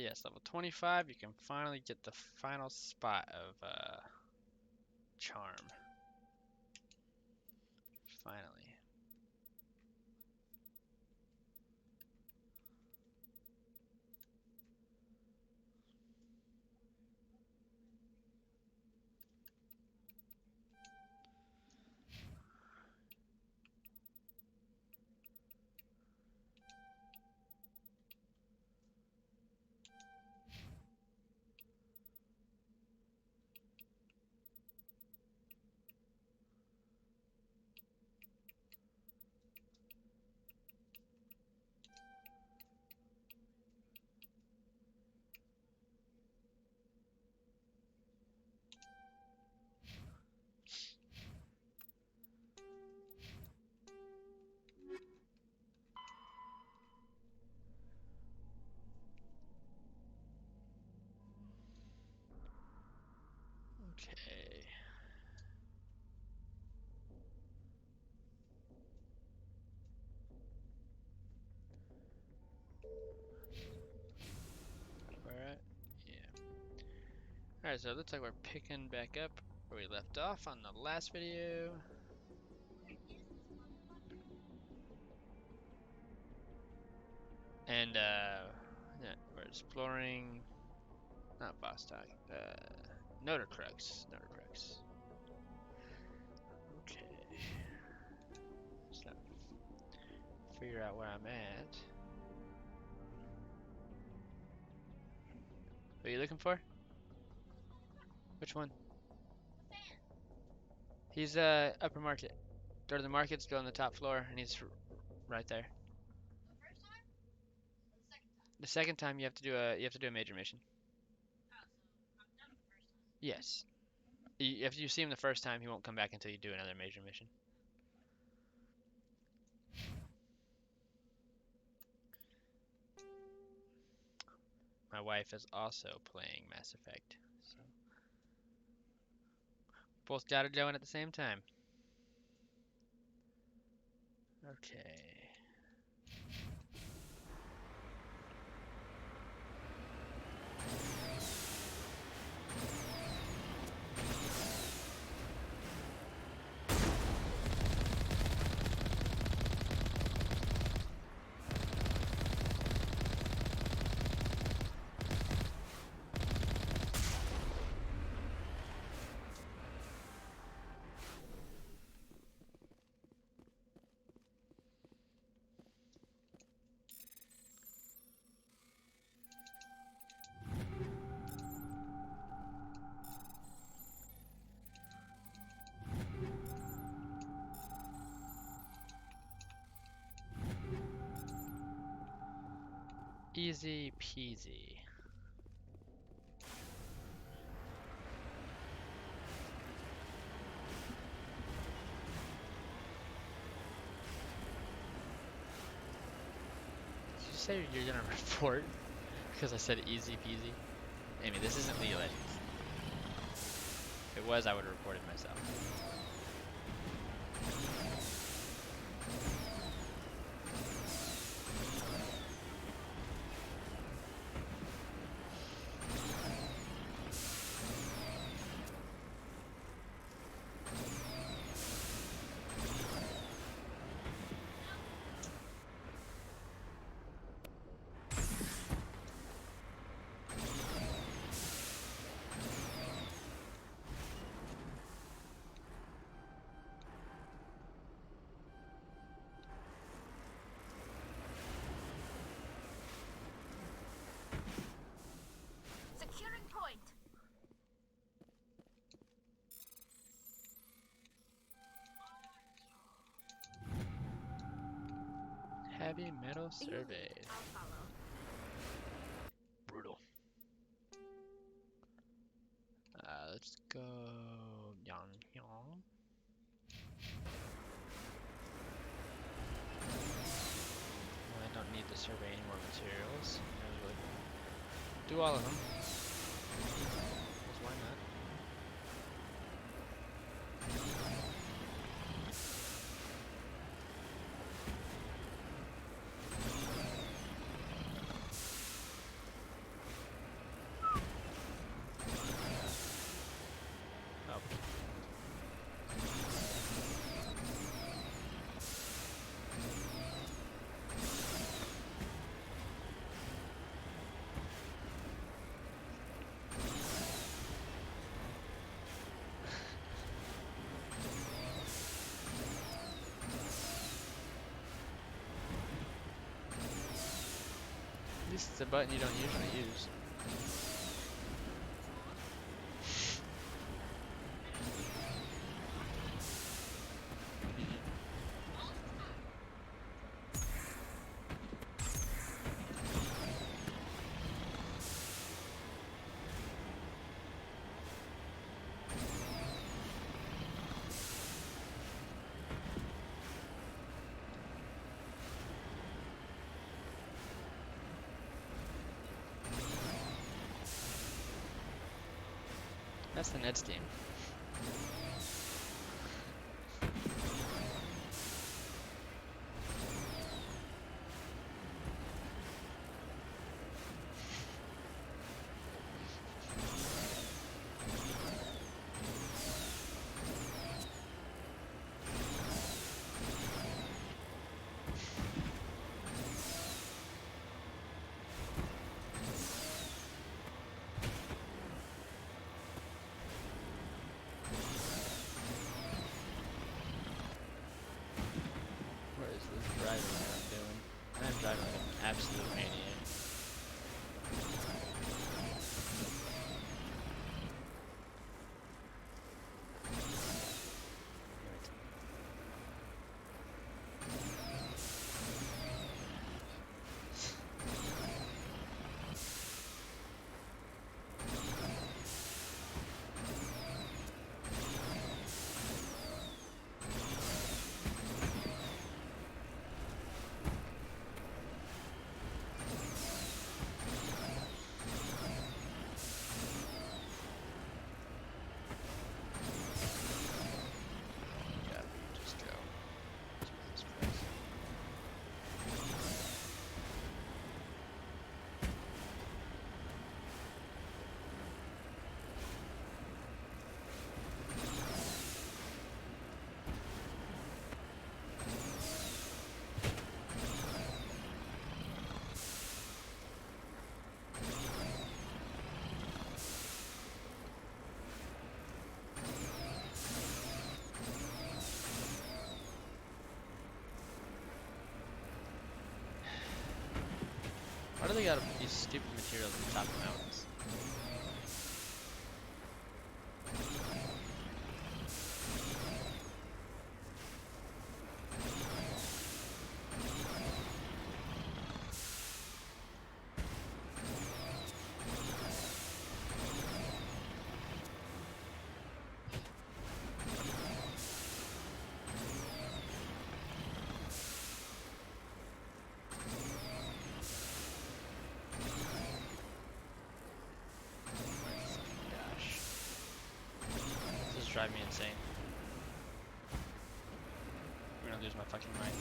Yes, level 25. You can finally get the final spot of charm. Finally. Okay. Alright. Yeah. Alright, so it looks like we're picking back up where we left off on the last video. And yeah, we're exploring not Vostok, Nodercrux. Okay. So figure out where I'm at. What are you looking for? Which one? He's upper market. Go to the markets, go on the top floor, and he's right there. The second time you have to do a major mission. Yes. If you see him the first time, he won't come back until you do another major mission. My wife is also playing Mass Effect, so both got it going at the same time. Okay. Easy peasy. Did you say you're gonna report? Because I said easy peasy. Amy, this isn't League of Legends. If it was, I would have reported myself. Securing point. Heavy metal survey. I'll follow. Brutal. Let's go Yangyang. I don't need to survey any more materials. Do all of them. Because why not? least it's a button you don't usually use. That's the Nets team. What is this driving that I'm doing? I'm driving like an absolute maniac. God, just go. Jesus Christ. Why do they gotta put these stupid materials on top of mountains? Gosh. This is driving me insane. I'm gonna lose my fucking mind.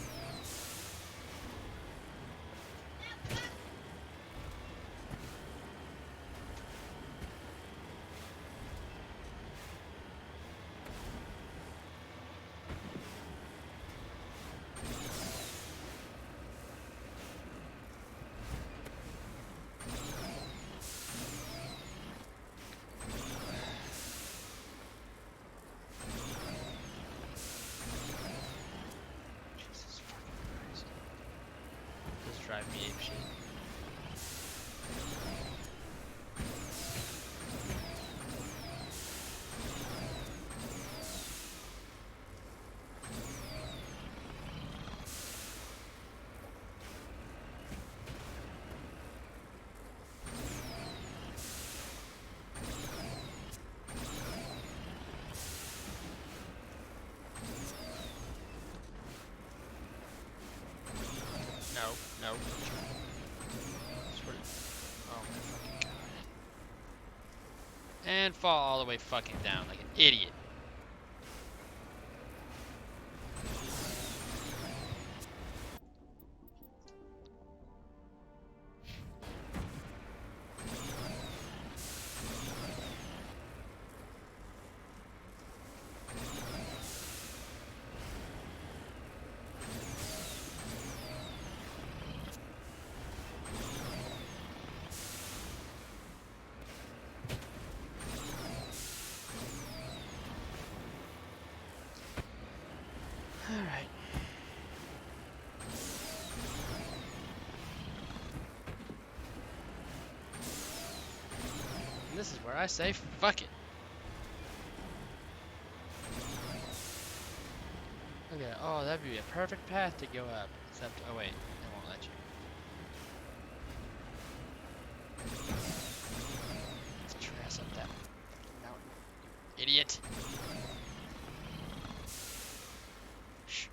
Jesus fucking Christ. This is driving me apeshit. No, no. Sort of. Oh my fucking god. And fall all the way fucking down like an idiot. Alright. This is where I say fuck it. Look at, oh, that'd be a perfect path to go up. Except, oh wait, it won't let you. Let's trass up that mountain. You idiot. Shh.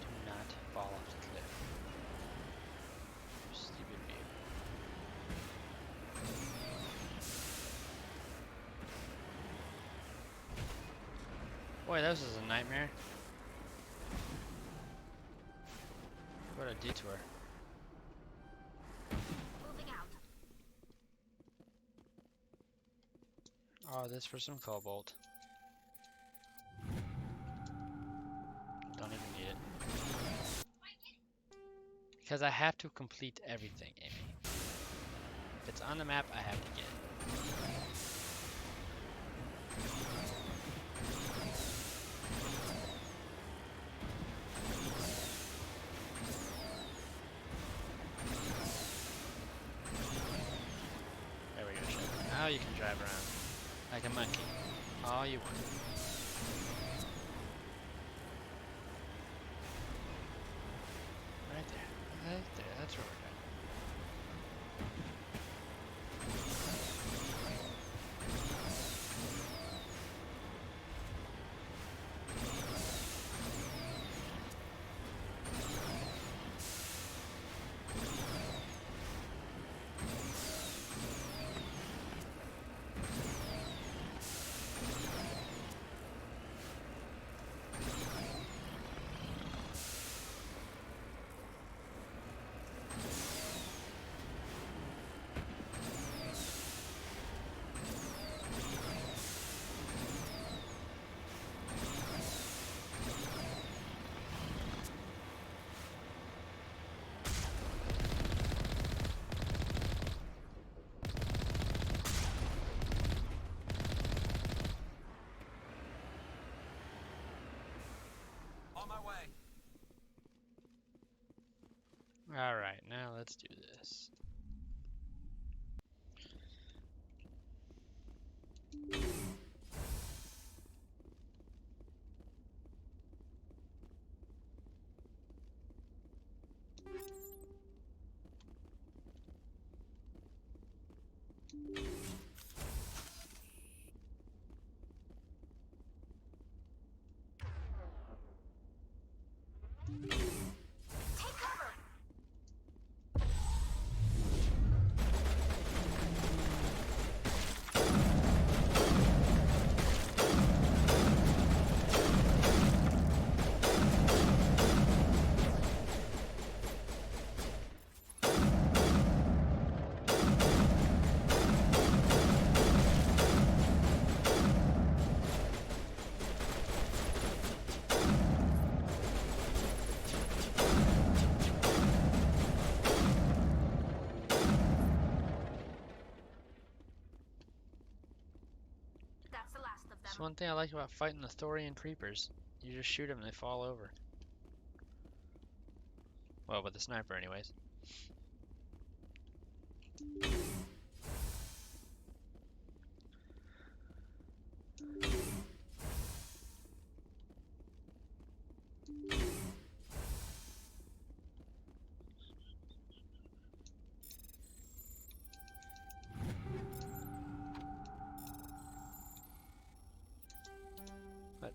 Do not fall off the cliff. You stupid baby. Boy, this is a nightmare. What a detour. Moving out. Oh, this for some cobalt. Don't even need it. Because I have to complete everything, Amy. If it's on the map, I have to get it. There we go, Shepard. Now you can drive around like a monkey. All you want. Right there. Right there. That's where we're going. Alright, now let's do this. Take cover. one thing I like about fighting the Thorian creepers. You just shoot them and they fall over. Well, with the sniper anyways. What?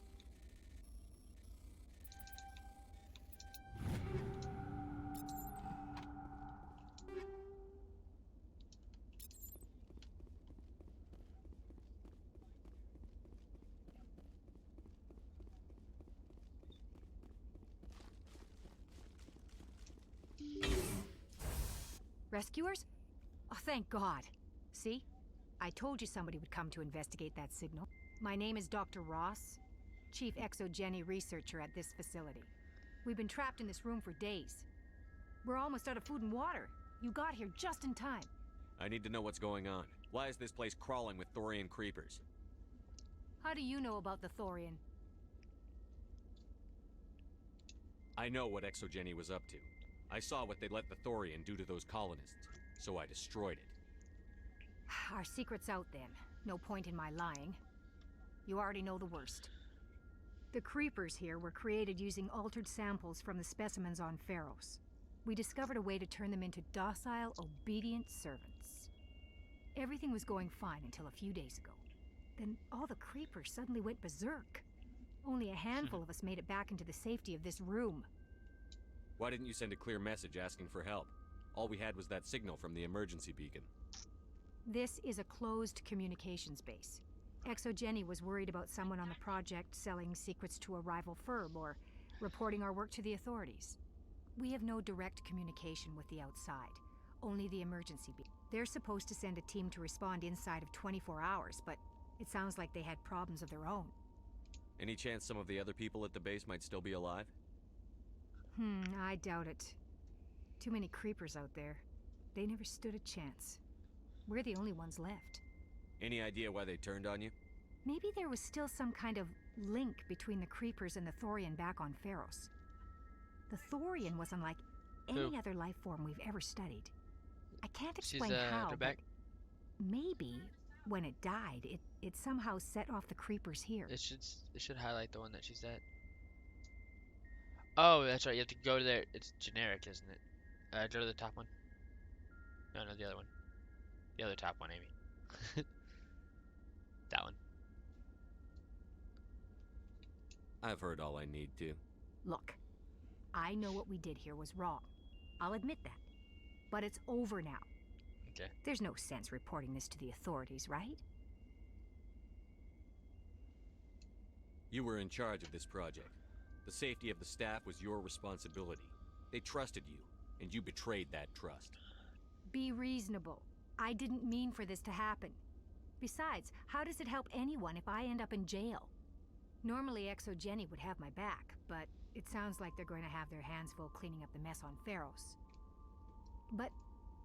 Rescuers? Oh, thank God. See? I told you somebody would come to investigate that signal. My name is Dr. Ross, Chief Exogeny Researcher at this facility. We've been trapped in this room for days. We're almost out of food and water. You got here just in time. I need to know what's going on. Why is this place crawling with Thorian creepers? How do you know about the Thorian? I know what Exogeny was up to. I saw what they let the Thorian do to those colonists, so I destroyed it. Our secret's out then. No point in my lying. You already know the worst. The creepers here were created using altered samples from the specimens on Pharos. We discovered a way to turn them into docile, obedient servants. Everything was going fine until a few days ago. Then all the creepers suddenly went berserk. Only a handful of us made it back into the safety of this room. Why didn't you send a clear message asking for help? All we had was that signal from the emergency beacon. This is a closed communications base. Exogeny was worried about someone on the project selling secrets to a rival firm or reporting our work to the authorities. We have no direct communication with the outside, only the emergency beacon. They're supposed to send a team to respond inside of 24 hours, but it sounds like they had problems of their own. Any chance some of the other people at the base might still be alive? I doubt it. Too many creepers out there. They never stood a chance. We're the only ones left. Any idea why they turned on you? Maybe there was still some kind of link between the creepers and the Thorian back on Pharos. The Thorian was unlike any other life form we've ever studied. I can't explain how, but maybe when it died, it somehow set off the creepers here. It should highlight the one that she's at. Oh, that's right. You have to go to there. It's generic, isn't it? Go to the top one. No, the other one. The other top one, Amy. That one. I've heard all I need to. Look, I know what we did here was wrong. I'll admit that. But it's over now. Okay. There's no sense reporting this to the authorities, right? You were in charge of this project. The safety of the staff was your responsibility. They trusted you, and you betrayed that trust. Be reasonable. I didn't mean for this to happen. Besides, how does it help anyone if I end up in jail? Normally Exogeny would have my back, but it sounds like they're going to have their hands full cleaning up the mess on Pharos. But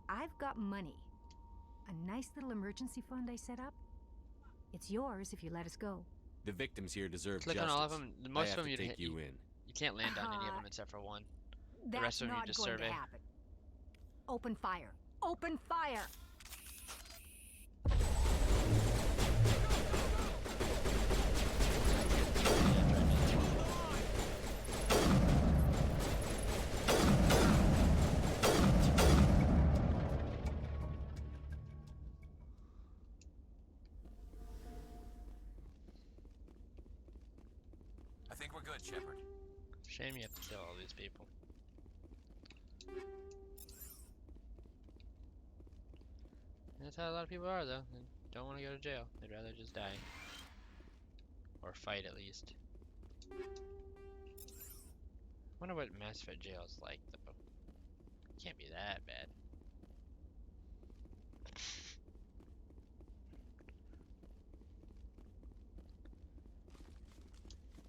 I've got money. A nice little emergency fund I set up. It's yours if you let us go. The victims here deserve Click justice. on all of them. Most of them you take you in. You can't land on any of them except for one. That's rest of them you not just going survey. to happen. Open fire. Open fire! I think we're good, Shepard. Shame you have to kill all these people. That's how a lot of people are, though. They don't want to go to jail. They'd rather just die. Or fight, at least. Wonder what Mass Effect jail is like, though. Can't be that bad.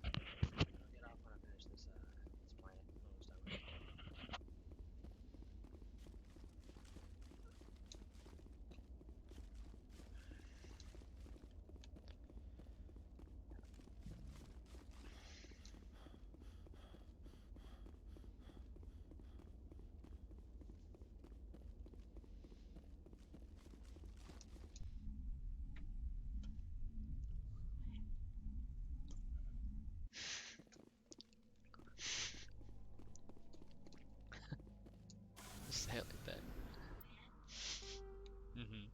I'll get off when I finish this planet. Almost done with it. say it like that. Mm-hmm.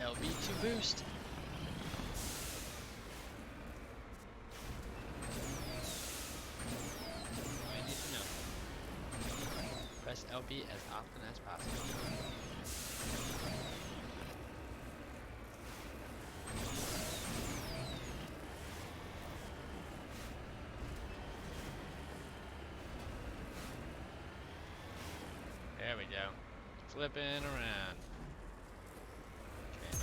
LB to boost. I need to know. Press LB as often as possible. There we go. Flipping around. Okay.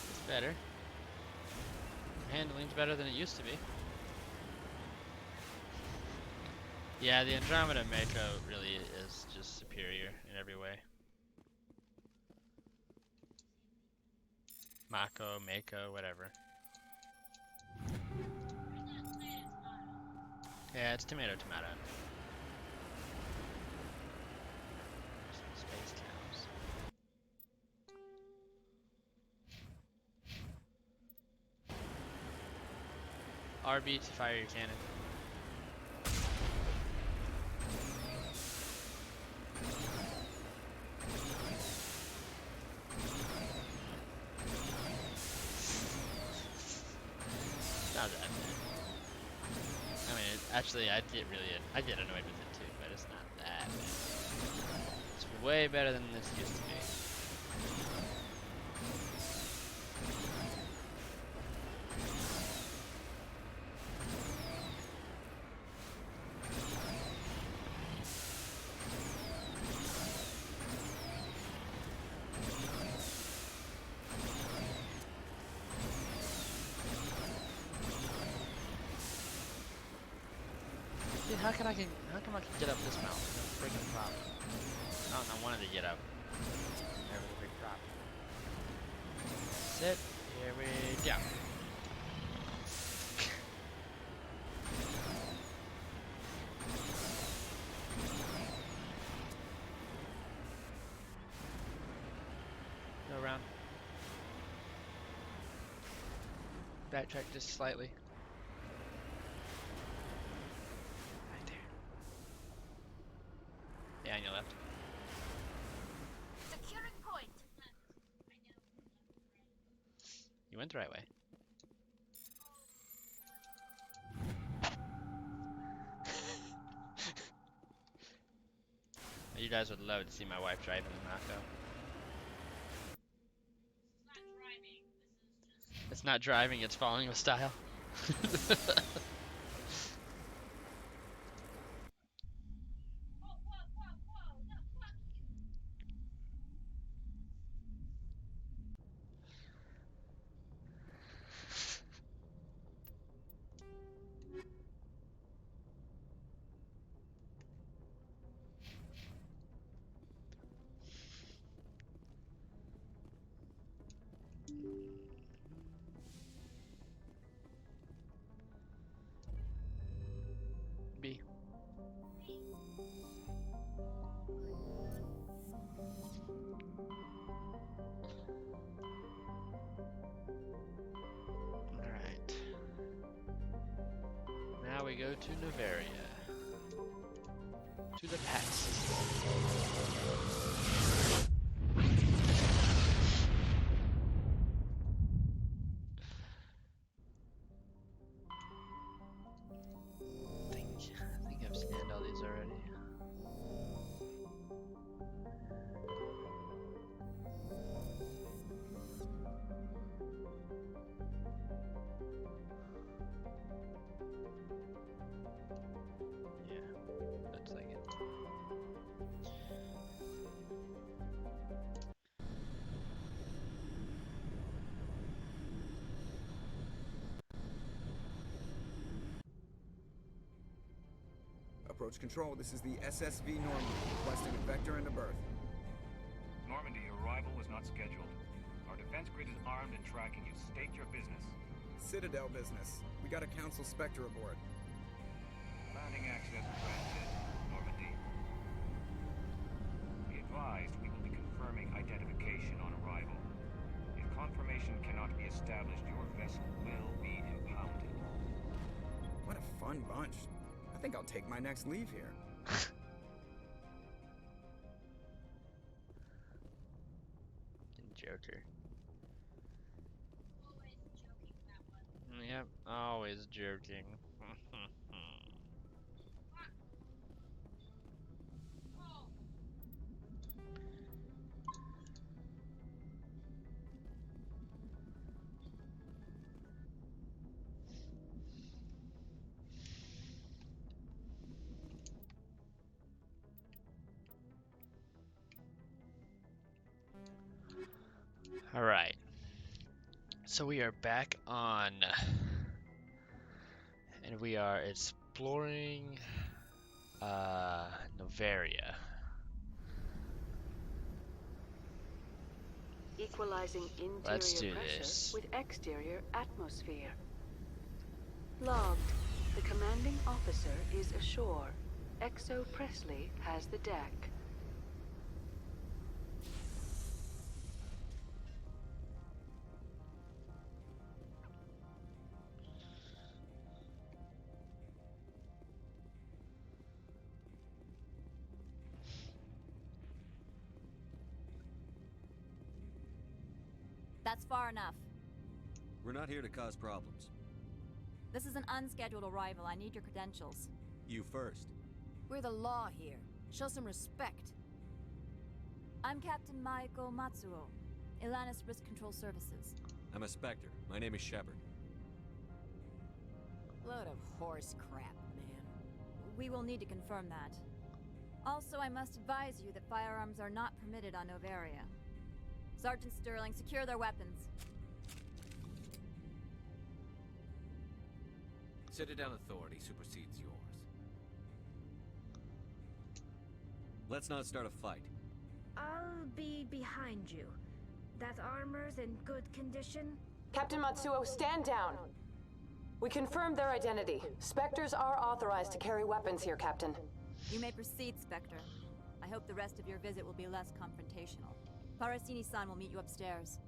It's better. Handling's better than it used to be. Yeah, the Andromeda Mako really is just superior in every way. Mako, whatever. Yeah, it's tomato. Space cows. RB to fire your cannon. Not that bad. I mean, actually, I get annoyed with it too, but it's not that bad. It's way better than this used to be. Dude, how come I can get up this mountain? No freaking problem. I wanted to get up. There was a big problem. That's it. Here we go. Go around. Backtrack just slightly. Right there. Yeah, on your left. Securing point. You went the right way. You guys would love to see my wife driving the Mako. It's not driving, it's following with style. B. Alright. Now we go to Noveria. To the PAX system. I think I've scanned all these already. Yeah, looks like it. Approach control, this is the SSV Normandy, requesting a vector and a berth. Normandy, your arrival was not scheduled. Our defense grid is armed and tracking you. State your business. Citadel business. We got a Council Spectre aboard. Landing access granted, Normandy. Be advised, we will be confirming identification on arrival. If confirmation cannot be established, your vessel will be impounded. What a fun bunch. I think I'll take my next leave here. Joker. Yep, always joking. All right. So we are back on, and we are exploring Noveria. Equalizing Let's do interior pressure this. with exterior atmosphere. Logged. The commanding officer is ashore. Exo Presley has the deck. That's far enough. We're not here to cause problems. This is an unscheduled arrival. I need your credentials. You first. We're the law here. Show some respect. I'm Captain Maiko Matsuo, Ilanis Risk Control Services. I'm a Spectre. My name is Shepard. Load of horse crap, man. We will need to confirm that. Also, I must advise you that firearms are not permitted on Noveria. Sergeant Sterling, secure their weapons. Citadel authority supersedes yours. Let's not start a fight. I'll be behind you. That armor's in good condition? Captain Matsuo, stand down. We confirmed their identity. Spectres are authorized to carry weapons here, Captain. You may proceed, Spectre. I hope the rest of your visit will be less confrontational. Parasini-san will meet you upstairs.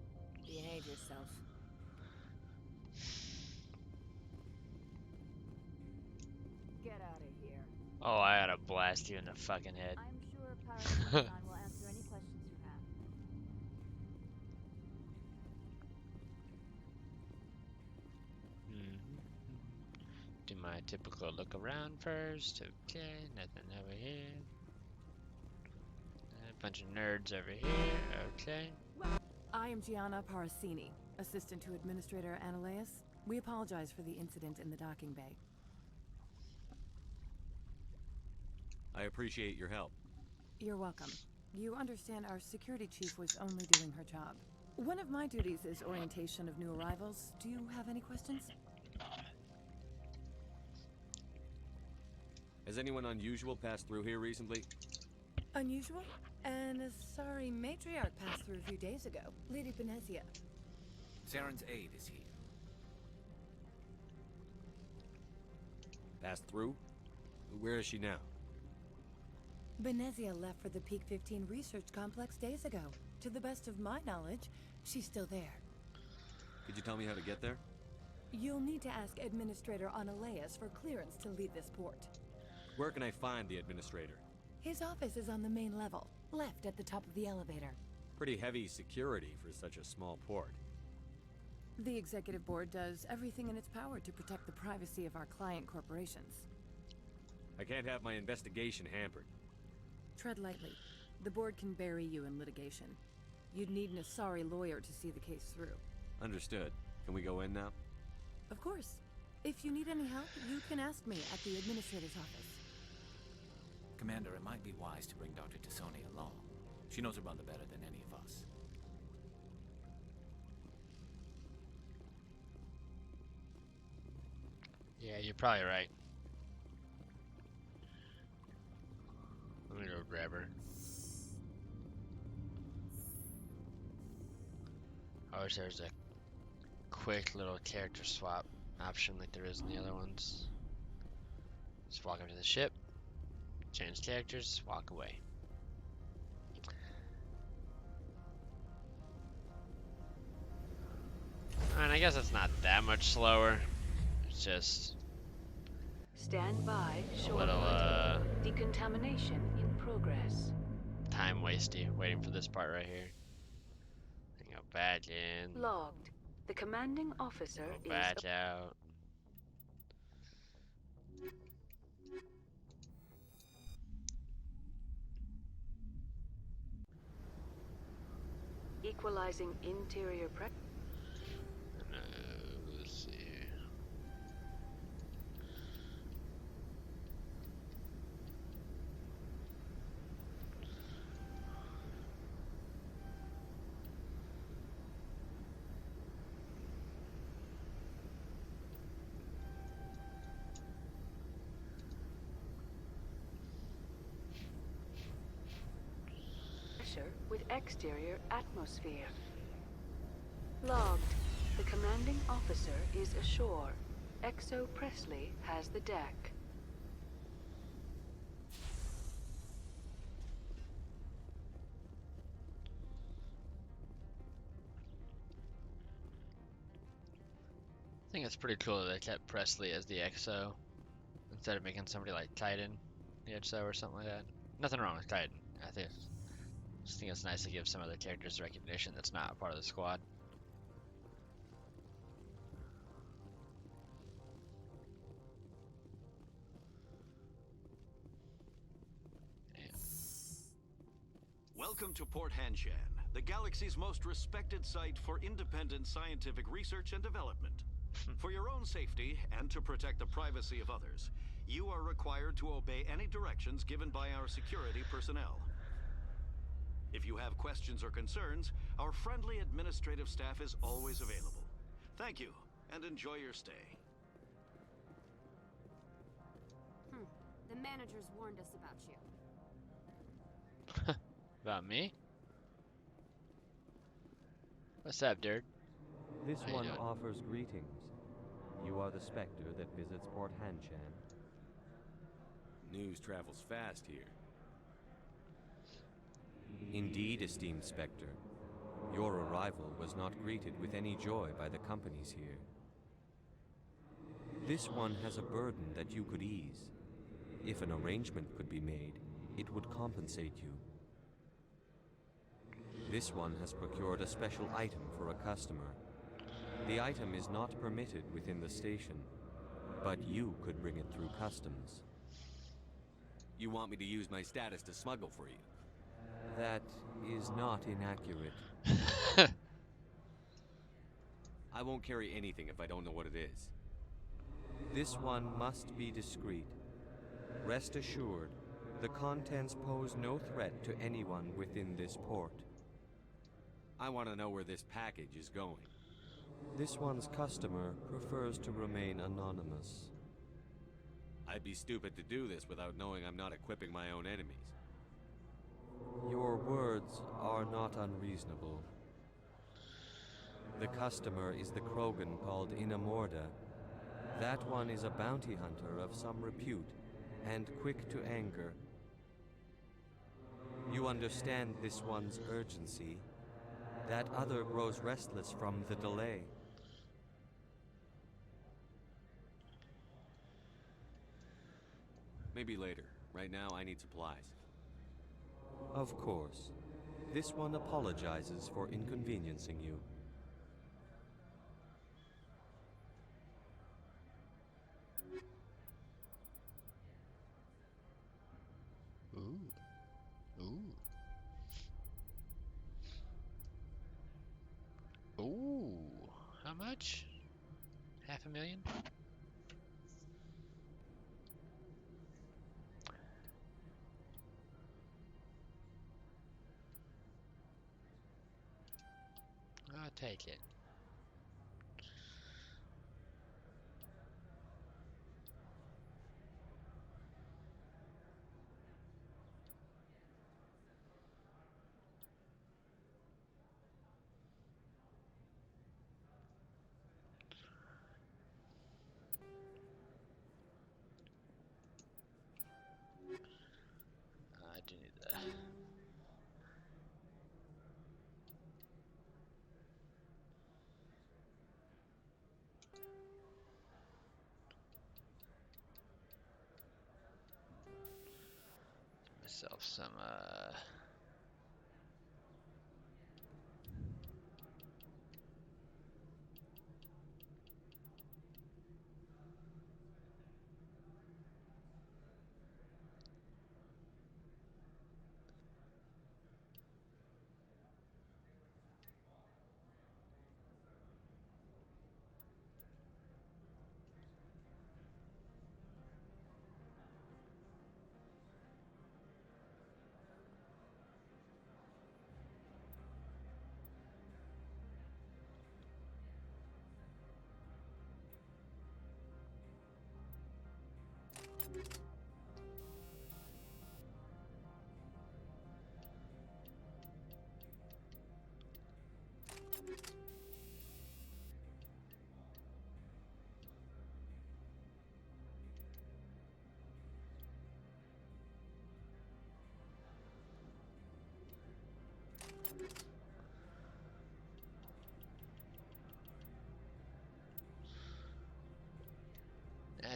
Behave yourself. Get out of here. Oh, I gotta blast you in the fucking head. I'm sure Parasini-san will answer any questions you have. Do my typical look around first. Okay, nothing over here. A bunch of nerds over here. Okay. I am Gianna Parasini, assistant to Administrator Ananias. We apologize for the incident in the docking bay. I appreciate your help. You're welcome. You understand our security chief was only doing her job. One of my duties is orientation of new arrivals. Do you have any questions? Has anyone unusual passed through here recently? Unusual? And a sorry matriarch passed through a few days ago. Lady Benezia. Saren's aide is here. Passed through? Where is she now? Benezia left for the Peak 15 research complex days ago. To the best of my knowledge, she's still there. Could you tell me how to get there? You'll need to ask Administrator Ananias for clearance to leave this port. Where can I find the administrator? His office is on the main level, left at the top of the elevator. Pretty heavy security for such a small port. The Executive Board does everything in its power to protect the privacy of our client corporations. I can't have my investigation hampered. Tread lightly. The Board can bury you in litigation. You'd need an Asari lawyer to see the case through. Understood. Can we go in now? Of course. If you need any help, you can ask me at the Administrator's office. Commander, it might be wise to bring Dr. Tassoni along. She knows her brother better than any of us. Yeah, you're probably right. grabber. I wish there was a quick little character swap option like there is in the other ones. Just walk up to the ship, change characters, walk away. And I guess it's not that much slower. It's just Stand by, a short little decontamination in progress. time wasty waiting for this part right here. And go back in, Logged. The commanding officer go back out. equalizing interior pressure. Let's see. With exterior atmosphere. Logged. The commanding officer is ashore. Exo Presley has the deck. I think it's pretty cool that they kept Presley as the XO instead of making somebody like Titan the XO or something like that. Nothing wrong with Titan. Just think it's nice to give some other characters recognition that's not part of the squad. Welcome to Port Hanshan, the galaxy's most respected site for independent scientific research and development. For your own safety and to protect the privacy of others, you are required to obey any directions given by our security personnel. If you have questions or concerns, our friendly administrative staff is always available. Thank you, and enjoy your stay. The managers warned us about you. About me? What's up, dude? This How you one doing? offers greetings. You are the Spectre that visits Port Hanshan. News travels fast here. Indeed, esteemed Spectre. Your arrival was not greeted with any joy by the companies here. This one has a burden that you could ease. If an arrangement could be made, it would compensate you. This one has procured a special item for a customer. The item is not permitted within the station, but you could bring it through customs. You want me to use my status to smuggle for you? That is not inaccurate. I won't carry anything if I don't know what it is. This one must be discreet. Rest assured, the contents pose no threat to anyone within this port. I want to know where this package is going. This one's customer prefers to remain anonymous. I'd be stupid to do this without knowing I'm not equipping my own enemies. Your words are not unreasonable. The customer is the Krogan called Inamorda. That one is a bounty hunter of some repute, and quick to anger. You understand this one's urgency. That other grows restless from the delay. Maybe later. Right now, I need supplies. Of course. This one apologizes for inconveniencing you. Ooh. Ooh. Ooh. How much? 500,000? I'll take it. myself some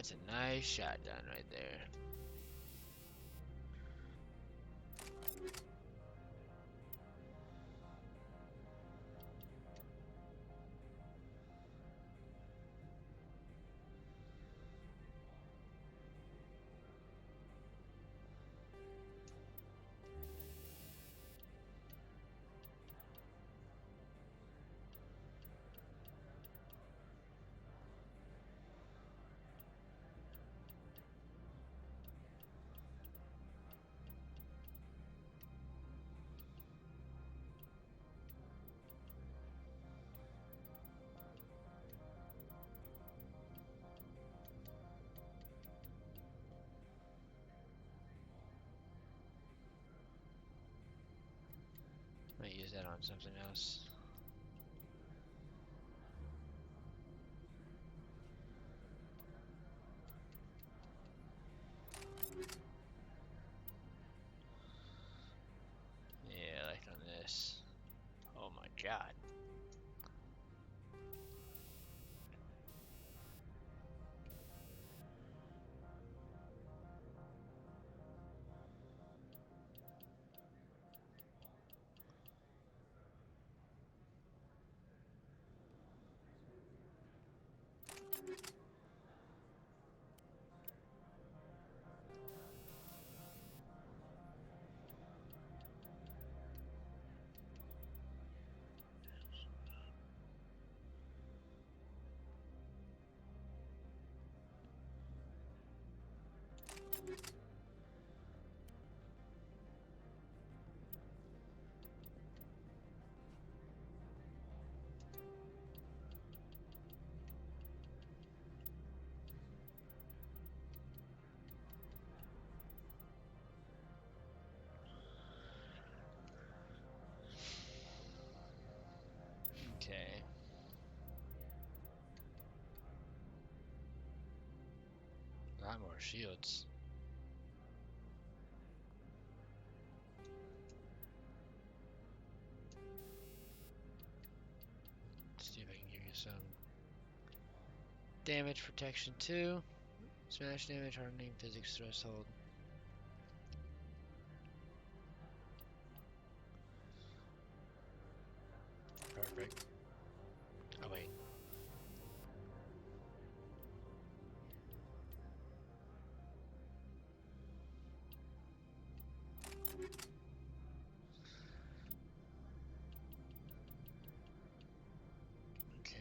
That's a nice shotgun right there. Might use that on something else. Yeah, like on this. Oh my god. Okay. A lot more shields. Let's see if I can give you some damage protection too. Smash damage, hardening, physics threshold. Perfect. Oh wait. Okay.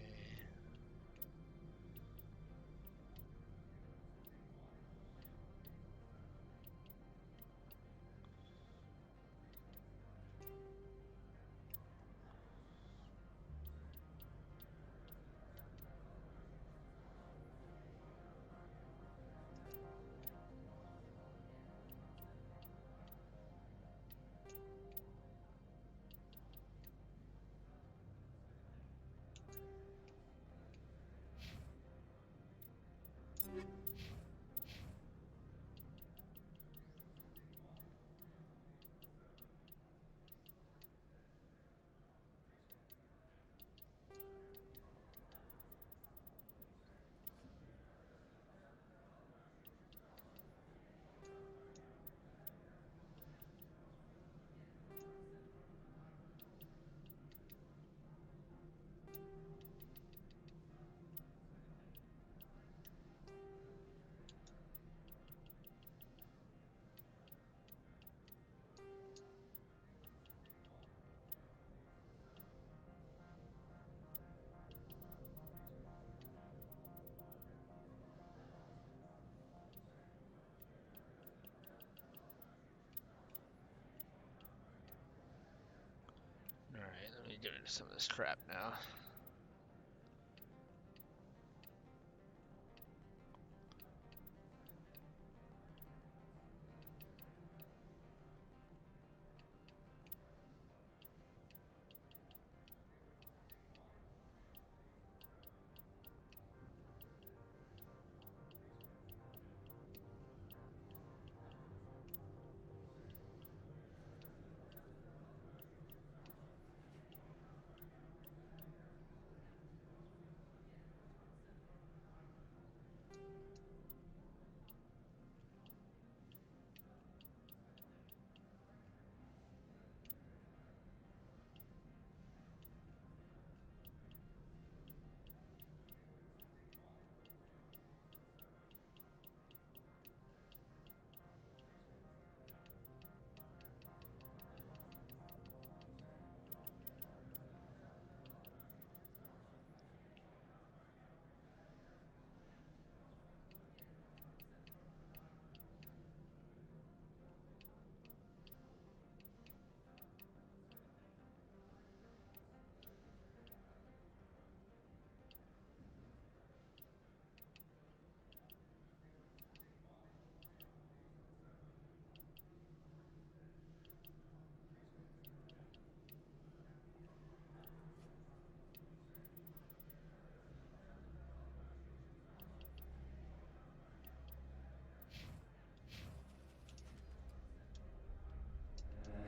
get into some of this crap now.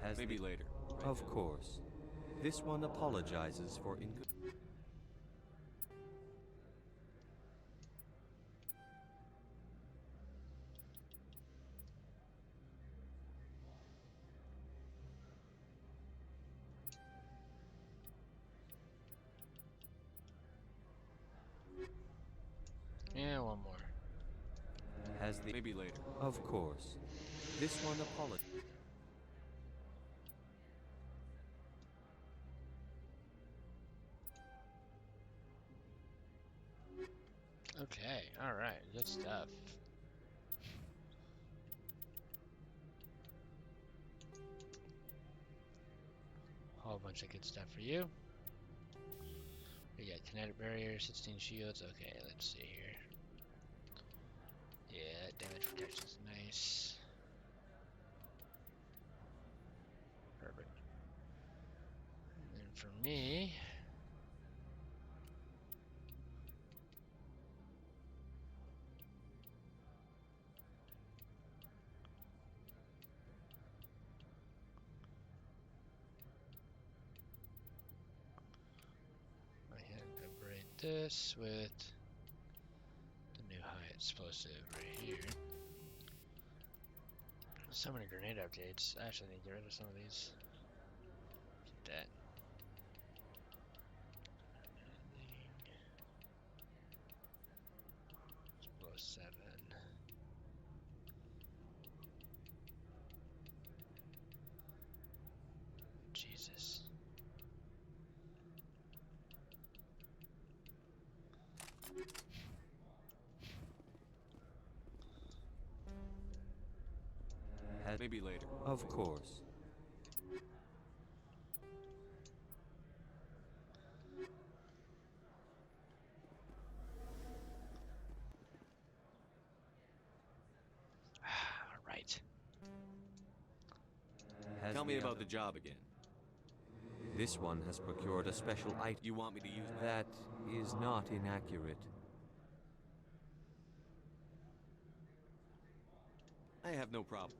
Has Maybe the- later. Of course. This one apologizes for Yeah, one more. Has the Maybe later. Of course. This one apologizes. Okay, alright, good stuff. Whole bunch of good stuff for you. We got kinetic barrier, 16 shields. Okay, let's see here. Yeah, damage protection's nice. Perfect. And then for me, I can upgrade this with the new high explosive right here. So many grenade updates. I actually need to get rid of some of these. Keep that. Explosive 7. Jesus. Maybe later. Of course. Alright. Tell me about the job again. This one has procured a special item. You want me to use That is not inaccurate. I have no problem.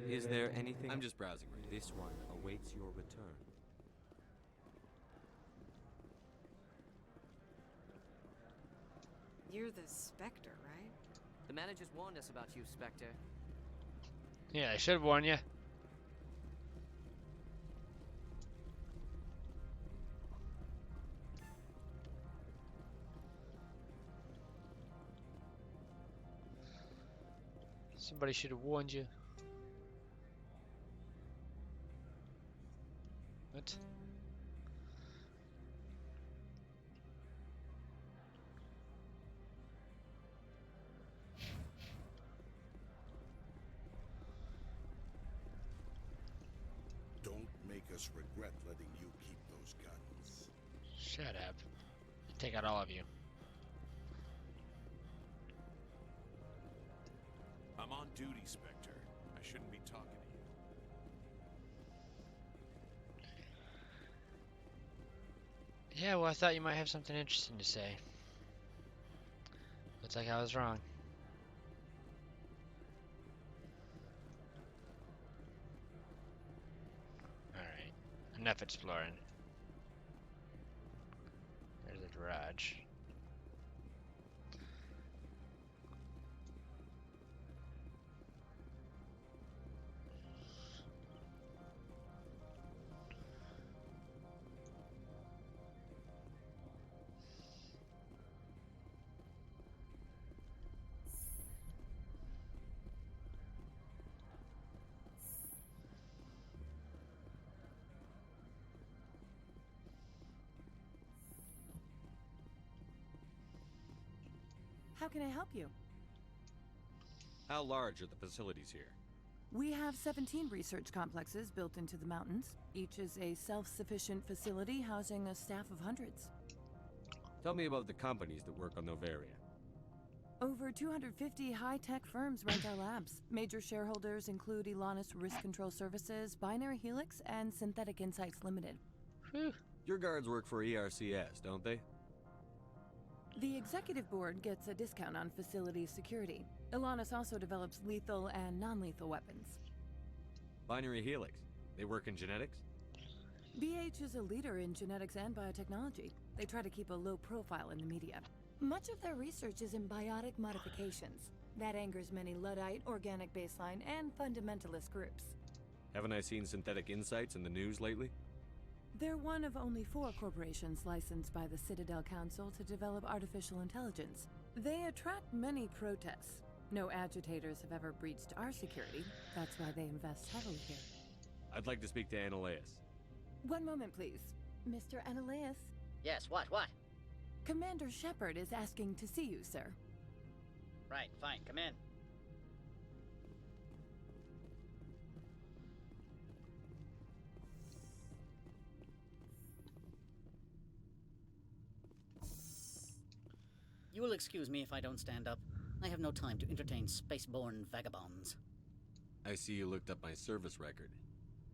Is there anything? I'm just browsing. This one awaits your return. You're the Spectre, right? The managers warned us about you, Spectre. Yeah, I should warn you. Somebody should have warned you. What? Don't make us regret letting you keep those those guns. Shut up. Take out all of you. I'm on duty, Spectre. I shouldn't be talking to you. Yeah, well, I thought you might have something interesting to say. Looks like I was wrong. Alright, enough exploring. There's a garage. How can I help you? How large are the facilities here? We have 17 research complexes built into the mountains. Each is a self-sufficient facility housing a staff of hundreds. Tell me about the companies that work on Noveria. Over 250 high-tech firms rent our labs. Major shareholders include Elanus Risk Control Services, Binary Helix, and Synthetic Insights Limited. Your guards work for ERCS, don't they? The executive board gets a discount on facility security. Elanus also develops lethal and non-lethal weapons. Binary Helix. They work in genetics? BH is a leader in genetics and biotechnology. They try to keep a low profile in the media. Much of their research is in biotic modifications. That angers many Luddite, organic baseline, and fundamentalist groups. Haven't I seen Synthetic Insights in the news lately? They're one of only 4 corporations licensed by the Citadel Council to develop artificial intelligence. They attract many protests. No agitators have ever breached our security. That's why they invest heavily here. I'd like to speak to Ananias. One moment, please. Mr. Ananias? Yes, what? Commander Shepard is asking to see you, sir. Right, fine, come in. You will excuse me if I don't stand up. I have no time to entertain spaceborne vagabonds. I see you looked up my service record.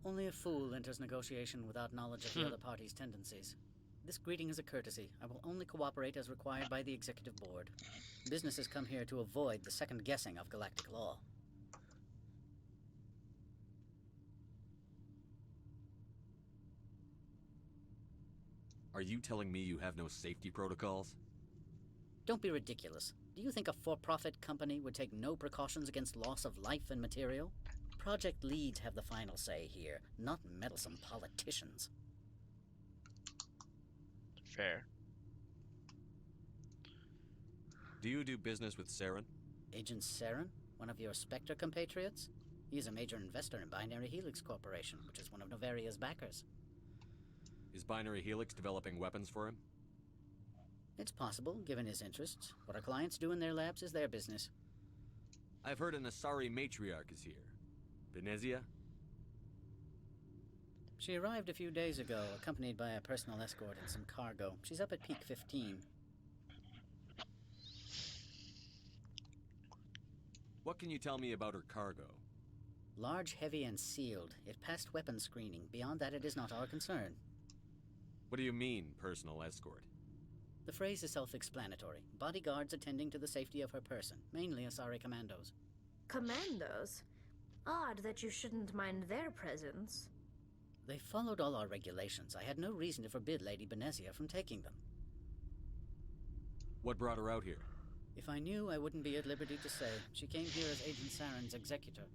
Only a fool enters negotiation without knowledge of the other party's tendencies. This greeting is a courtesy. I will only cooperate as required by the executive board. Businesses come here to avoid the second guessing of galactic law. Are you telling me you have no safety protocols? Don't be ridiculous. Do you think a for-profit company would take no precautions against loss of life and material? Project leads have the final say here, not meddlesome politicians. Fair. Do you do business with Saren? Agent Saren? One of your Spectre compatriots? He is a major investor in Binary Helix Corporation, which is one of Noveria's backers. Is Binary Helix developing weapons for him? It's possible, given his interests. What our clients do in their labs is their business. I've heard an Asari matriarch is here. Venezia? She arrived a few days ago, accompanied by a personal escort and some cargo. She's up at Peak 15. What can you tell me about her cargo? Large, heavy, and sealed. It passed weapons screening. Beyond that, it is not our concern. What do you mean, personal escort? The phrase is self-explanatory. Bodyguards attending to the safety of her person, mainly Asari commandos. Commandos? Odd that you shouldn't mind their presence. They followed all our regulations. I had no reason to forbid Lady Benezia from taking them. What brought her out here? If I knew, I wouldn't be at liberty to say. She came here as Agent Saren's executor.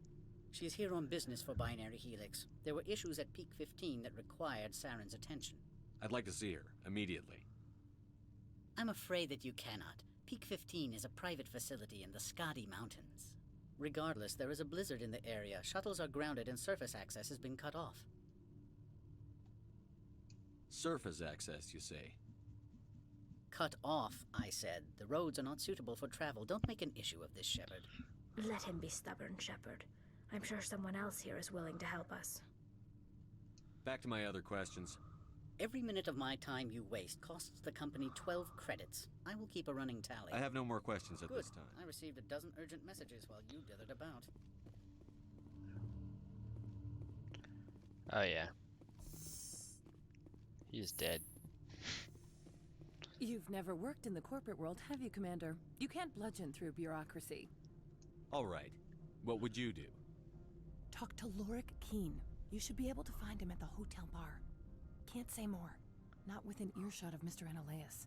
She is here on business for Binary Helix. There were issues at Peak 15 that required Saren's attention. I'd like to see her, immediately. I'm afraid that you cannot. Peak 15 is a private facility in the Skadi Mountains. Regardless, there is a blizzard in the area. Shuttles are grounded and surface access has been cut off. Surface access, you say? Cut off, I said. The roads are not suitable for travel. Don't make an issue of this, Shepard. Let him be stubborn, Shepard. I'm sure someone else here is willing to help us. Back to my other questions. Every minute of my time you waste costs the company 12 credits. I will keep a running tally. I have no more questions at Good. this time. I received a dozen urgent messages while you dithered about. Oh yeah. He's dead. You've never worked in the corporate world, have you, Commander? You can't bludgeon through bureaucracy. All right. What would you do? Talk to Lorik Keene. You should be able to find him at the hotel bar. Can't say more. Not within earshot of Mr. Ananias.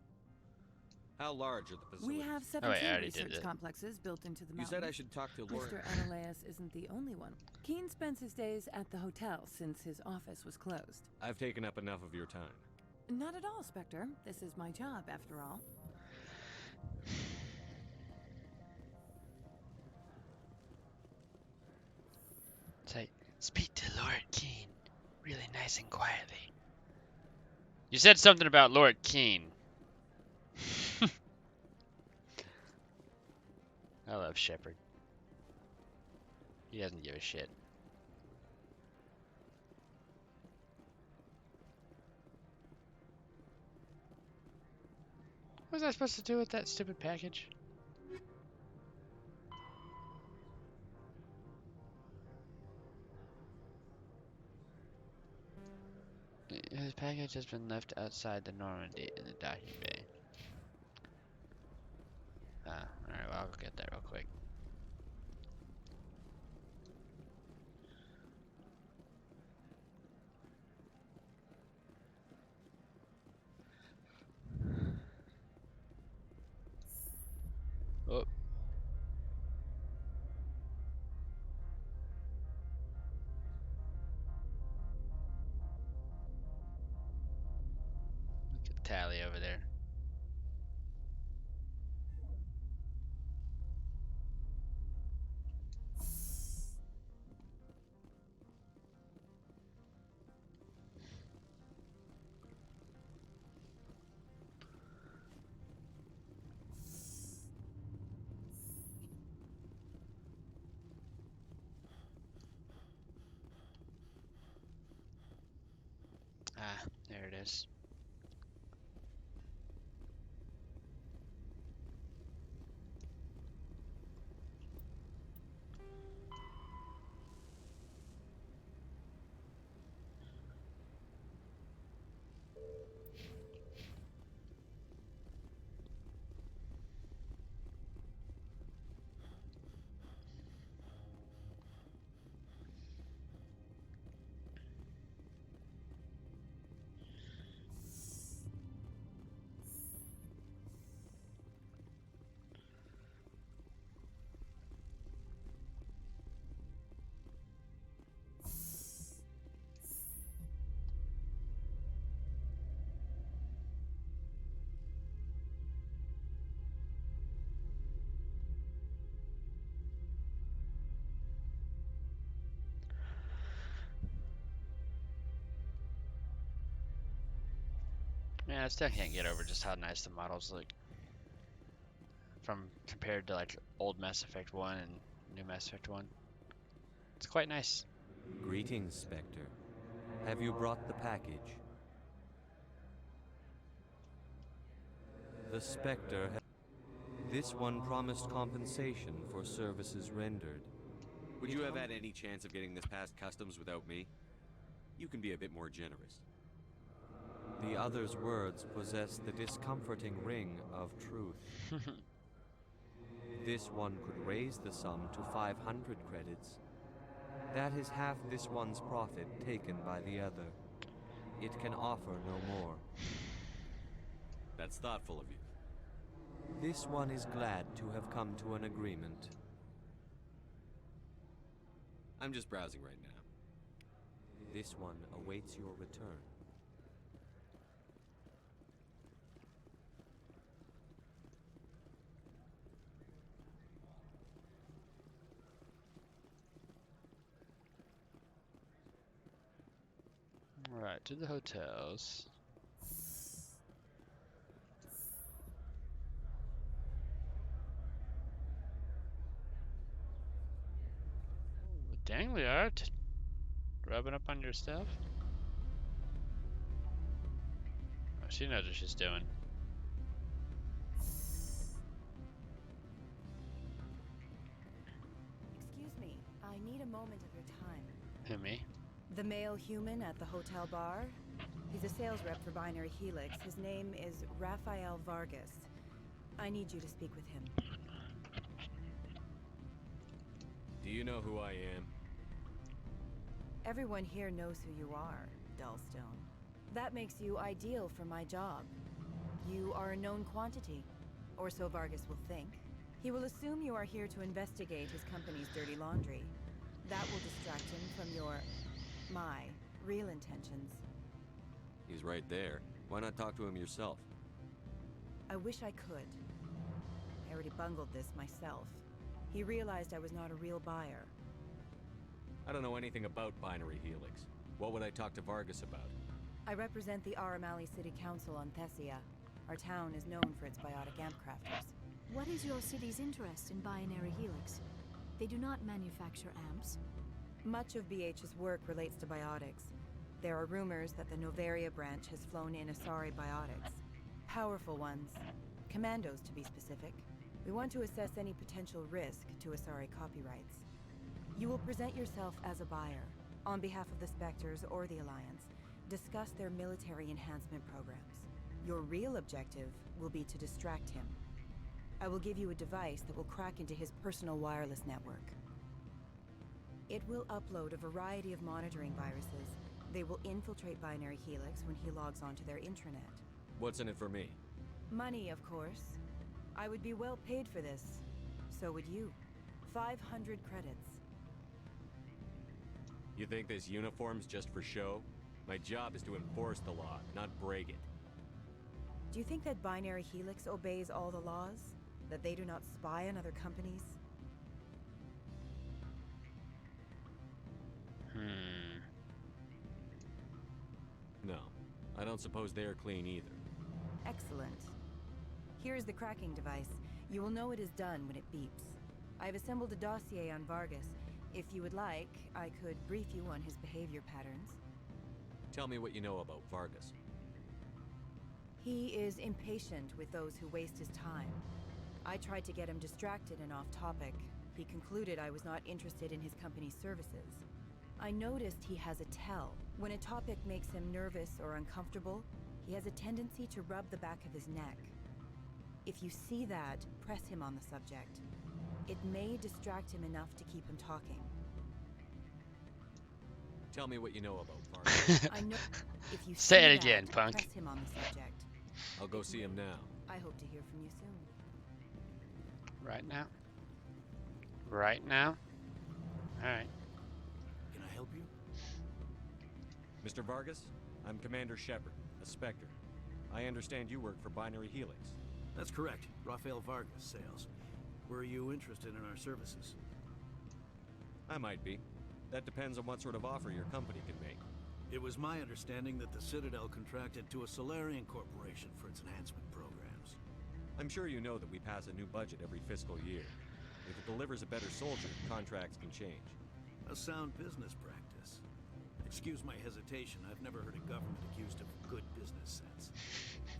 How large are the facilities? We have Oh, wait, I 17 already research did it. complexes built into the You mountains. said I should talk to Lorik. Mr. Ananias isn't the only one. Keene spends his days at the hotel since his office was closed. I've taken up enough of your time. Not at all, Spectre. This is my job, after all. Say, speak to Lord Keene, really nice and quietly. You said something about Lord Keene. I love Shepard. He doesn't give a shit. What was I supposed to do with that stupid package? His package has been left outside the Normandy in the docking bay. Alright, well, I'll go get that real quick. Oh. Look at Tally over there. Ah, there it is. Yeah, I still can't get over just how nice the models look. From compared to like old Mass Effect 1 and new Mass Effect 1. It's quite nice. Greetings, Spectre. Have you brought the package? The Spectre This one promised compensation for services rendered. Would you have had any chance of getting this past customs without me? You can be a bit more generous. The other's words possess the discomforting ring of truth. This one could raise the sum to 500 credits. That is half this one's profit taken by the other. It can offer no more. That's thoughtful of you. This one is glad to have come to an agreement. I'm just browsing right now. This one awaits your return. Alright, to the hotels. Dang, we are rubbing up on your stuff. She knows what she's doing. Excuse me, I need a moment of your time. Who, me? The male human at the hotel bar? He's a sales rep for Binary Helix. His name is Rafael Vargas. I need you to speak with him. Do you know who I am? Everyone here knows who you are, Dullstone. That makes you ideal for my job. You are a known quantity, or so Vargas will think. He will assume you are here to investigate his company's dirty laundry. That will distract him from my real intentions. He's right there. Why not talk to him yourself? I wish I could. I already bungled this myself. He realized I was not a real buyer. I don't know anything about Binary Helix. What would I talk to Vargas about? I represent the Aramali City Council on Thessia. Our town is known for its biotic amp crafters. What is your city's interest in Binary Helix? They do not manufacture amps. Much of BH's work relates to biotics. There are rumors that the Noveria branch has flown in Asari biotics. Powerful ones. Commandos, to be specific. We want to assess any potential risk to Asari copyrights. You will present yourself as a buyer, on behalf of the Spectres or the Alliance. Discuss their military enhancement programs. Your real objective will be to distract him. I will give you a device that will crack into his personal wireless network. It will upload a variety of monitoring viruses. They will infiltrate Binary Helix when he logs onto their intranet. What's in it for me? Money, of course. I would be well paid for this. So would you. 500 credits. You think this uniform's just for show? My job is to enforce the law, not break it. Do you think that Binary Helix obeys all the laws? That they do not spy on other companies? No, I don't suppose they're clean either. Excellent. Here is the cracking device. You will know it is done when it beeps. I've assembled a dossier on Vargas. If you would like, I could brief you on his behavior patterns. Tell me what you know about Vargas. He is impatient with those who waste his time. I tried to get him distracted and off topic. He concluded I was not interested in his company's services. I noticed he has a tell. When a topic makes him nervous or uncomfortable, he has a tendency to rub the back of his neck. If you see that, press him on the subject. It may distract him enough to keep him talking. Tell me what you know about Vargas. I know if you Say see it again, that, punk. press him on the subject. I'll go see him now. I hope to hear from you soon. Right now? Right now? Alright. Can I help you? Mr. Vargas, I'm Commander Shepard, a Spectre. I understand you work for Binary Helix. That's correct. Rafael Vargas, sales. Were you interested in our services? I might be. That depends on what sort of offer your company can make. It was my understanding that the Citadel contracted to a Solarian corporation for its enhancement programs. I'm sure you know that we pass a new budget every fiscal year. If it delivers a better soldier, contracts can change. A sound business practice. Excuse my hesitation, I've never heard a government accused of good business sense.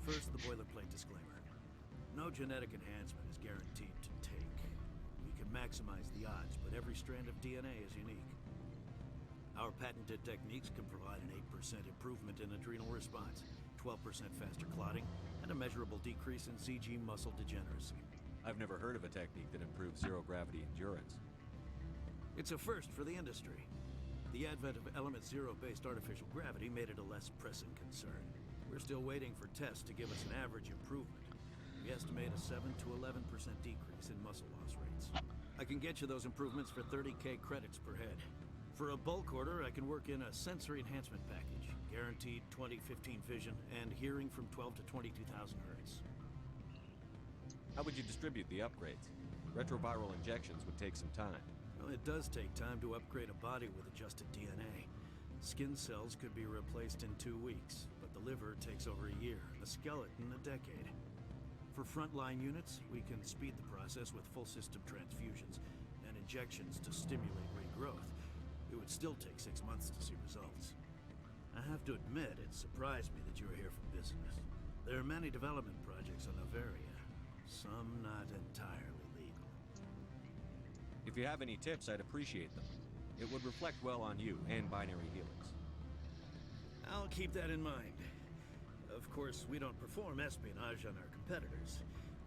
First, the boilerplate disclaimer. No genetic enhancement is guaranteed to take. We can maximize the odds, but every strand of DNA is unique. Our patented techniques can provide an 8% improvement in adrenal response, 12% faster clotting, and a measurable decrease in CG muscle degeneracy. I've never heard of a technique that improves zero-gravity endurance. It's a first for the industry. The advent of element zero-based artificial gravity made it a less pressing concern. We're still waiting for tests to give us an average improvement. We estimate a 7 to 11% decrease in muscle loss rates. I can get you those improvements for 30k credits per head. For a bulk order, I can work in a sensory enhancement package, guaranteed 20/15 vision, and hearing from 12 to 22,000 hertz. How would you distribute the upgrades? Retroviral injections would take some time. Well, it does take time to upgrade a body with adjusted DNA. Skin cells could be replaced in 2 weeks, but the liver takes over a year, the skeleton a decade. For frontline units, we can speed the process with full system transfusions and injections to stimulate regrowth. It would still take 6 months to see results. I have to admit, it surprised me that you were here for business. There are many development projects on Noveria, some not entirely legal. If you have any tips, I'd appreciate them. It would reflect well on you and Binary Helix. I'll keep that in mind. Of course, we don't perform espionage on our competitors.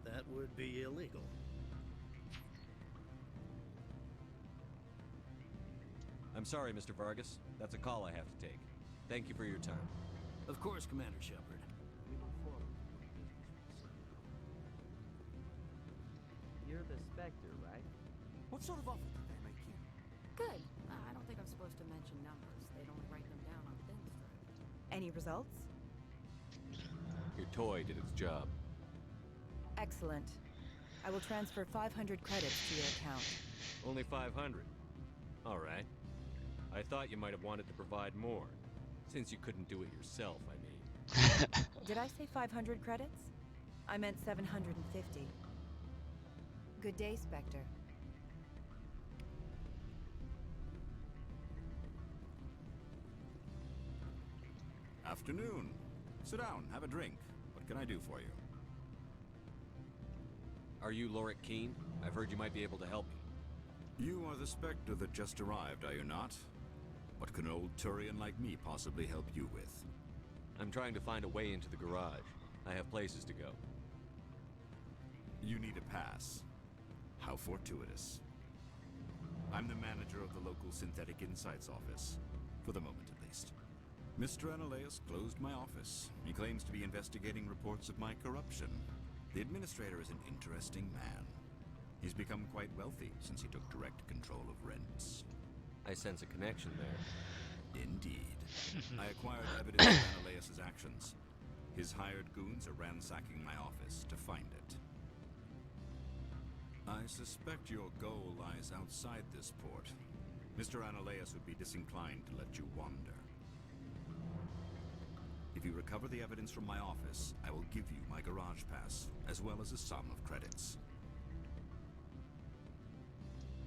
That would be illegal. I'm sorry, Mr. Vargas. That's a call I have to take. Thank you for your time. Of course, Commander Shepard. We look forward to doing business with you. You're the Spectre, right? What sort of offer did they make you? Good. I don't think I'm supposed to mention numbers. They'd only write them down on thin strip. Any results? Your toy did its job. Excellent. I will transfer 500 credits to your account. Only 500. All right. I thought you might have wanted to provide more. Since you couldn't do it yourself, I mean. Did I say 500 credits? I meant 750. Good day, Spectre. Afternoon. Sit down, have a drink. What can I do for you? Are you Lorik Keene? I've heard you might be able to help me. You are the Spectre that just arrived, are you not? What can an old Turian like me possibly help you with? I'm trying to find a way into the garage. I have places to go. You need a pass. How fortuitous. I'm the manager of the local Synthetic Insights office. For the moment, at least. Mr. Analeus closed my office. He claims to be investigating reports of my corruption. The administrator is an interesting man. He's become quite wealthy since he took direct control of rents. I sense a connection there. Indeed. I acquired evidence of Analeus' actions. His hired goons are ransacking my office to find it. I suspect your goal lies outside this port. Mr. Analeus would be disinclined to let you wander. If you recover the evidence from my office, I will give you my garage pass, as well as a sum of credits.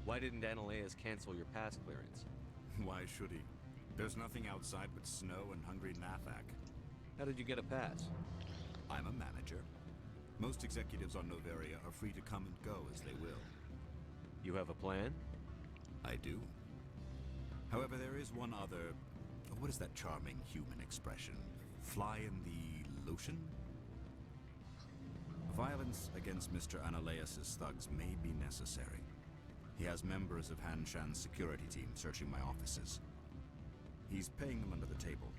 Why didn't Analeus cancel your pass clearance? Why should he? There's nothing outside but snow and hungry Nathak. How did you get a pass? I'm a manager. Most executives on Noveria are free to come and go as they will. You have a plan? I do. However, there is one other... What is that charming human expression? Fly in the lotion? Violence against Mr. Analeus' thugs may be necessary. He has members of Han Shan's security team searching my offices. He's paying them under the table.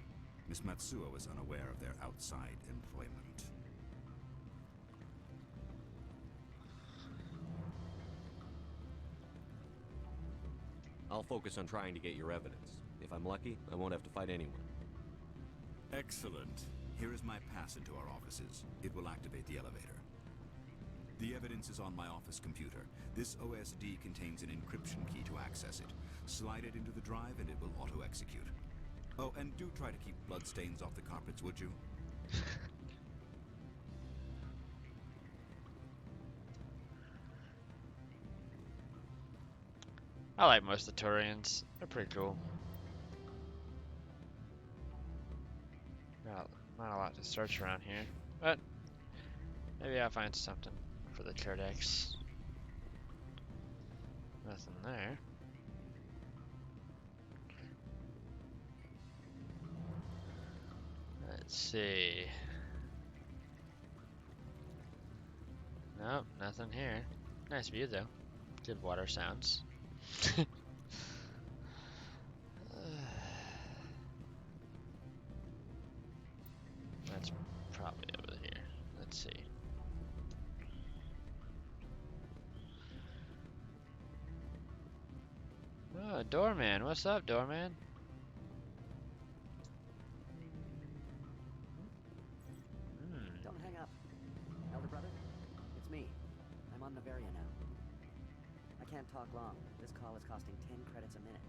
Miss Matsuo is unaware of their outside employment. I'll focus on trying to get your evidence. If I'm lucky, I won't have to fight anyone. Excellent. Here is my pass into our offices. It will activate the elevator. The evidence is on my office computer. This OSD contains an encryption key to access it. Slide it into the drive and it will auto-execute. Oh, and do try to keep bloodstains off the carpets, would you? I like most of the Turians. They're pretty cool. Not a lot to search around here, but maybe I'll find something for the Codex. Nothing there. Let's see. Nope, nothing here. Nice view though. Good water sounds. That's probably over here. Let's see. Oh, doorman. What's up, doorman? Don't hang up. Elder brother, it's me. I'm on Noveria now. I can't talk long. This call is costing 10 credits a minute.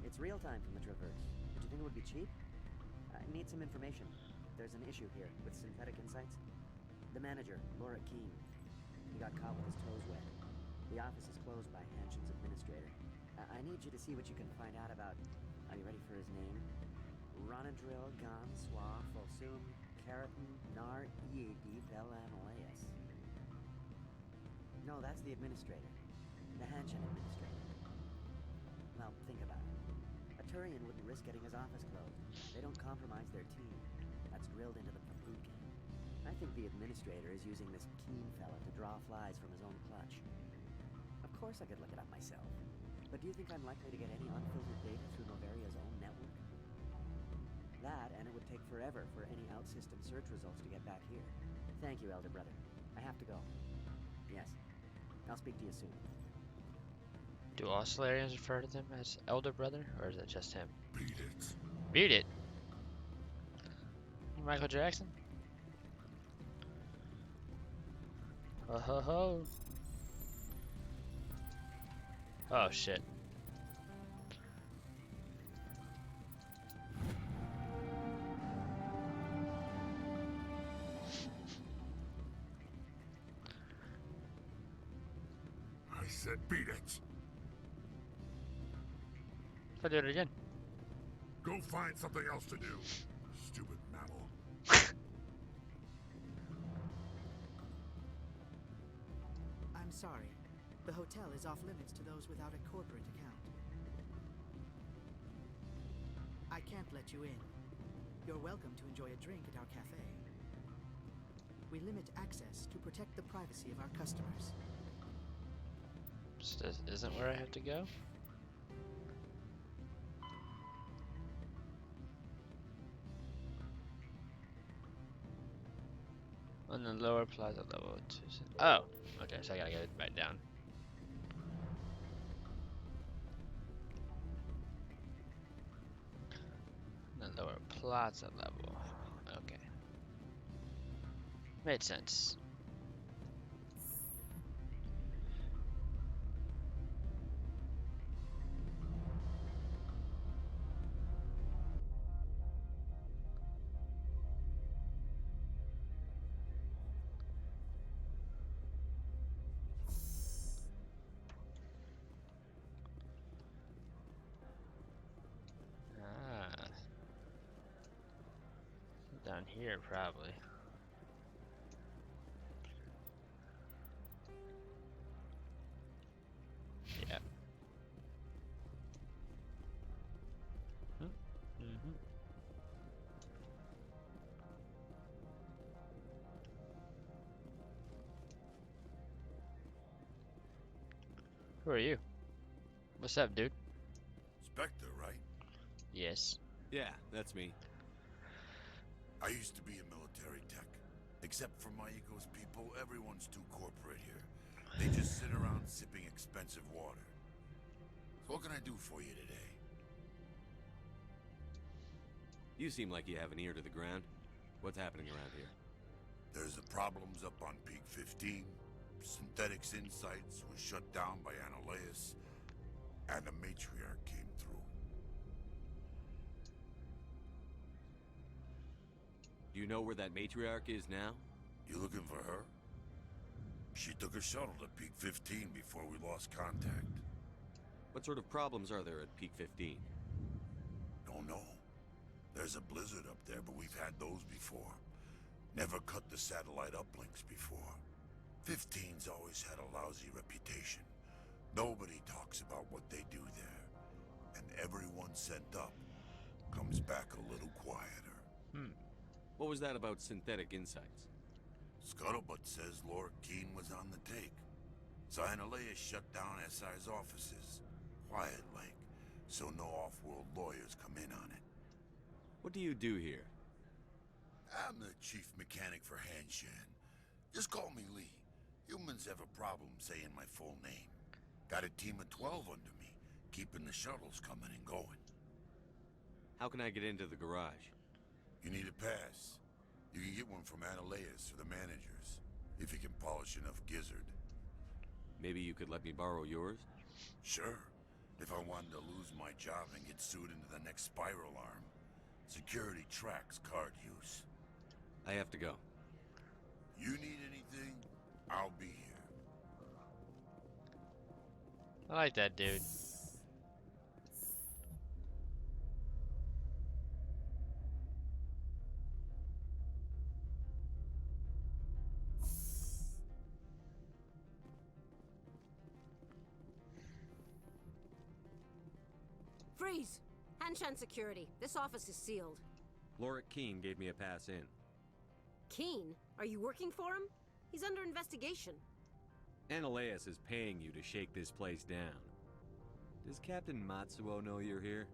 It's real time from the Traverse. Did you think it would be cheap? I need some information. There's an issue here with Synthetic Insights. The manager, Lorik Keene, he got caught with his toes wet. The office is closed by Hanshin's administrator. I need you to see what you can find out about... Are you ready for his name? Ronadril Gan Swa Folsum Keratin Nar Iedi Belanaleus. No, that's the administrator. The Hanshan administrator. Well, think about it. A Turian wouldn't risk getting his office closed. They don't compromise their team. That's drilled into them from boot camp. I think the administrator is using this Keen fella to draw flies from his own clutch. Of course I could look it up myself. But do you think I'm likely to get any unfiltered data through Noveria's own network? That, and it would take forever for any out-system search results to get back here. Thank you, Elder Brother. I have to go. Yes. I'll speak to you soon. Do all Solarians refer to them as Elder Brother, or is it just him? Beat it. Beat it? You Michael Jackson? Ho ho ho. Oh shit. I said beat it. If I do it again. Go find something else to do. Stupid mammal. I'm sorry. The hotel is off limits to those without a corporate account. I can't let you in. You're welcome to enjoy a drink at our cafe. We limit access to protect the privacy of our customers. This isn't where I have to go? On the lower plaza level. Oh, okay, so I gotta get it back down. The lower plaza level. Okay. Made sense. Down here, probably. Yeah. Mm-hmm. Who are you? What's up, dude? Spectre, right? Yes. Yeah, that's me. I used to be a military tech. Except for Maiko's people, everyone's too corporate here. They just sit around sipping expensive water. So what can I do for you today? You seem like you have an ear to the ground. What's happening around here? There's the problems up on Peak 15. Synthetics Insights was shut down by Analeus. And the matriarch came through. Do you know where that matriarch is now? You looking for her? She took a shuttle to Peak 15 before we lost contact. What sort of problems are there at Peak 15? Don't know. There's a blizzard up there, but we've had those before. Never cut the satellite uplinks before. 15's always had a lousy reputation. Nobody talks about what they do there. And everyone sent up comes back a little quieter. What was that about Synthetic Insights? Scuttlebutt says Lord Keen was on the take. Analeus shut down SI's offices. Quiet like, so no off-world lawyers come in on it. What do you do here? I'm the chief mechanic for Hanshan. Just call me Lee. Humans have a problem saying my full name. Got a team of 12 under me, keeping the shuttles coming and going. How can I get into the garage? You need a pass. You can get one from Analeus or the managers, if you can polish enough gizzard. Maybe you could let me borrow yours? Sure. If I wanted to lose my job and get sued into the next spiral arm. Security tracks card use. I have to go. You need anything, I'll be here. I like that dude. Freeze! Hanshan security. This office is sealed. Lorik Keene gave me a pass in. Keen? Are you working for him? He's under investigation. Ananias is paying you to shake this place down. Does Captain Matsuo know you're here?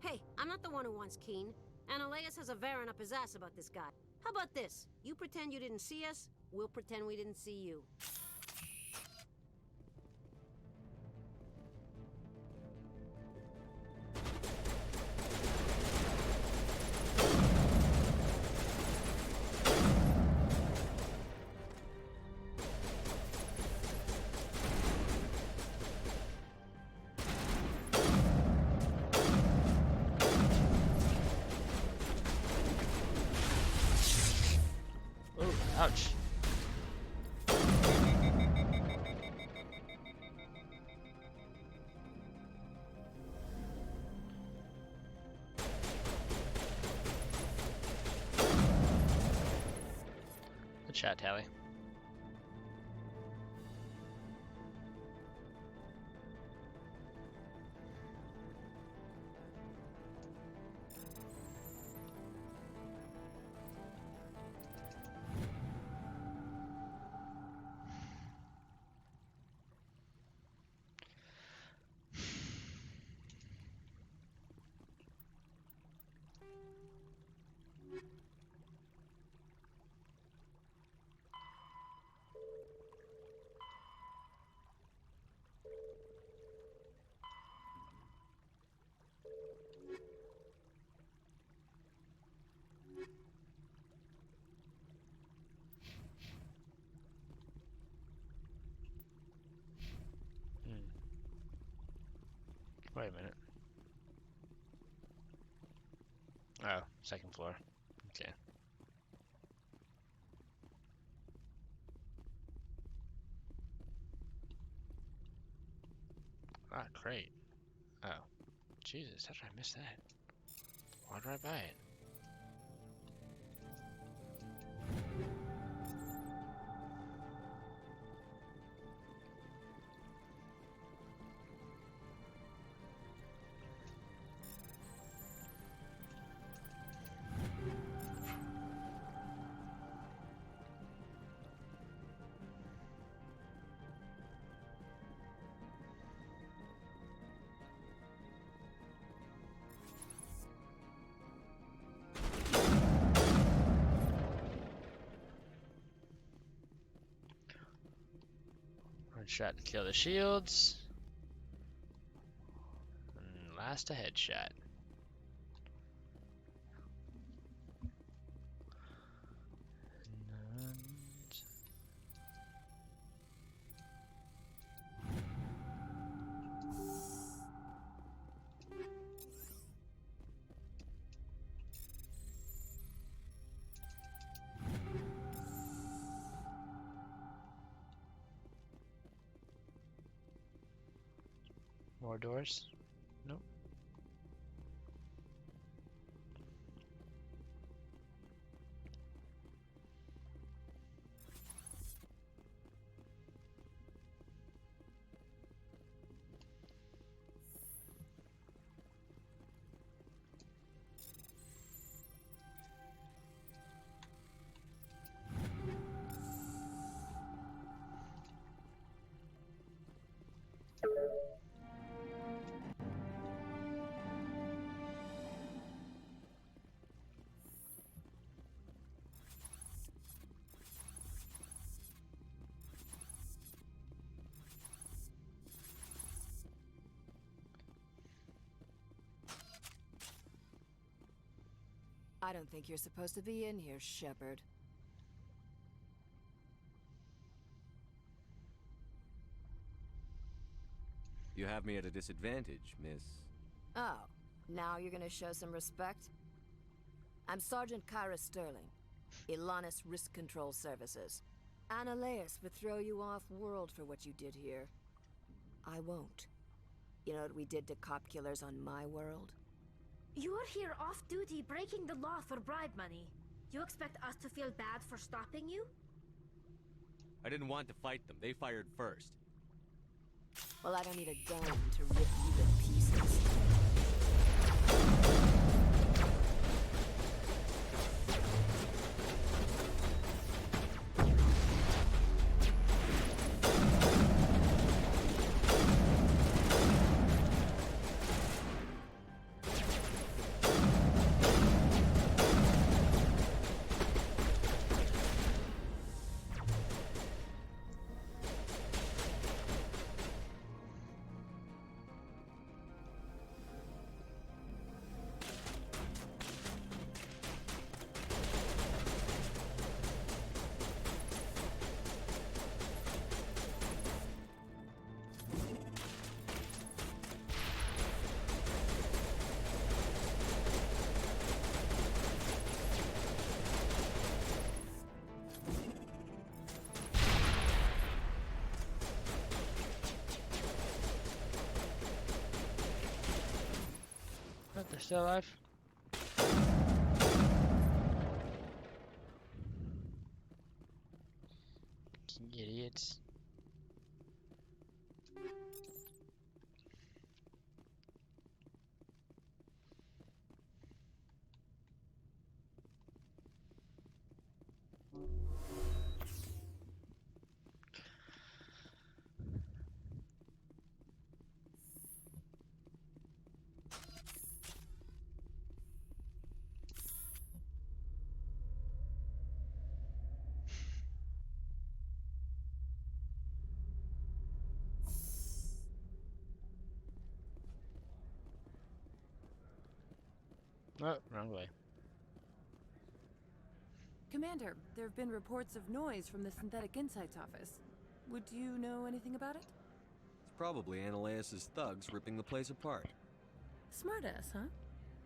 Hey, I'm not the one who wants Keen. Ananias has a Varen up his ass about this guy. How about this? You pretend you didn't see us, we'll pretend we didn't see you. Ouch. Good shot, Tally. Wait a minute. Oh, second floor. Okay. Ah, great. Oh. Jesus, how did I miss that? Why did I buy it? One shot to kill the shields. And last a headshot. More doors? Nope. I don't think you're supposed to be in here, Shepard. You have me at a disadvantage, miss. Oh, now you're gonna show some respect? I'm Sergeant Kyra Sterling, Ilanis Risk Control Services. Ananias would throw you off-world for what you did here. I won't. You know what we did to cop killers on my world? You're here off-duty breaking the law for bribe money. You expect us to feel bad for stopping you? I didn't want to fight them. They fired first. Well, I don't need a gun to rip you to pieces. still alive? Idiots. Oh, wrong way. Commander, there have been reports of noise from the Synthetic Insights office. Would you know anything about it? It's probably Ananias' thugs ripping the place apart. Smartass, huh?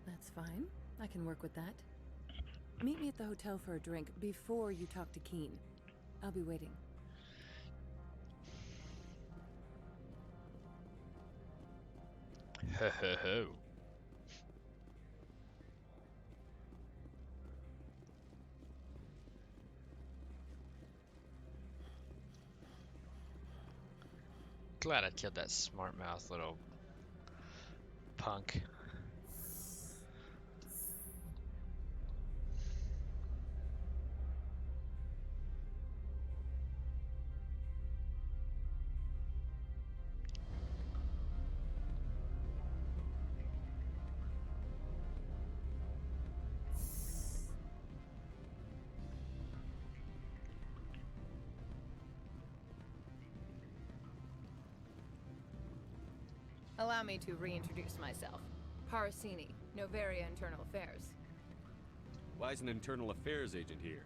That's fine. I can work with that. Meet me at the hotel for a drink before you talk to Keen. I'll be waiting. Ho ho ho. Glad I killed that smart mouth little punk. Allow me to reintroduce myself. Parasini, Noveria Internal Affairs. Why is an internal affairs agent here?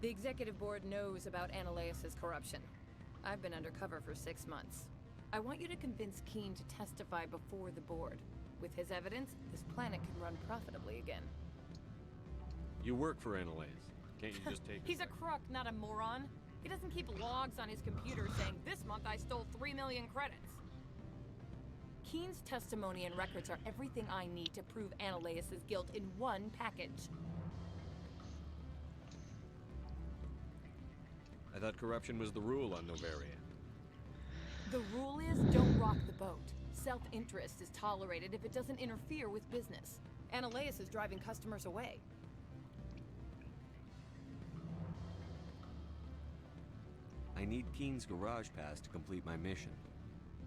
The executive board knows about Ananias' corruption. I've been undercover for 6 months. I want you to convince Keen to testify before the board. With his evidence, this planet can run profitably again. You work for Ananias. Can't you just take He's a crook, not a moron. He doesn't keep logs on his computer saying, "This month I stole 3 million credits." Keen's testimony and records are everything I need to prove Ananias' guilt in one package. I thought corruption was the rule on Noveria. The rule is don't rock the boat. Self-interest is tolerated if it doesn't interfere with business. Ananias is driving customers away. I need Keen's garage pass to complete my mission.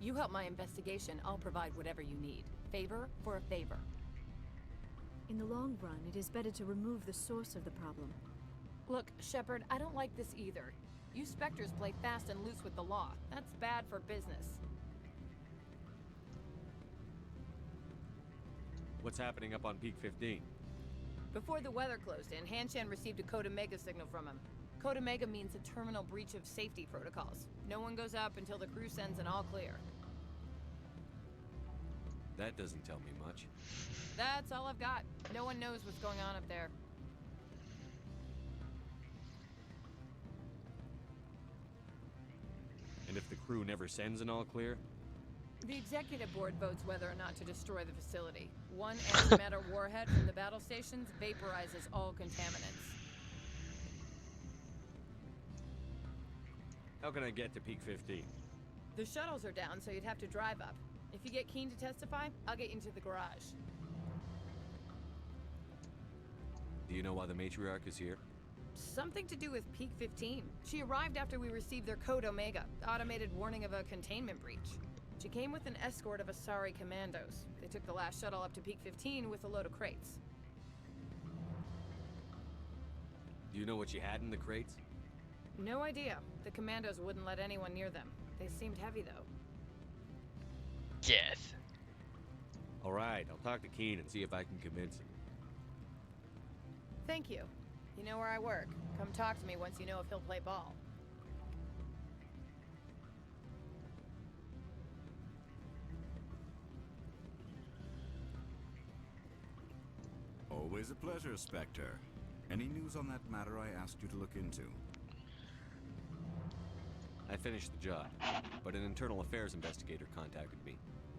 You help my investigation, I'll provide whatever you need. Favor for a favor. In the long run, it is better to remove the source of the problem. Look, Shepard, I don't like this either. You Spectres play fast and loose with the law. That's bad for business. What's happening up on Peak 15? Before the weather closed in, Hanshan received a Code Omega signal from him. Code Omega means a terminal breach of safety protocols. No one goes up until the crew sends an all clear. That doesn't tell me much. That's all I've got. No one knows what's going on up there. And if the crew never sends an all clear? The executive board votes whether or not to destroy the facility. One antimatter warhead from the battle stations vaporizes all contaminants. How can I get to Peak 15? The shuttles are down, so you'd have to drive up. If you get Keen to testify, I'll get you into the garage. Do you know why the matriarch is here? Something to do with Peak 15. She arrived after we received their Code Omega, automated warning of a containment breach. She came with an escort of Asari commandos. They took the last shuttle up to Peak 15 with a load of crates. Do you know what she had in the crates? No idea. The commandos wouldn't let anyone near them. They seemed heavy, though. Death. All right, I'll talk to Keen and see if I can convince him. Thank you. You know where I work. Come talk to me once you know if he'll play ball. Always a pleasure, Spectre. Any news on that matter I asked you to look into? I finished the job, but an internal affairs investigator contacted me.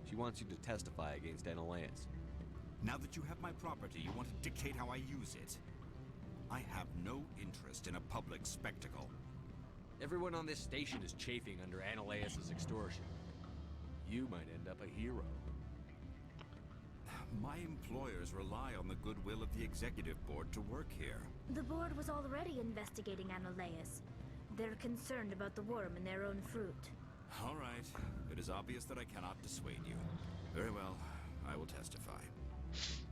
She wants you to testify against Ananias. Now that you have my property, you want to dictate how I use it. I have no interest in a public spectacle. Everyone on this station is chafing under Ananias' extortion. You might end up a hero. My employers rely on the goodwill of the executive board to work here. The board was already investigating Ananias. They're concerned about the worm in their own fruit. All right. It is obvious that I cannot dissuade you. Very well. I will testify.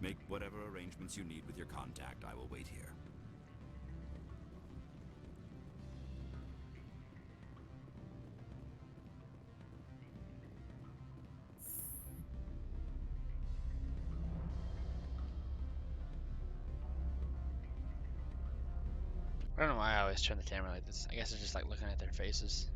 Make whatever arrangements you need with your contact. I will wait here. I don't know why I always turn the camera like this. I guess it's just like looking at their faces.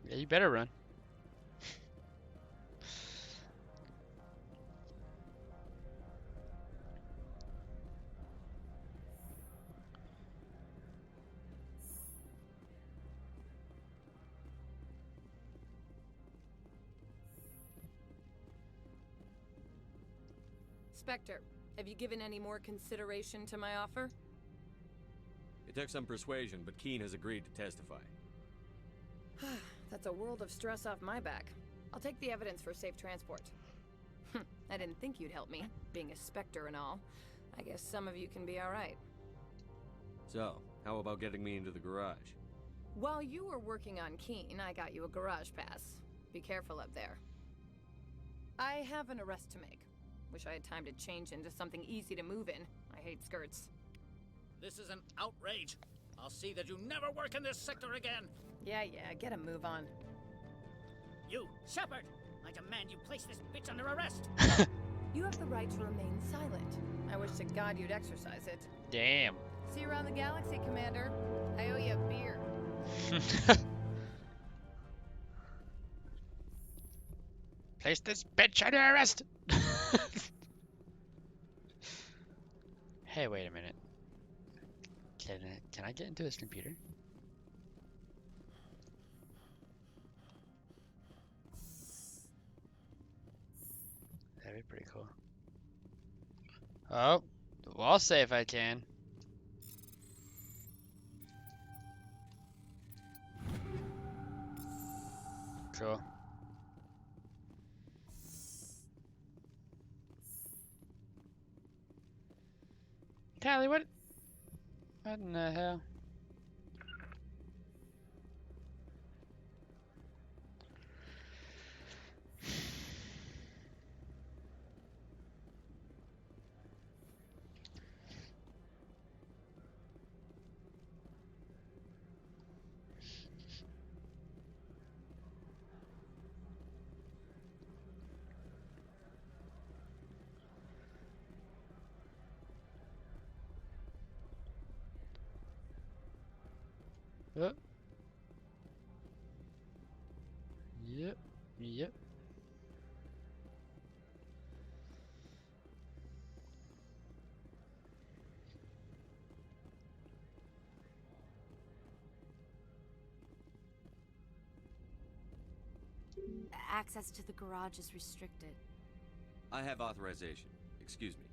Yeah, you better run. Spectre, have you given any more consideration to my offer? It took some persuasion, but Keen has agreed to testify. That's a world of stress off my back. I'll take the evidence for safe transport. I didn't think you'd help me, being a Spectre and all. I guess some of you can be alright. So, how about getting me into the garage? While you were working on Keen, I got you a garage pass. Be careful up there. I have an arrest to make. Wish I had time to change into something easy to move in. I hate skirts. This is an outrage. I'll see that you never work in this sector again. Yeah, get a move on. You, Shepard! I demand you place this bitch under arrest! You have the right to remain silent. I wish to God you'd exercise it. Damn. See you around the galaxy, Commander. I owe you a beer. Place this bitch under arrest! Hey, wait a minute. Can I get into this computer? That'd be pretty cool. Oh, well, I'll say if I can. Cool. Tally, what in the hell? Yep. Access to the garage is restricted. I have authorization. Excuse me.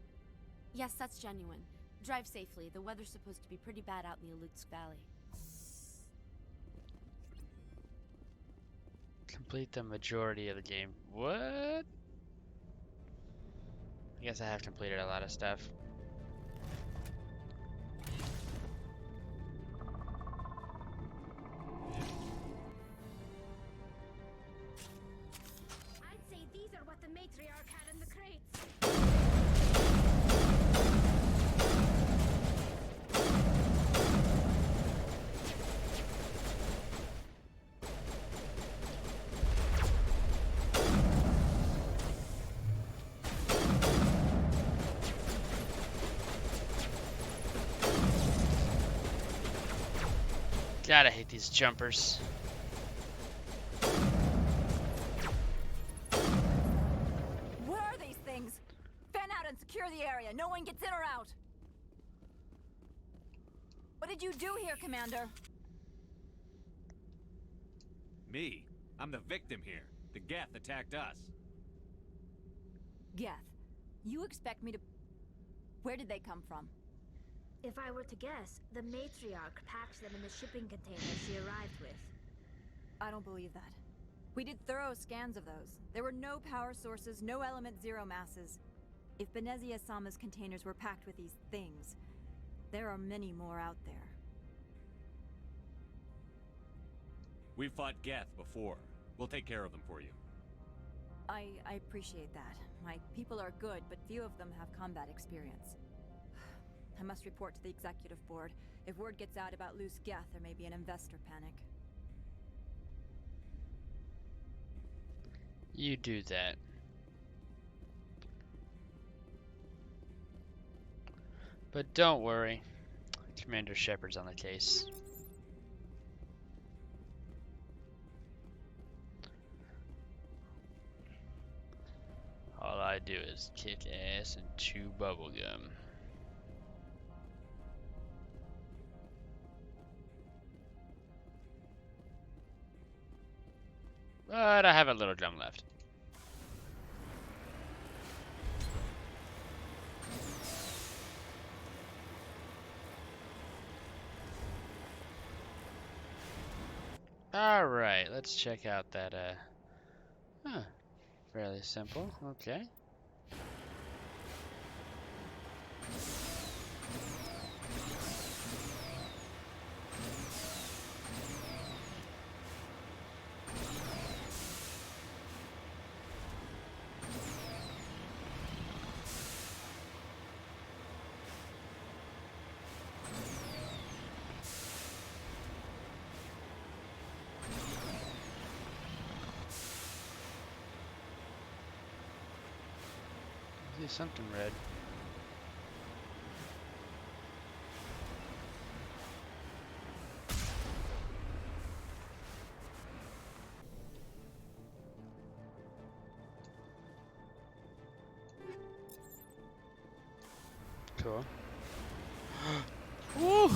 Yes, that's genuine. Drive safely. The weather's supposed to be pretty bad out in the Alutsk Valley. Complete the majority of the game. What? I guess I have completed a lot of stuff. I'd say these are what the matriarch had in the crates. God, I hate these jumpers. Where are these things? Fan out and secure the area. No one gets in or out. What did you do here, Commander? Me? I'm the victim here. The Geth attacked us. Geth. You expect me to... Where did they come from? If I were to guess, the matriarch packed them in the shipping container she arrived with. I don't believe that. We did thorough scans of those. There were no power sources, no element zero masses. If Benezia Sama's containers were packed with these things, there are many more out there. We've fought Geth before. We'll take care of them for you. I appreciate that. My people are good, but few of them have combat experience. I must report to the executive board. If word gets out about loose Geth, there may be an investor panic. You do that. But don't worry. Commander Shepard's on the case. All I do is kick ass and chew bubblegum. But I have a little drum left. Alright, let's check out that, fairly simple, okay. See something red. Cool. Woo!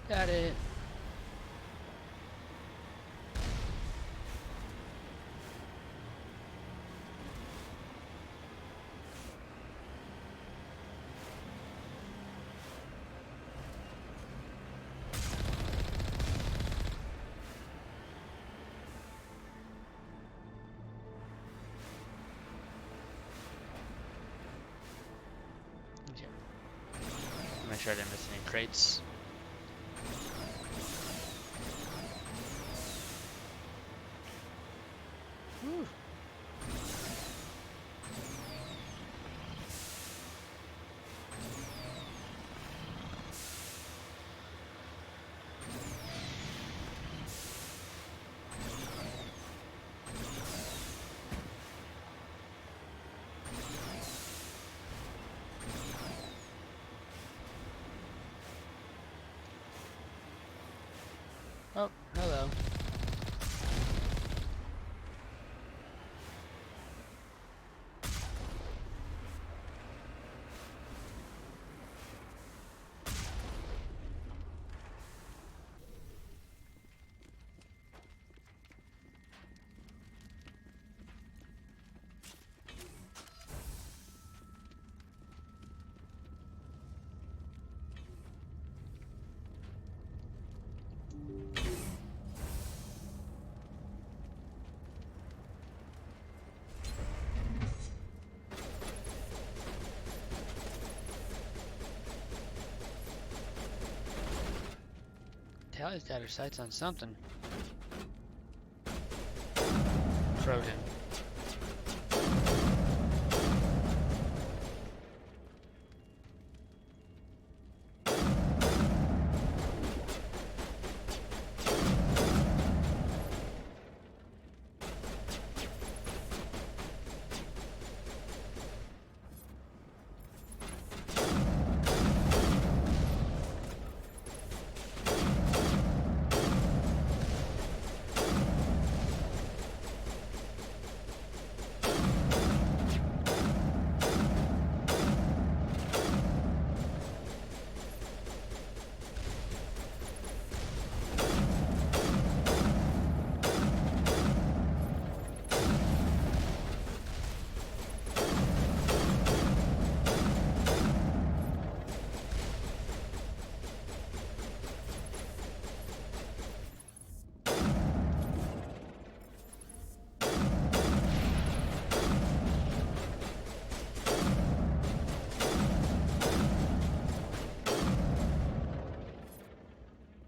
Got it. Okay. Make sure I didn't miss any crates. Whew. Oh, hello. Tally's got her sights on something. Trojan.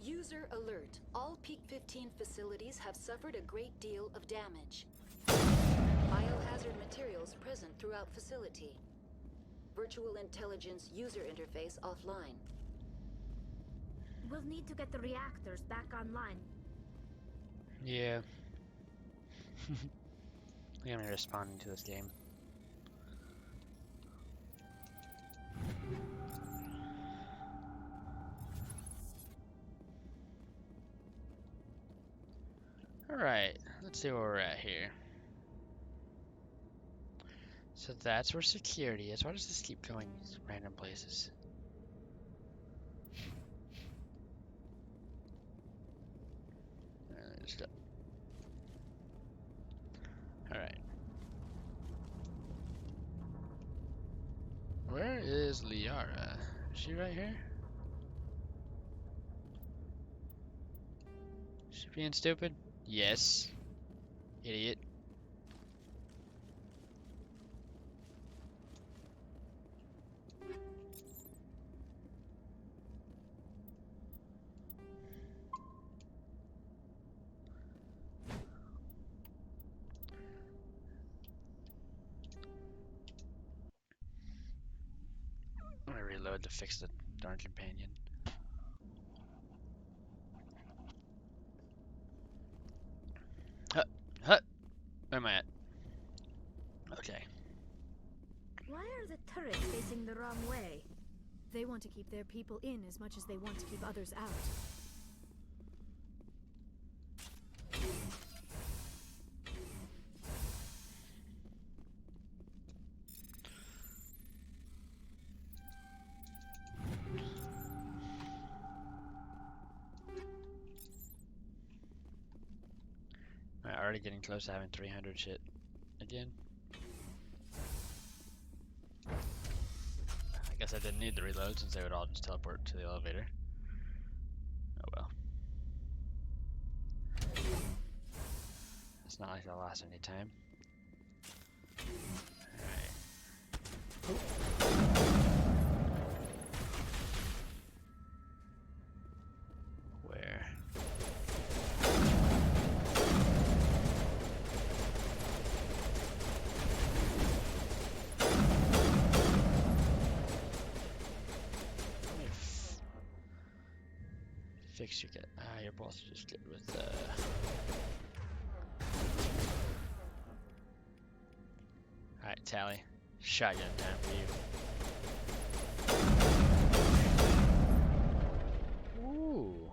User alert. All Peak 15 facilities have suffered a great deal of damage. Biohazard materials present throughout facility. Virtual intelligence user interface offline. We'll need to get the reactors back online. Yeah. I'm gonna responding to this game. Alright, let's see where we're at here. So that's where security is. Why does this keep going these random places? Alright. Where is Liara? Is she right here? Is she being stupid? Yes. Idiot. I'm gonna reload to fix the darn companion. Hut! Where am I at? Okay. Why are the turrets facing the wrong way? They want to keep their people in as much as they want to keep others out. already getting close to having 300 shit again. I guess I didn't need the reload since they would all just teleport to the elevator. Oh well. It's not like I lost any time. Where? Fix your get. You're both just good with Alright, Tally. Shotgun time for you. Ooh.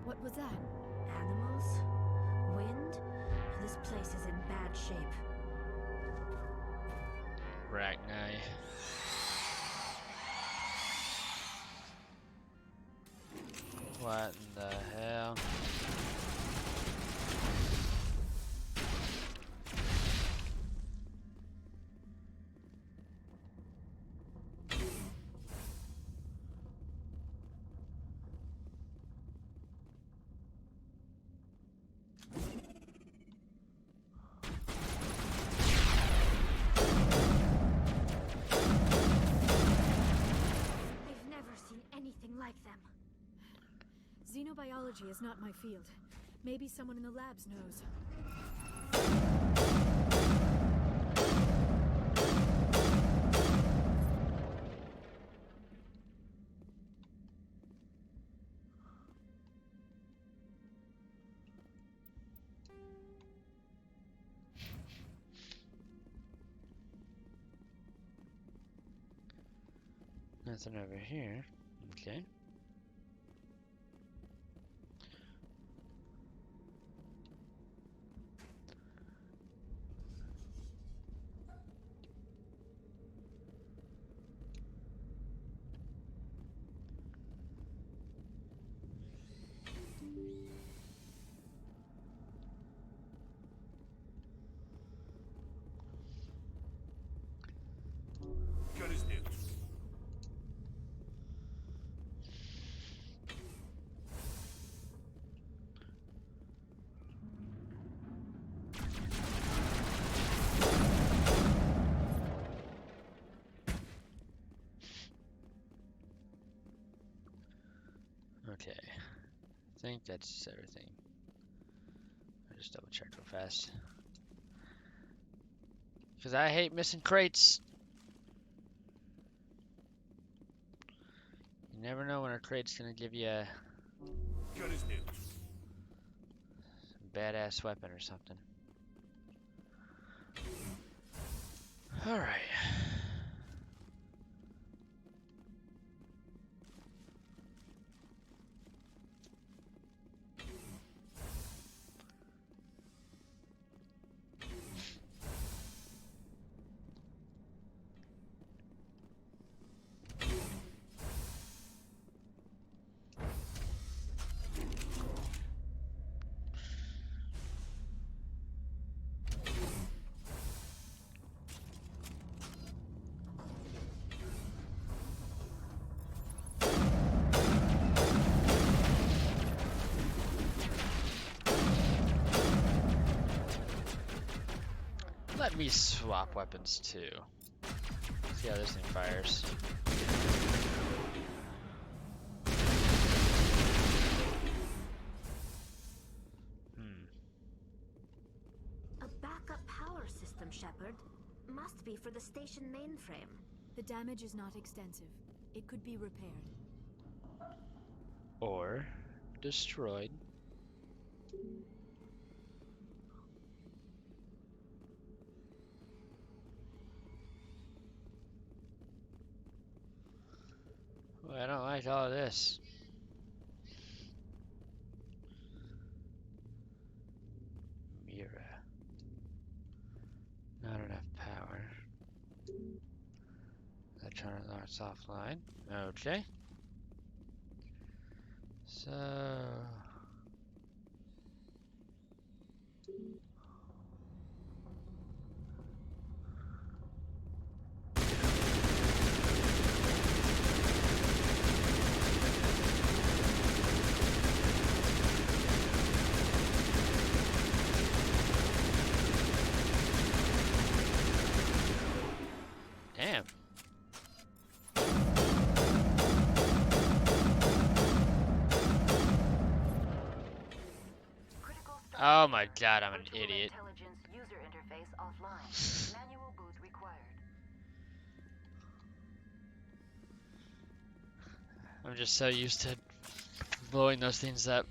What was that? Animals? Wind? This place is in bad shape. Ragni. What in the hell? I've never seen anything like them. Xenobiology is not my field. Maybe someone in the labs knows. Nothing over here. Okay. Gun is news. Okay. I think that's everything. I'll just double check real fast. Because I hate missing crates. You never know when a crate's gonna give you a Gun is news. badass weapon or something. Alright. Let me swap weapons too. See how this thing fires. A backup power system, Shepard. Must be for the station mainframe. The damage is not extensive. It could be repaired. Or destroyed. Well, I don't like like all of this. Mira. Not enough power. Electronic locks offline. Okay. So... Damn. Oh my god, I'm an idiot. Intelligence user interface offline. Manual boot required. I'm just so used to blowing those things up.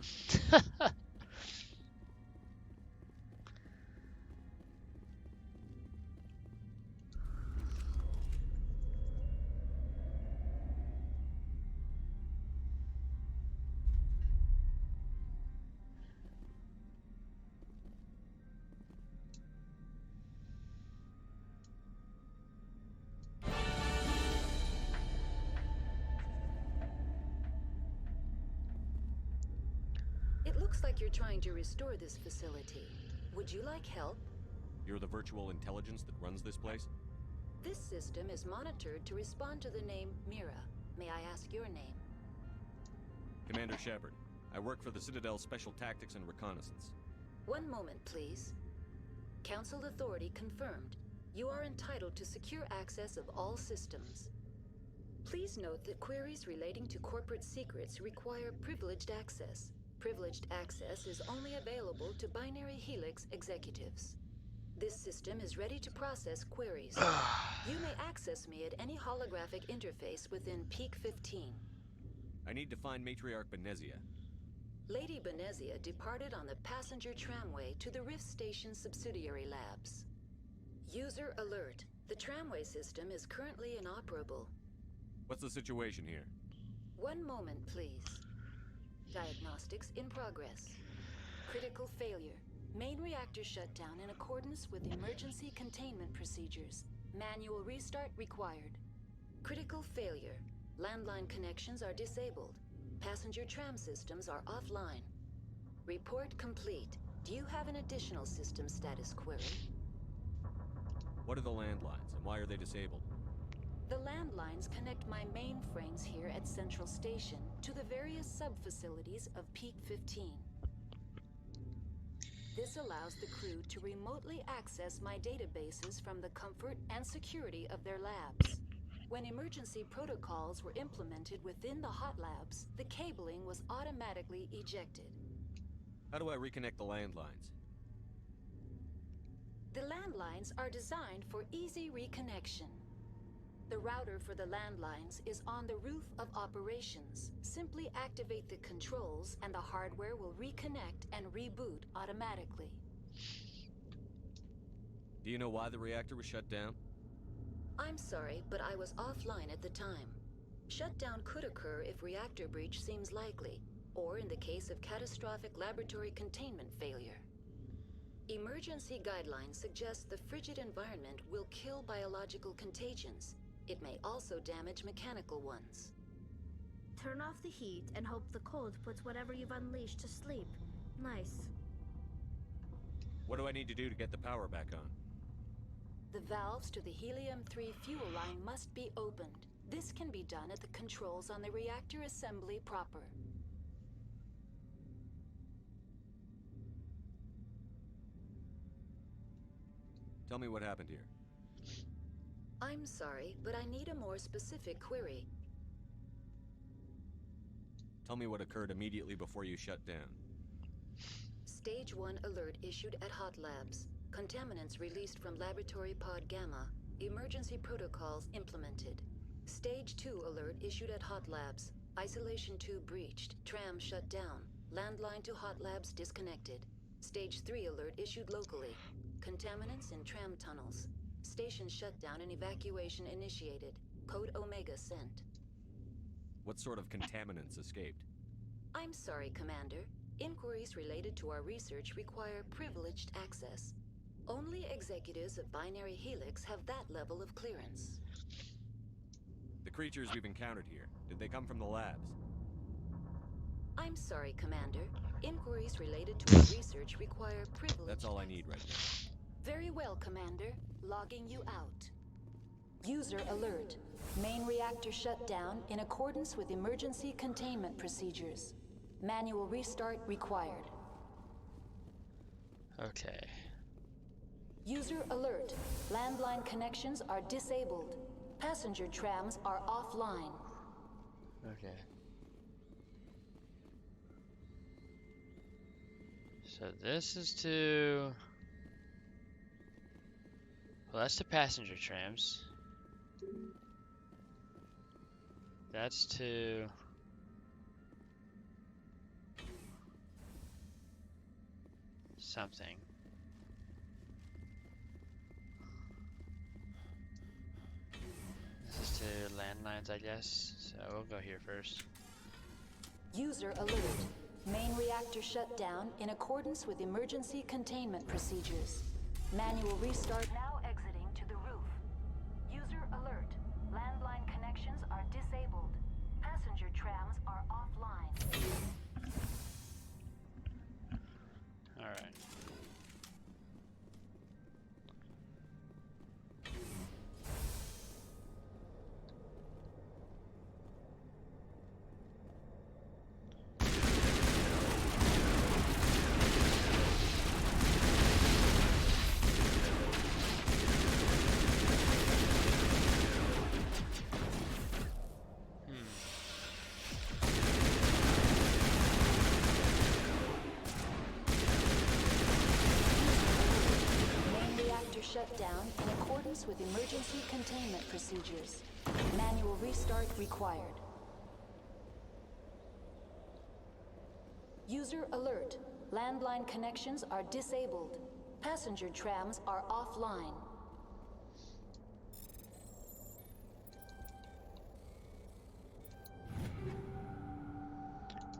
It looks like you're trying to restore this facility. Would you like help? You're the virtual intelligence that runs this place? This system is monitored to respond to the name Mira. May I ask your name? Commander Shepard. I work for the Citadel's Special Tactics and Reconnaissance. One moment, please. Council authority confirmed. You are entitled to secure access of all systems. Please note that queries relating to corporate secrets require privileged access. Privileged access is only available to Binary Helix executives. This system is ready to process queries. You may access me at any holographic interface within Peak 15. I need to find Matriarch Benezia. Lady Benezia departed on the passenger tramway to the Rift Station subsidiary labs. User alert. The tramway system is currently inoperable. What's the situation here? One moment, please. Diagnostics in progress. Critical failure. Main reactor shut down in accordance with emergency containment procedures. Manual restart required. Critical failure. Landline connections are disabled. Passenger tram systems are offline. Report complete. Do you have an additional system status query? What are the landlines, and why are they disabled? The landlines connect my mainframes here at Central Station to the various sub-facilities of Peak 15. This allows the crew to remotely access my databases from the comfort and security of their labs. When emergency protocols were implemented within the hot labs, the cabling was automatically ejected. How do I reconnect the landlines? The landlines are designed for easy reconnection. The router for the landlines is on the roof of operations. Simply activate the controls and the hardware will reconnect and reboot automatically. Do you know why the reactor was shut down? I'm sorry, but I was offline at the time. Shutdown could occur if reactor breach seems likely, or in the case of catastrophic laboratory containment failure. Emergency guidelines suggest the frigid environment will kill biological contagions. It may also damage mechanical ones. Turn off the heat and hope the cold puts whatever you've unleashed to sleep. Nice. What do I need to do to get the power back on? The valves to the helium-3 fuel line must be opened. This can be done at the controls on the reactor assembly proper. Tell me what happened here. I'm sorry, but I need a more specific query. Tell me what occurred immediately before you shut down. Stage 1 alert issued at Hot Labs. Contaminants released from Laboratory Pod Gamma. Emergency protocols implemented. Stage 2 alert issued at Hot Labs. Isolation 2 breached. Tram shut down. Landline to Hot Labs disconnected. Stage 3 alert issued locally. Contaminants in tram tunnels. Station shutdown and evacuation initiated. Code Omega sent. What sort of contaminants escaped? I'm sorry, Commander. Inquiries related to our research require privileged access. Only executives of Binary Helix have that level of clearance. The creatures we've encountered here, did they come from the labs? I'm sorry, Commander. Inquiries related to our research require privileged... That's all I need right now. Very well, Commander. Logging you out. User alert. Main reactor shut down in accordance with emergency containment procedures. Manual restart required. Okay. User alert. Landline connections are disabled. Passenger trams are offline. Okay. So this is to... Well, that's to passenger trams. That's to... something. This is to landlines, I guess. So we'll go here first. User alert. Main reactor shut down in accordance with emergency containment procedures. Manual restart now exiting to the roof. User alert. Landline connections are disabled. Passenger trams are offline. Alright. Shut down in accordance with emergency containment procedures. Manual restart required. User alert. Landline connections are disabled. Passenger trams are offline.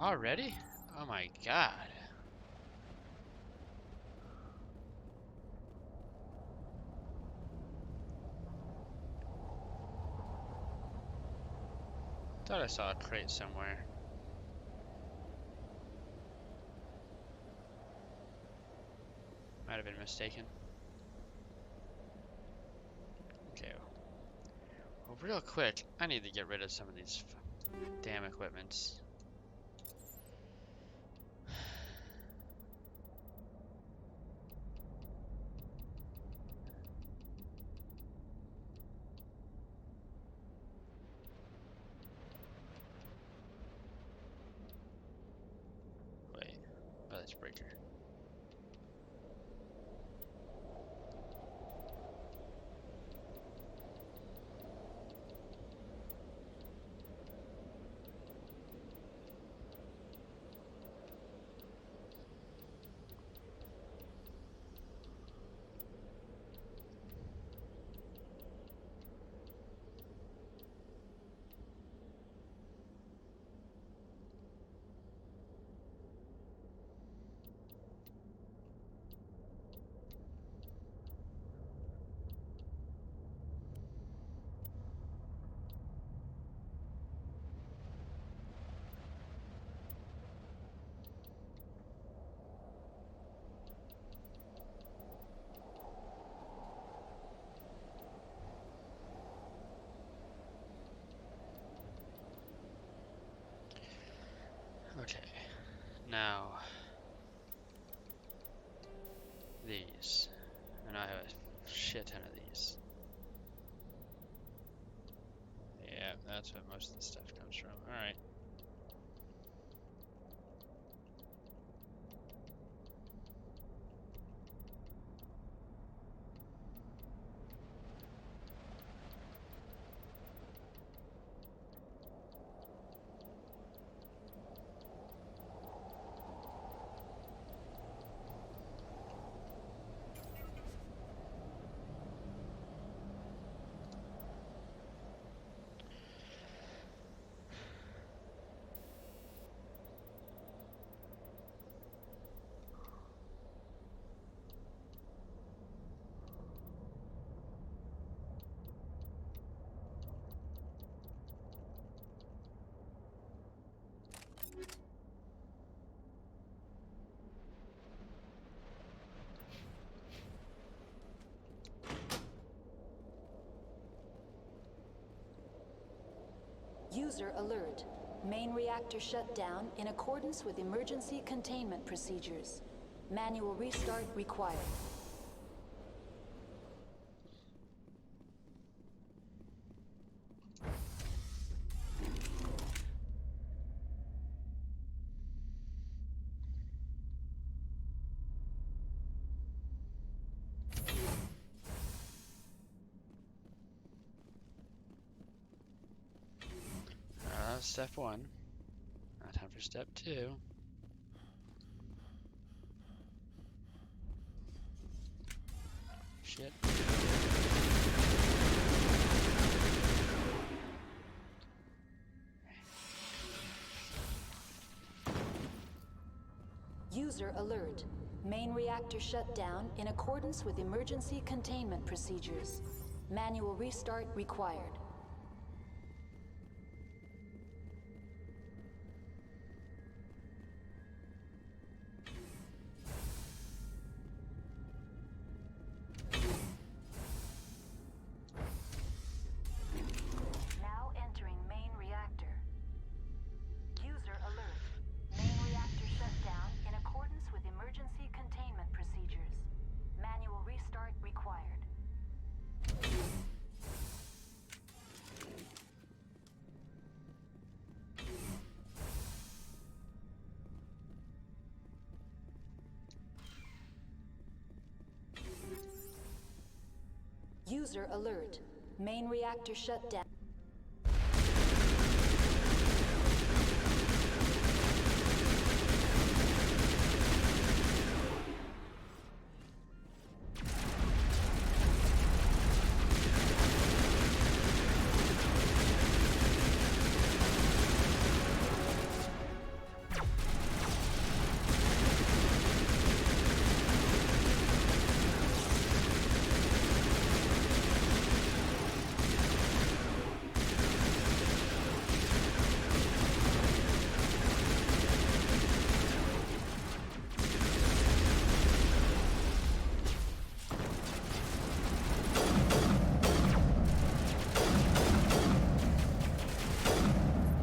Already? Oh my god. Thought I saw a crate somewhere. Might have been mistaken. Okay. Well, real quick, I need to get rid of some of these damn equipments. Breaker. Okay, now these, and I have a shit ton of these. Yeah, that's what most of the stuff comes from. Alright. User alert. Main reactor shut down in accordance with emergency containment procedures. Manual restart required. Step 1. Now time for step 2. Shit. User alert. Main reactor shut down in accordance with emergency containment procedures. Manual restart required. Now entering main reactor. User alert. Main reactor shut down in accordance with emergency containment procedures. Manual restart required. User alert. Main reactor shut down.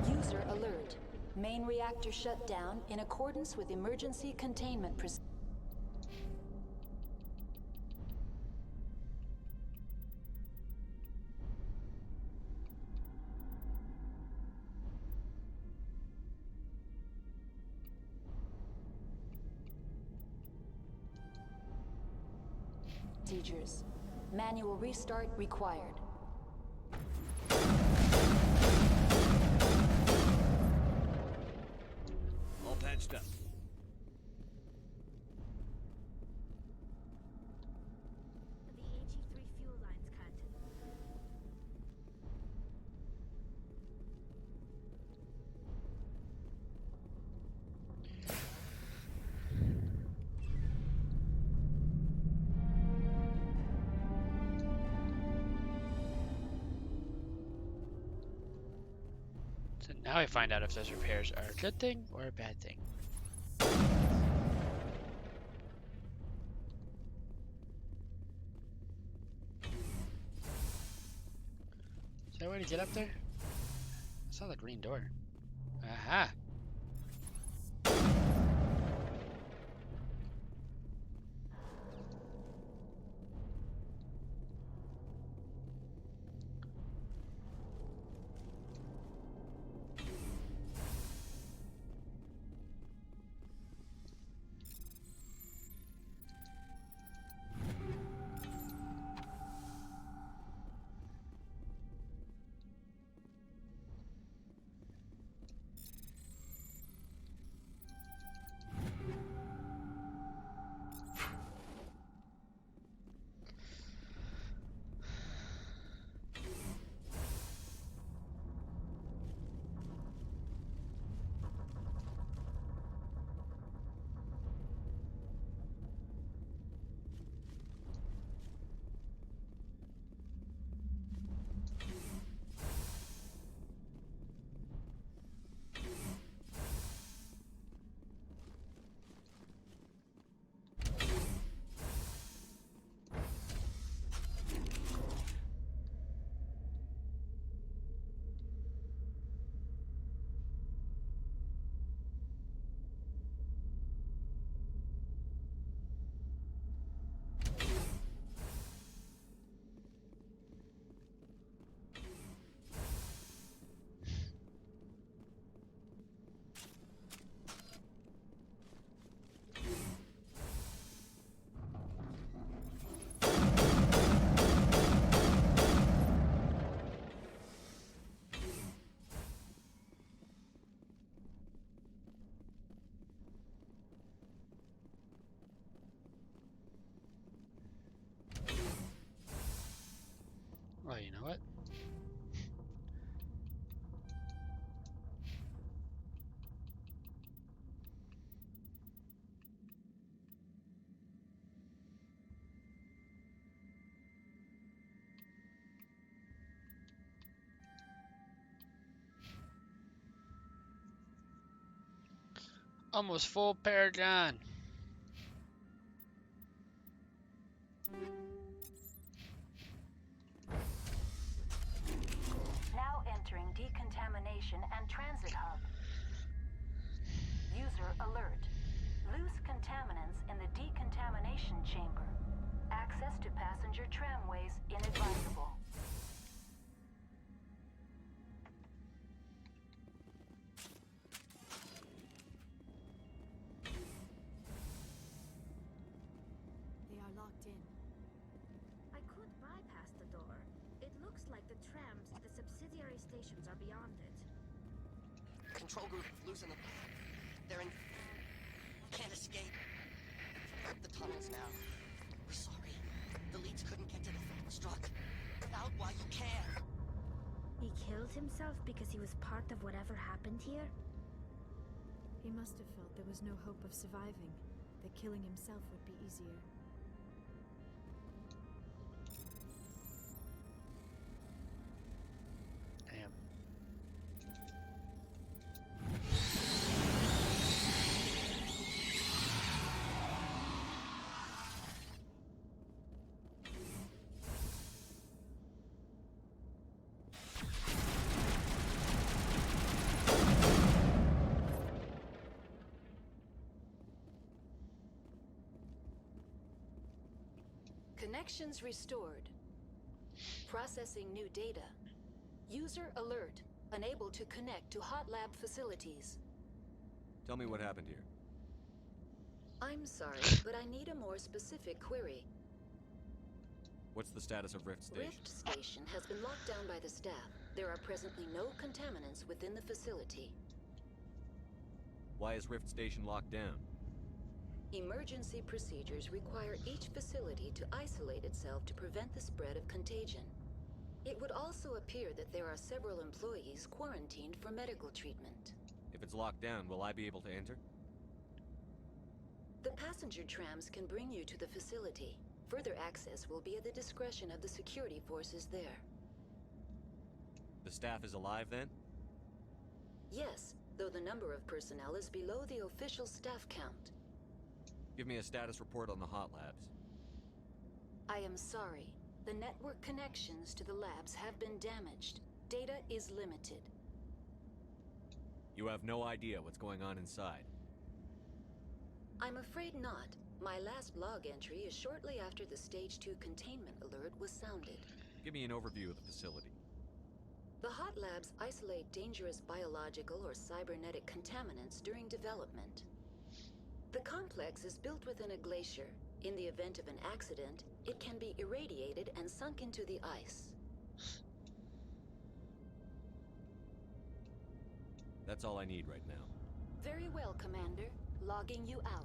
User alert. Main reactor shut down in accordance with emergency containment procedures. Manual restart required. All patched up. The AG3 fuel lines cut. So now we find out if those repairs are a good thing or a bad thing. Is there a way to get up there? I saw the green door. Aha! Almost full Paragon. Now entering decontamination and transit hub. User alert. Loose contaminants in the decontamination chamber. Access to passenger tramways inadvisable. They are locked in. I could bypass the door. It looks like the trams to the subsidiary stations are beyond it. Control group losing them. They're in. Can't escape. The tunnels now. We're sorry. The leads couldn't get to the struck. Out while you can. He killed himself because he was part of whatever happened here? He must have felt there was no hope of surviving, that killing himself would be easier. Damn. Connections restored. Processing new data. User alert. Unable to connect to hot lab facilities. Tell me what happened here. I'm sorry, but I need a more specific query. What's the status of Rift Station? Rift Station has been locked down by the staff. There are presently no contaminants within the facility. Why is Rift Station locked down? Emergency procedures require each facility to isolate itself to prevent the spread of contagion. It would also appear that there are several employees quarantined for medical treatment. If it's locked down, will I be able to enter? The passenger trams can bring you to the facility. Further access will be at the discretion of the security forces there. The staff is alive then? Yes, though the number of personnel is below the official staff count. Give me a status report on the hot labs. I am sorry. The network connections to the labs have been damaged. Data is limited. You have no idea what's going on inside. I'm afraid not. My last log entry is shortly after the Stage 2 containment alert was sounded. Give me an overview of the facility. The hot labs isolate dangerous biological or cybernetic contaminants during development. The complex is built within a glacier. In the event of an accident, it can be irradiated and sunk into the ice. That's all I need right now. Very well, Commander. Logging you out.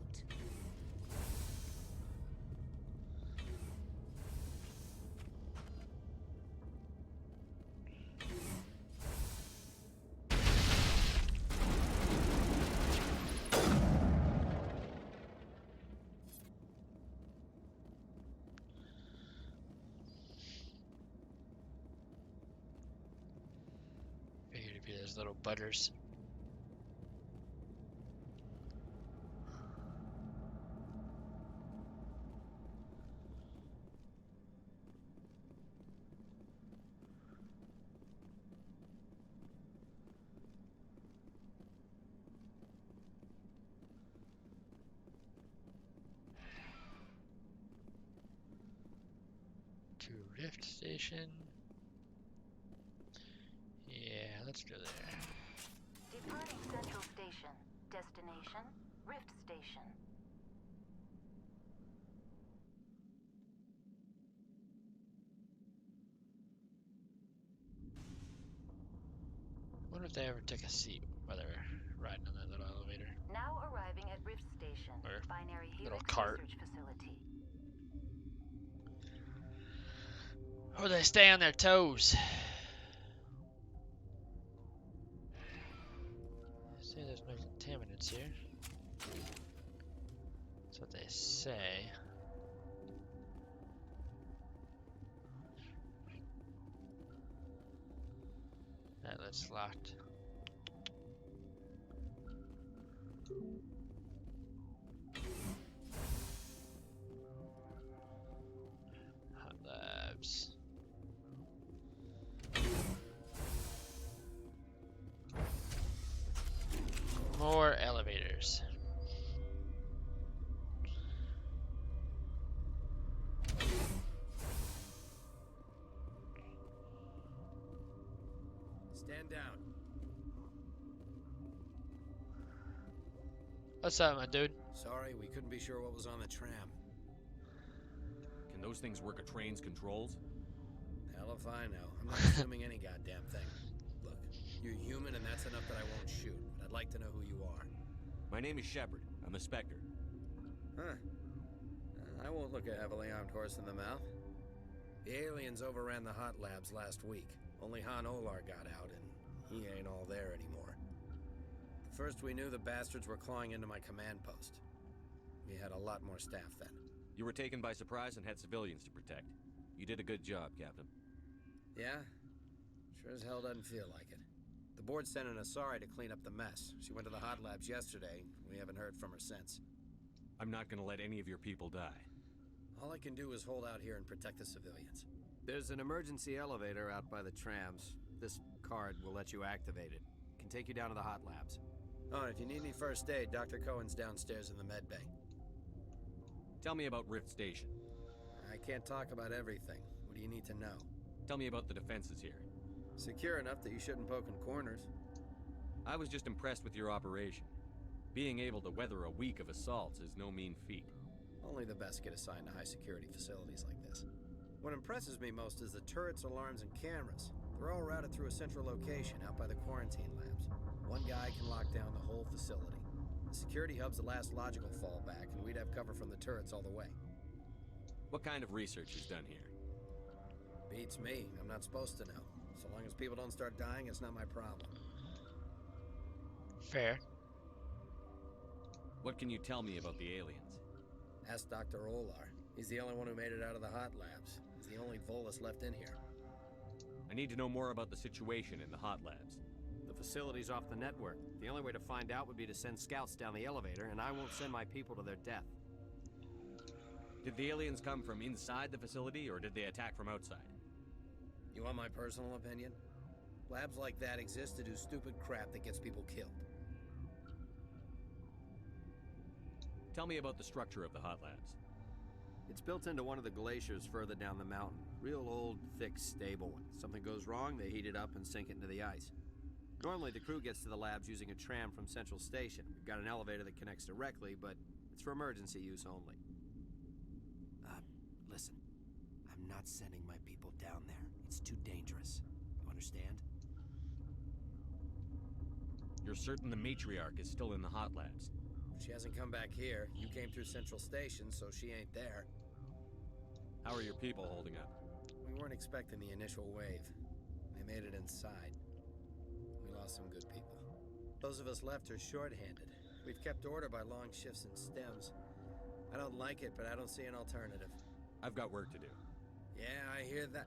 Figured it'd be those little butters. To Rift Station. Yeah, let's go there. Departing Central Station. Destination, Rift Station. Wonder if they ever took a seat while they were riding on that little elevator. Now arriving at Rift Station. Or Binary little Helix cart. Research Facility. Or they stay on their toes. Say there's no contaminants here. That's what they say. That's locked. labs. More elevators. Stand down. What's up, my dude? Sorry, we couldn't be sure what was on the tram. Can those things work a train's controls? Hell if I know. I'm not assuming any goddamn thing. Look, you're human and that's enough that I won't shoot, but I'd like to know who you are. My name is Shepard. I'm a Spectre. Huh. I won't look a heavily armed horse in the mouth. The aliens overran the hot labs last week. Only Han Olar got out, and he ain't all there anymore. First we knew the bastards were clawing into my command post. We had a lot more staff then. You were taken by surprise and had civilians to protect. You did a good job, Captain. Yeah? Sure as hell doesn't feel like it. The board sent an Asari to clean up the mess. She went to the hot labs yesterday. We haven't heard from her since. I'm not gonna let any of your people die. All I can do is hold out here and protect the civilians. There's an emergency elevator out by the trams. This card will let you activate it. Can take you down to the hot labs. Oh, and if you need any first aid, Dr. Cohen's downstairs in the med bay. Tell me about Rift Station. I can't talk about everything. What do you need to know? Tell me about the defenses here. Secure enough that you shouldn't poke in corners. I was just impressed with your operation. Being able to weather a week of assaults is no mean feat. Only the best get assigned to high-security facilities like this. What impresses me most is the turrets, alarms, and cameras. They're all routed through a central location out by the quarantine labs. One guy can lock down the whole facility. The security hub's the last logical fallback, and we'd have cover from the turrets all the way. What kind of research is done here? Beats me. I'm not supposed to know. So long as people don't start dying, it's not my problem. Fair. What can you tell me about the aliens? Ask Dr. Olar. He's the only one who made it out of the hot labs. He's the only Volus left in here. I need to know more about the situation in the hot labs. The facility's off the network. The only way to find out would be to send scouts down the elevator, and I won't send my people to their death. Did the aliens come from inside the facility, or did they attack from outside? You want my personal opinion? Labs like that exist to do stupid crap that gets people killed. Tell me about the structure of the hot labs. It's built into one of the glaciers further down the mountain. Real old, thick, stable one. Something goes wrong, they heat it up and sink it into the ice. Normally, the crew gets to the labs using a tram from Central Station. We've got an elevator that connects directly, but it's for emergency use only. Listen. I'm not sending my people down there. It's too dangerous. You understand? You're certain the matriarch is still in the hot labs? She hasn't come back here. You came through Central Station, so she ain't there. How are your people holding up? We weren't expecting the initial wave. They made it inside. We lost some good people. Those of us left are short-handed. We've kept order by long shifts and stems. I don't like it, but I don't see an alternative. I've got work to do. Yeah, I hear that.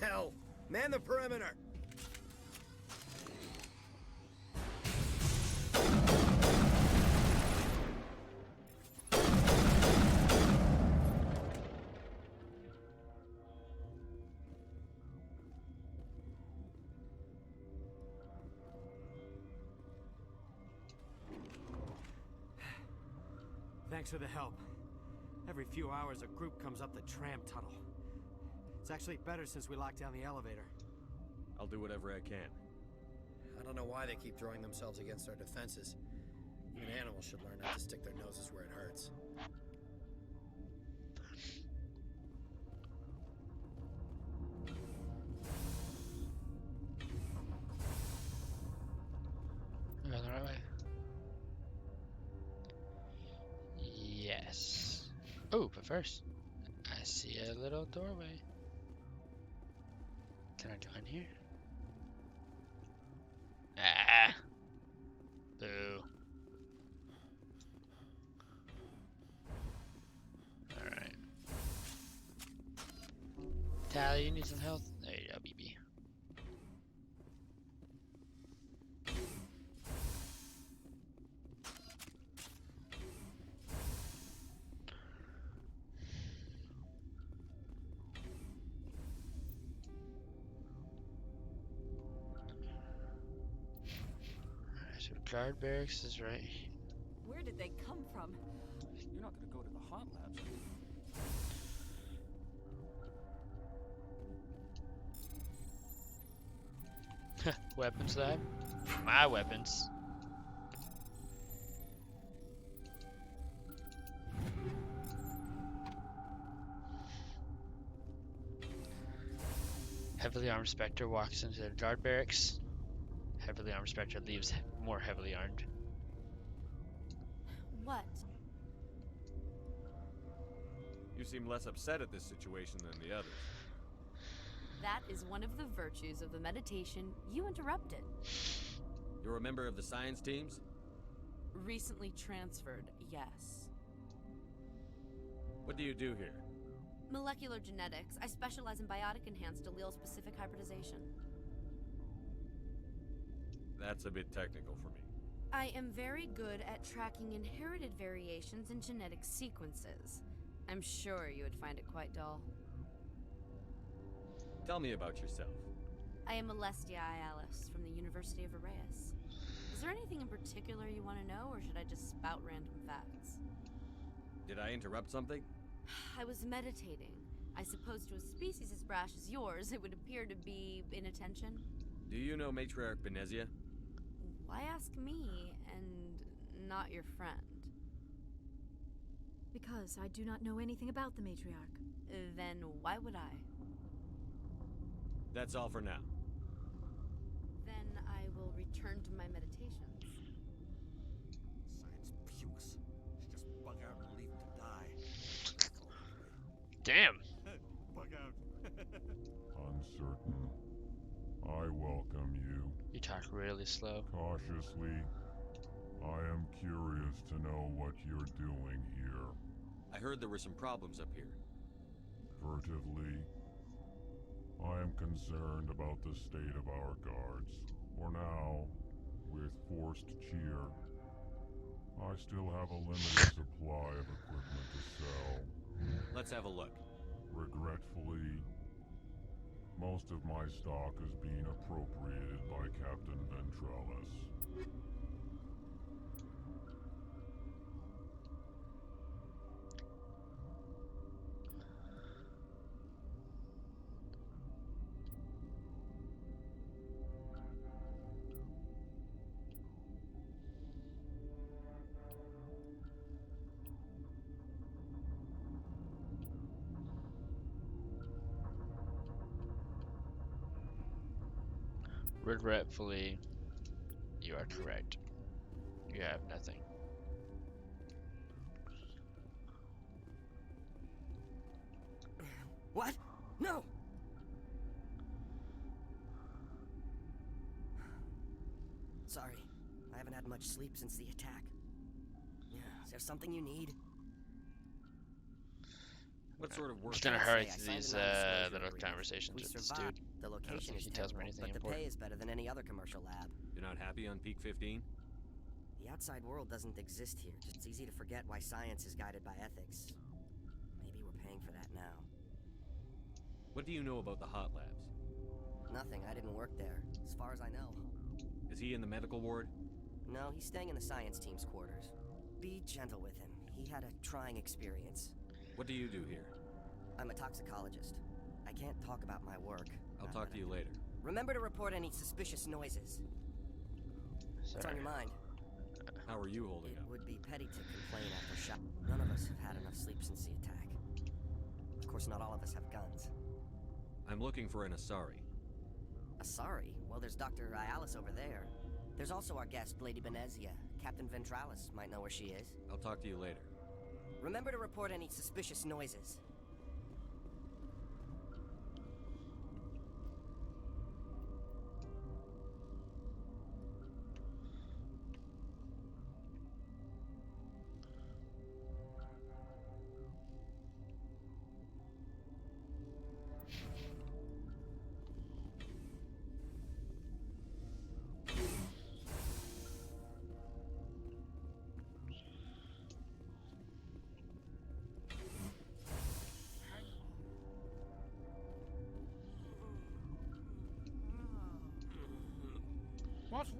Hell! Man the perimeter! Thanks for the help. Every few hours, a group comes up the tram tunnel. It's actually better since we locked down the elevator. I'll do whatever I can. I don't know why they keep throwing themselves against our defenses. Even animals should learn not to stick their noses where it hurts. Am I going the right way? Yes. Oh, but first, I see a little doorway. Can I join here? Ah! Boo. Alright. Tally, you need some health? There you go, BB. Guard barracks is right. Where did they come from? You're not gonna go to the hot labs, are you? Weapons lab? My weapons. Heavily armed Spectre walks into the guard barracks. Heavily armed Spectre leaves more heavily armed. What? You seem less upset at this situation than the others. That is one of the virtues of the meditation you interrupted. You're a member of the science teams? Recently transferred, yes. What do you do here? Molecular genetics. I specialize in biotic-enhanced allele-specific hybridization. That's a bit technical for me. I am very good at tracking inherited variations in genetic sequences. I'm sure you would find it quite dull. Tell me about yourself. I am Alestia Ialis from the University of Arraeus. Is there anything in particular you want to know, or should I just spout random facts? Did I interrupt something? I was meditating. I suppose to a species as brash as yours, it would appear to be inattention. Do you know Matriarch Benezia? Why ask me, and not your friend? Because I do not know anything about the matriarch. Then why would I? That's all for now. Then I will return to my meditations. Science pukes. Just bug out and leave to die. Damn. Bug out. Uncertain. I welcome you. You talk really slow. Cautiously. I am curious to know what you're doing here. I heard there were some problems up here. Furtively. I am concerned about the state of our guards. For now, with forced cheer, I still have a limited supply of equipment to sell. Let's have a look. Regretfully, most of my stock is being appropriated by Captain Ventralis. Regretfully, you are correct. You have nothing. What? No! Sorry. I haven't had much sleep since the attack. Yeah, is there something you need? What sort of work? Just gonna hurry through I these signed a non-disclosure little agreement. conversations We with this survived. dude. The I don't location think is he tells me terrible, anything but the important. pay is better than any other commercial lab. You're not happy on Peak 15? The outside world doesn't exist here. It's easy to forget why science is guided by ethics. Maybe we're paying for that now. What do you know about the hot labs? Nothing. I didn't work there. As far as I know. Is he in the medical ward? No, he's staying in the science team's quarters. Be gentle with him. He had a trying experience. What do you do here? I'm a toxicologist. I can't talk about my work. I'll talk to you later. Remember to report any suspicious noises. What's on your mind? How are you holding It up? would be petty to complain after shot. None of us have had enough sleep since the attack. Of course, not all of us have guns. I'm looking for an Asari. Asari? Well, there's Dr. Ialis over there. There's also our guest, Lady Benezia. Captain Ventralis might know where she is. I'll talk to you later. Remember to report any suspicious noises.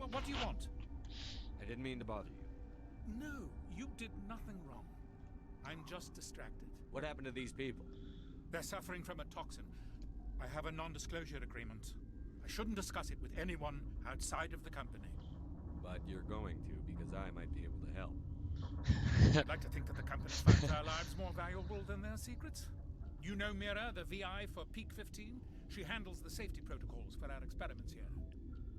What do you want? I didn't mean to bother you. No, you did nothing wrong. I'm just distracted. What happened to these people? They're suffering from a toxin. I have a non-disclosure agreement. I shouldn't discuss it with anyone outside of the company. But you're going to, because I might be able to help. I'd like to think that the company finds our lives more valuable than their secrets. You know Mira, the VI for Peak 15? She handles the safety protocols for our experiments here.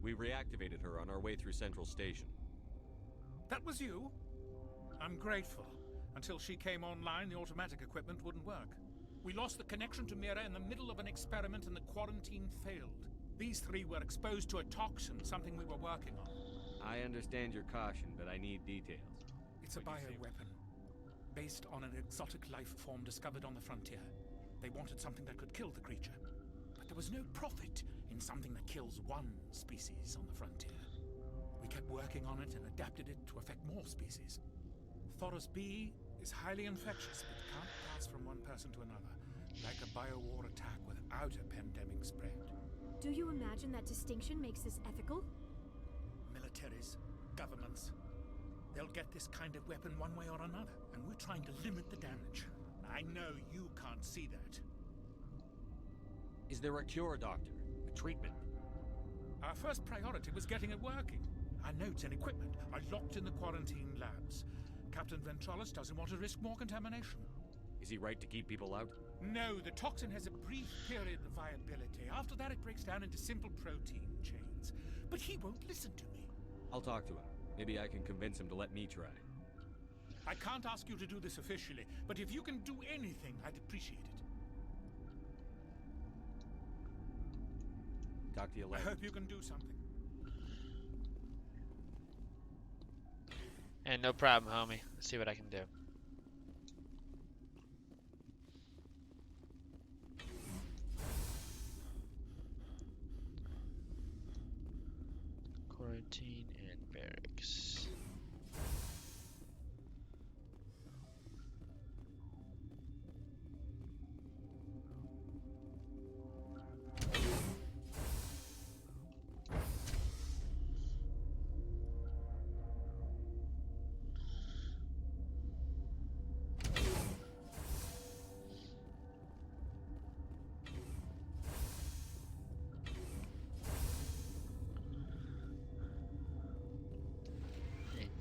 We reactivated her on our way through Central Station. That was you? I'm grateful. Until she came online, the automatic equipment wouldn't work. We lost the connection to Mira in the middle of an experiment and the quarantine failed. These three were exposed to a toxin, something we were working on. I understand your caution, but I need details. It's a bioweapon, based on an exotic life form discovered on the frontier. They wanted something that could kill the creature, but there was no profit in something that kills one species on the frontier. We kept working on it and adapted it to affect more species. Thoros B is highly infectious, but can't pass from one person to another, like a biowar attack without a pandemic spread. Do you imagine that distinction makes this ethical? Militaries, governments, they'll get this kind of weapon one way or another, and we're trying to limit the damage. I know you can't see that. Is there a cure, Doctor? A treatment? Our first priority was getting it working. Our notes and equipment are locked in the quarantine labs. Captain Ventralis doesn't want to risk more contamination. Is he right to keep people out? No, the toxin has a brief period of viability. After that, it breaks down into simple protein chains. But he won't listen to me. I'll talk to him. Maybe I can convince him to let me try. I can't ask you to do this officially, but if you can do anything, I'd appreciate it. Talk to you later. I hope you can do something. And no problem, homie. Let's see what I can do. Quarantine and barracks.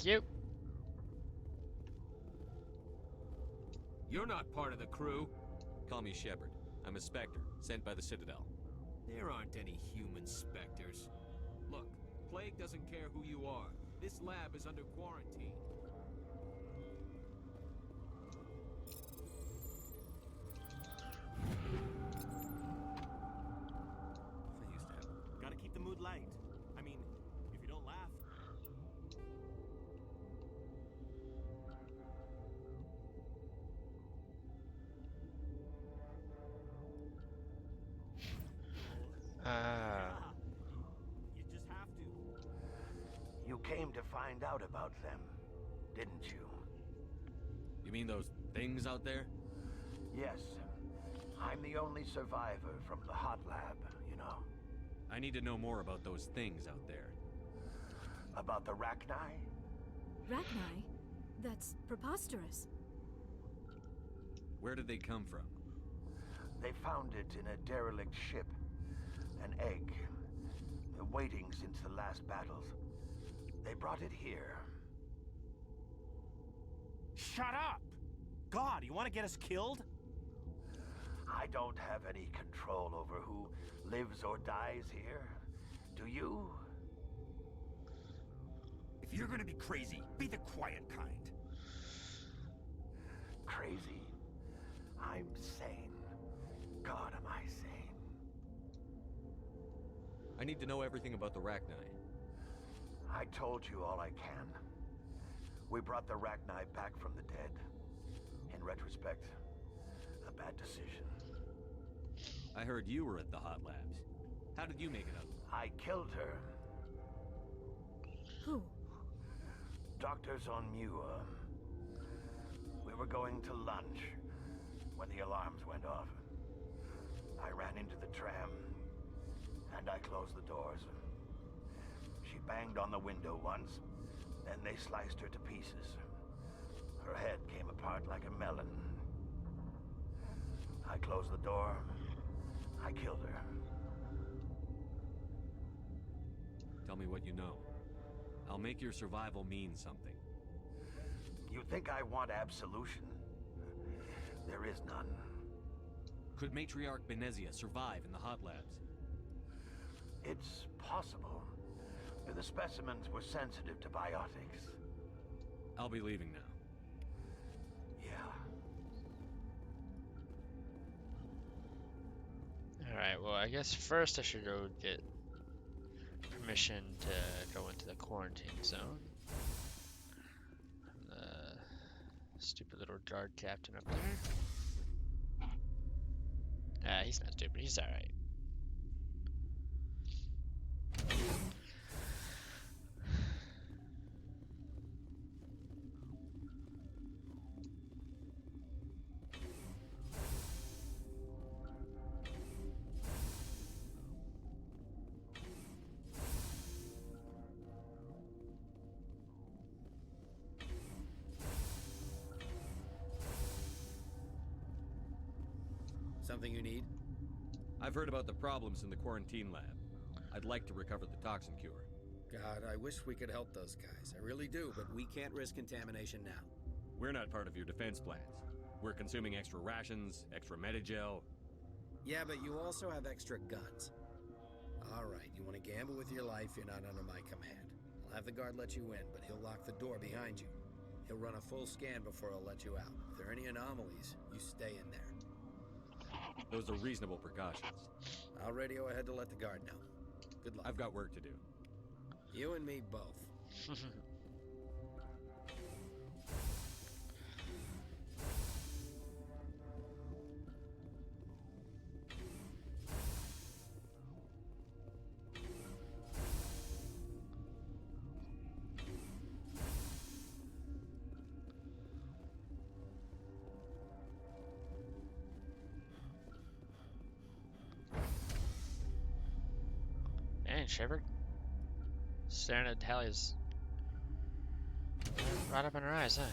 You. You're not part of the crew. Call me Shepard. I'm a Spectre, sent by the Citadel. There aren't any human Spectres. Look, Plague doesn't care who you are. This lab is under quarantine. Gotta keep the mood light. I mean, if you don't laugh... You just have to. You came to find out about them, didn't you? You mean those things out there? Yes. I'm the only survivor from the hot lab, you know. I need to know more about those things out there. About the Rachni? Rachni? That's preposterous. Where did they come from? They found it in a derelict ship. An egg. Waiting since the last battles. They brought it here. Shut up! God, you want to get us killed? I don't have any control over who lives or dies here. Do you? If you're gonna be crazy, be the quiet kind. Crazy? I'm sane. God, am I sane? I need to know everything about the Rachni. I told you all I can. We brought the Rachni back from the dead. In retrospect, a bad decision. I heard you were at the hot labs. How did you make it up? I killed her. Who? Doctors on Muir. We were going to lunch when the alarms went off. I ran into the tram, and I closed the doors. She banged on the window once, Then they sliced her to pieces. Her head came apart like a melon. I closed the door. I killed her. Tell me what you know. I'll make your survival mean something. You think I want absolution? There is none. Could Matriarch Benezia survive in the hot labs? It's possible. The specimens were sensitive to biotics. I'll be leaving now. Yeah. Alright, well, I guess first I should go get permission to go into the quarantine zone. The stupid little guard captain up there. He's not stupid, he's alright. Something you need? I've heard about the problems in the quarantine lab. I'd like to recover the toxin cure. God, I wish we could help those guys. I really do, but we can't risk contamination now. We're not part of your defense plans. We're consuming extra rations, extra metagel. Yeah, but you also have extra guns. All right, you want to gamble with your life, you're not under my command. I'll have the guard let you in, but he'll lock the door behind you. He'll run a full scan before he'll let you out. If there are any anomalies, you stay in there. Those are reasonable precautions. I'll radio ahead to let the guard know. Good luck. I've got work to do. You and me both. Dang, Shepard. Staring at Hallie's right up in her eyes, huh?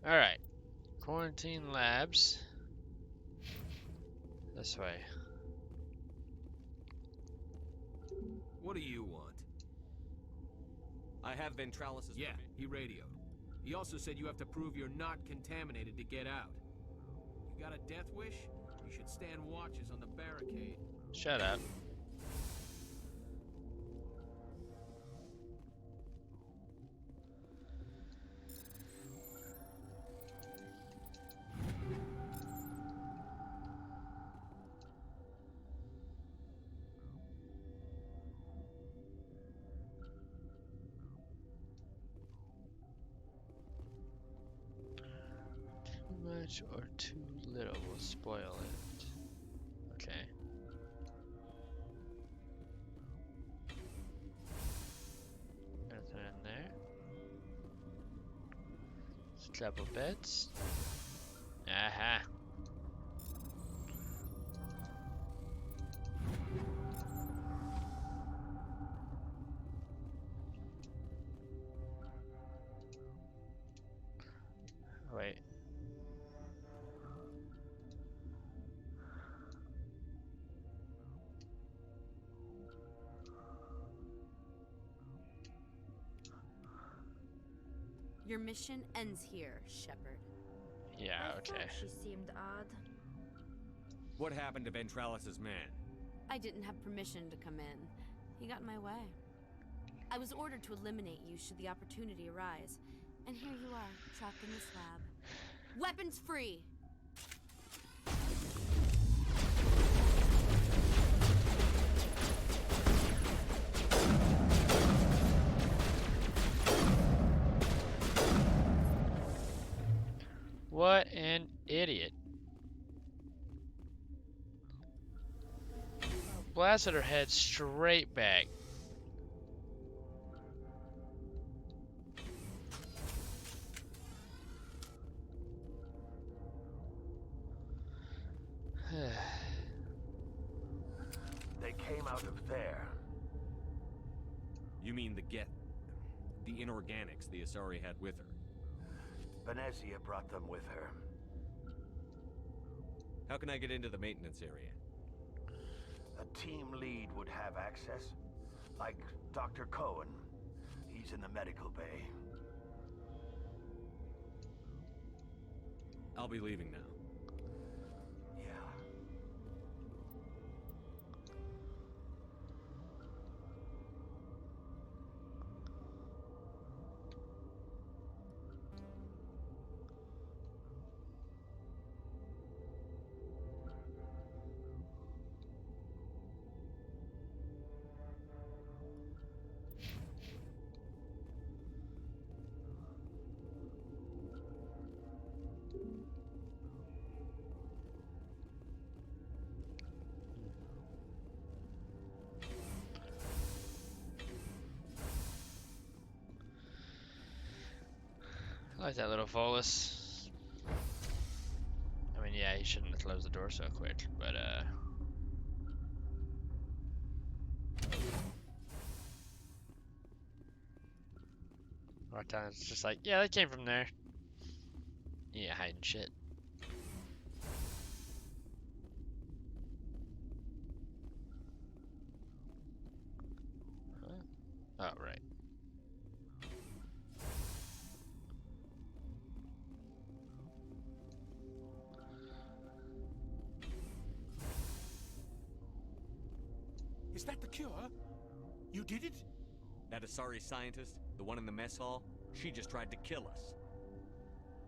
Alright. Quarantine labs. This way. What do you want? I have Ventralis's Yeah, he radioed. He also said you have to prove you're not contaminated to get out. You got a death wish? You should stand watches on the barricade. Shut up. Too much or too little will spoil it. Okay. Nothing in there. Just a couple beds. Aha. Wait. Your mission ends here, Shepard. Yeah, okay. She seemed odd. What happened to Ventralis's man? I didn't have permission to come in. He got in my way. I was ordered to eliminate you should the opportunity arise. And here you are, trapped in this lab. Weapons free! What an idiot. Blasted her head straight back. there. You mean the inorganics the Asari had with her? Venezia brought them with her. How can I get into the maintenance area? A team lead would have access. Like Dr. Cohen. He's in the medical bay. I'll be leaving now. Yeah. I like that little Volus. I mean, yeah, he shouldn't have closed the door so quick, but more times it's just like, yeah, that came from there. Yeah, hiding shit. Huh? Oh, right. Is that the cure? You did it? That Asari scientist, the one in the mess hall, she just tried to kill us.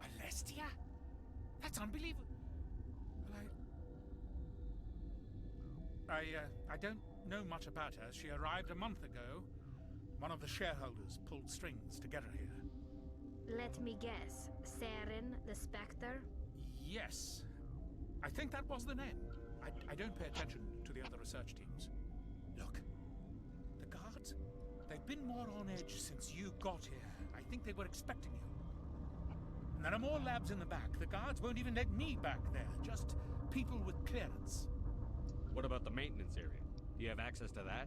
Alestia? That's unbelievable. Well, I don't know much about her. She arrived a month ago. One of the shareholders pulled strings to get her here. Let me guess. Saren, the Spectre? Yes. I think that was the name. I don't pay attention to the other research teams. Look, the guards, they've been more on edge since you got here. I think they were expecting you. And there are more labs in the back. The guards won't even let me back there. Just people with clearance. What about the maintenance area? Do you have access to that?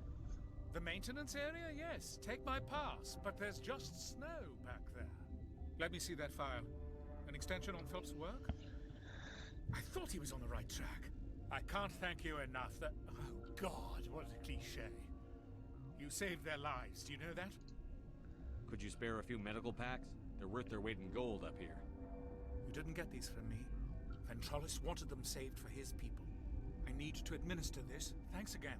The maintenance area? Yes. Take my pass. But there's just snow back there. Let me see that file. An extension on Phelps' work? I thought he was on the right track. I can't thank you enough. That... Oh, God, what a cliché. You saved their lives. Do you know that? Could you spare a few medical packs? They're worth their weight in gold up here. You didn't get these from me. Ventrolis wanted them saved for his people. I need to administer this. Thanks again.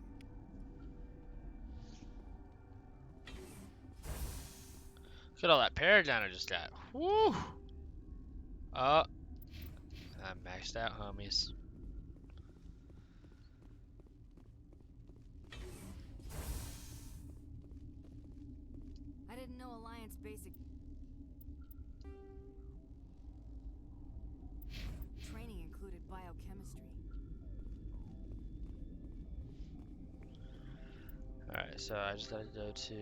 Look at all that paragon I just got. Woo! Oh. I'm maxed out, homies. I didn't know Alliance basic training included biochemistry. Alright, so I just gotta go to...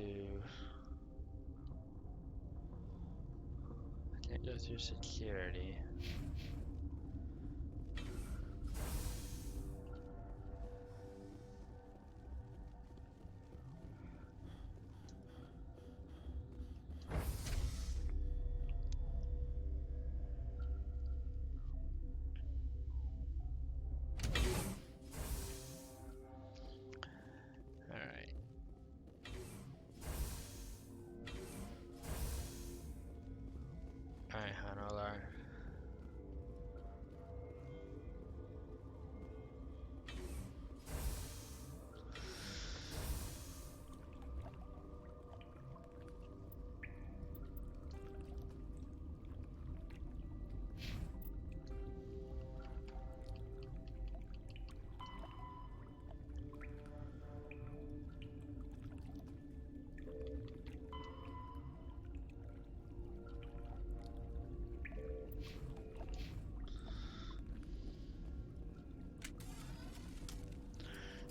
I can't go through security. Alright, Hanolar.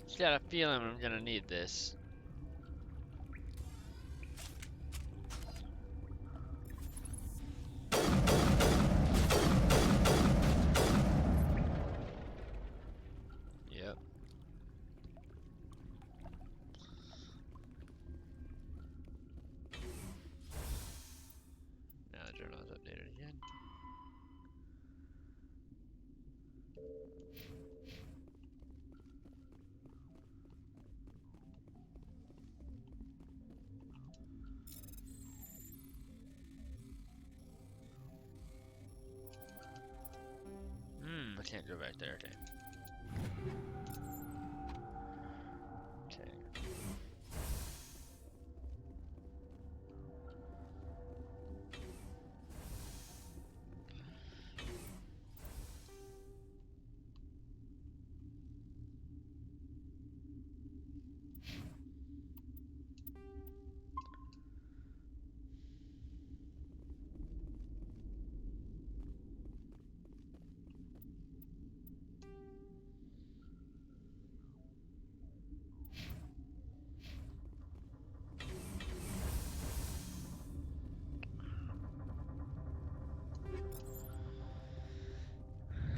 Just got a feeling I'm gonna need this. Yep. go back there, okay. Okay.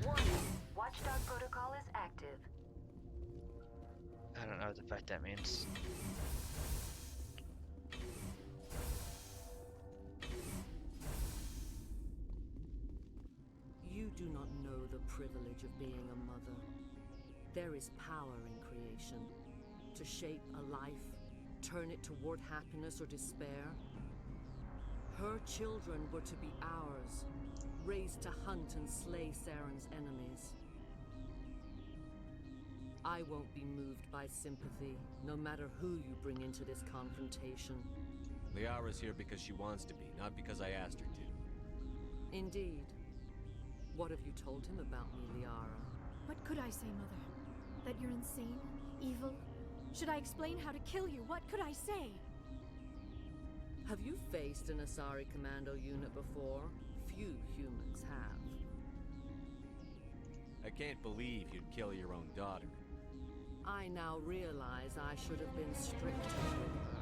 Warning, Watchdog protocol is active. I don't know what the fuck that means. You do not know the privilege of being a mother. There is power in creation. To shape a life, turn it toward happiness or despair. Her children were to be ours, raised to hunt and slay Saren's enemies. I won't be moved by sympathy, no matter who you bring into this confrontation. Liara's here because she wants to be, not because I asked her to. Indeed. What have you told him about me, Liara? What could I say, Mother? That you're insane? Evil? Should I explain how to kill you? What could I say? Have you faced an Asari commando unit before? Few humans have. I can't believe you'd kill your own daughter. I now realize I should have been stricter with her.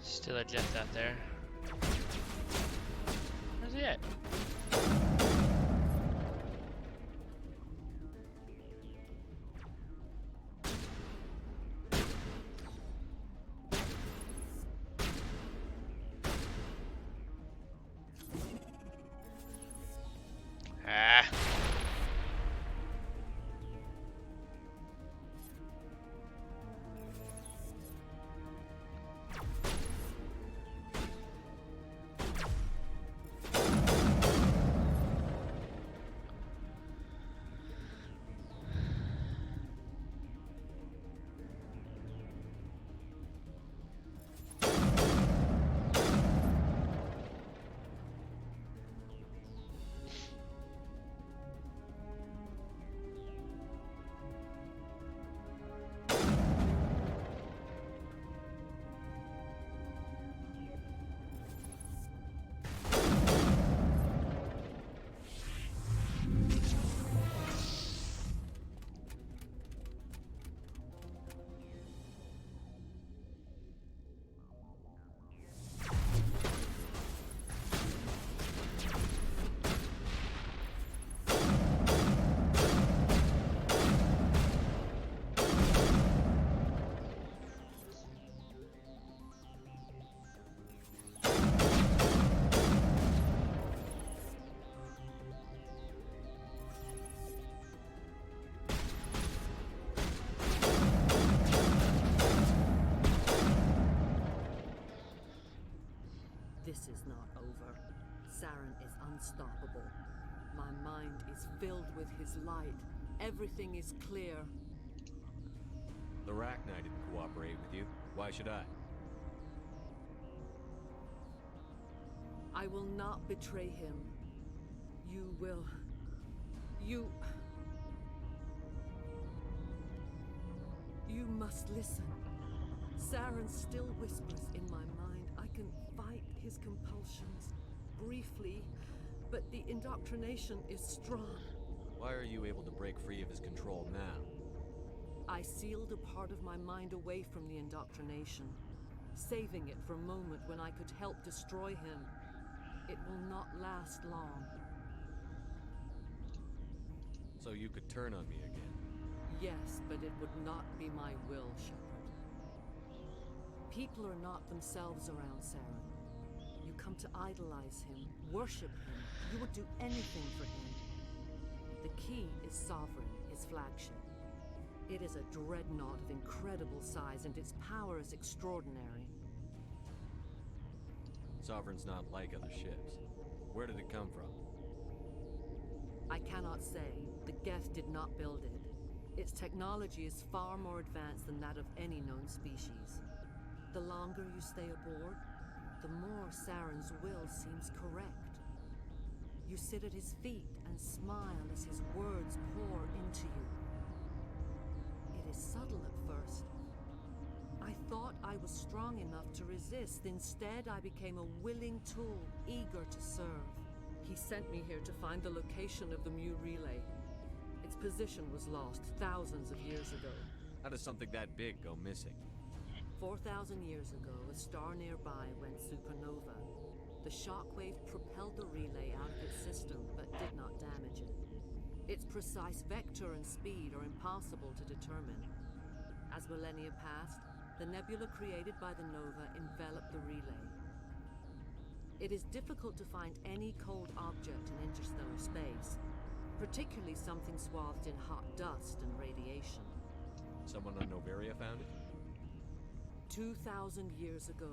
Still a jet out there. Where's he at? Ah. unstoppable. My mind is filled with his light. Everything is clear. The Rachni didn't cooperate with you. Why should I? I will not betray him. You will. You must listen. Saren still whispers in my mind. I can fight his compulsions briefly, but the indoctrination is strong. Why are you able to break free of his control now? I sealed a part of my mind away from the indoctrination, saving it for a moment when I could help destroy him. It will not last long. So you could turn on me again? Yes, but it would not be my will, Shepard. People are not themselves around Saren. You come to idolize him, worship him. You would do anything for him. The key is Sovereign, his flagship. It is a dreadnought of incredible size, and its power is extraordinary. Sovereign's not like other ships. Where did it come from? I cannot say. The Geth did not build it. Its technology is far more advanced than that of any known species. The longer you stay aboard, the more Saren's will seems correct. You sit at his feet and smile as his words pour into you. It is subtle at first. I thought I was strong enough to resist. Instead, I became a willing tool, eager to serve. He sent me here to find the location of the Mu relay. Its position was lost thousands of years ago. How does something that big go missing? 4,000 years ago, a star nearby went supernova. The shockwave propelled the relay out of its system, but did not damage it. Its precise vector and speed are impossible to determine. As millennia passed, the nebula created by the nova enveloped the relay. It is difficult to find any cold object in interstellar space, particularly something swathed in hot dust and radiation. Someone on Noveria found it? 2,000 years ago,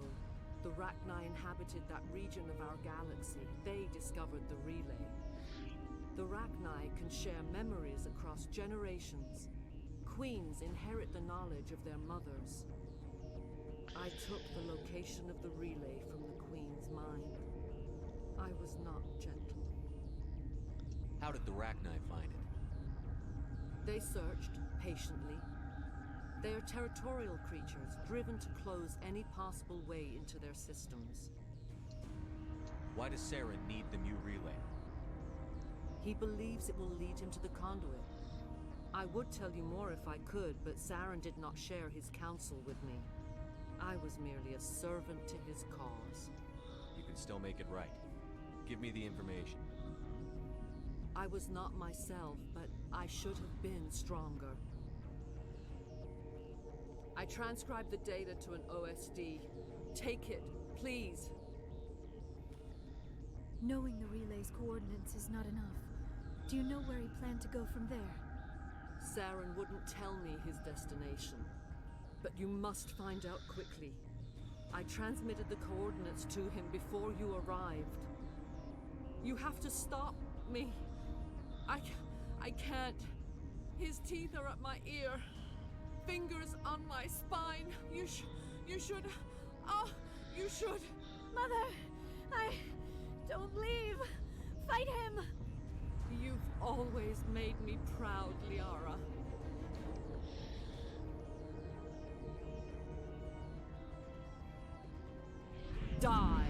the Rachni inhabited that region of our galaxy. They discovered the relay. The Rachni can share memories across generations. Queens inherit the knowledge of their mothers. I took the location of the relay from the Queen's mind. I was not gentle. How did the Rachni find it? They searched, patiently. They are territorial creatures, driven to close any possible way into their systems. Why does Saren need the Mu relay? He believes it will lead him to the conduit. I would tell you more if I could, but Saren did not share his counsel with me. I was merely a servant to his cause. You can still make it right. Give me the information. I was not myself, but I should have been stronger. I transcribed the data to an OSD. Take it, please. Knowing the relay's coordinates is not enough. Do you know where he planned to go from there? Saren wouldn't tell me his destination. But you must find out quickly. I transmitted the coordinates to him before you arrived. You have to stop me. I can't. His teeth are at my ear. Fingers on my spine. You should. Oh, you should. Mother, don't leave. Fight him. You've always made me proud, Liara. Die.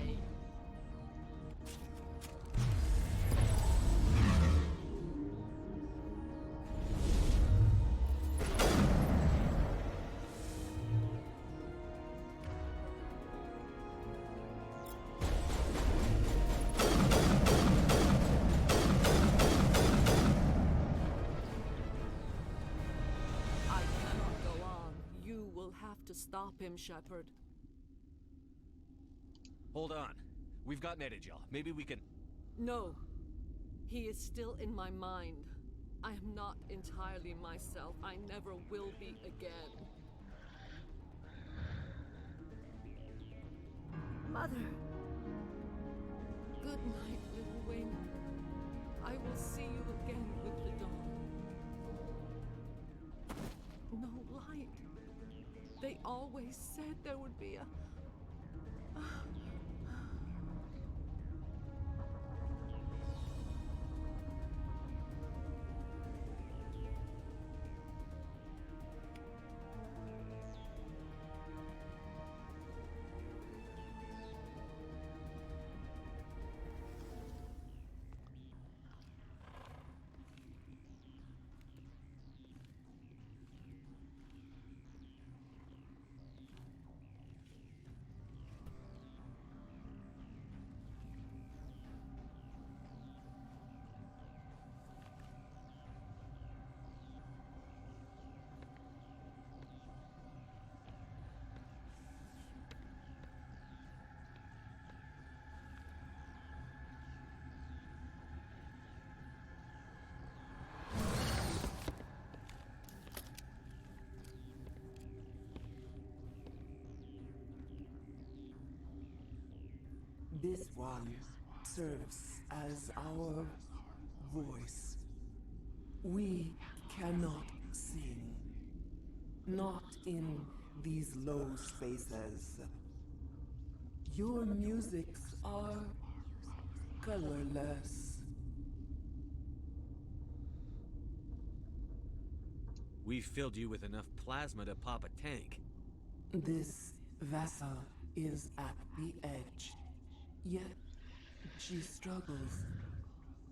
To stop him, Shepard. Hold on. We've got Netagel. Maybe we can... No. He is still in my mind. I am not entirely myself. I never will be again. Mother. Good night, little wing. They always said there would be a... This one serves as our voice. We cannot sing. Not in these low spaces. Your musics are colorless. We've filled you with enough plasma to pop a tank. This vessel is at the edge. Yet she struggles.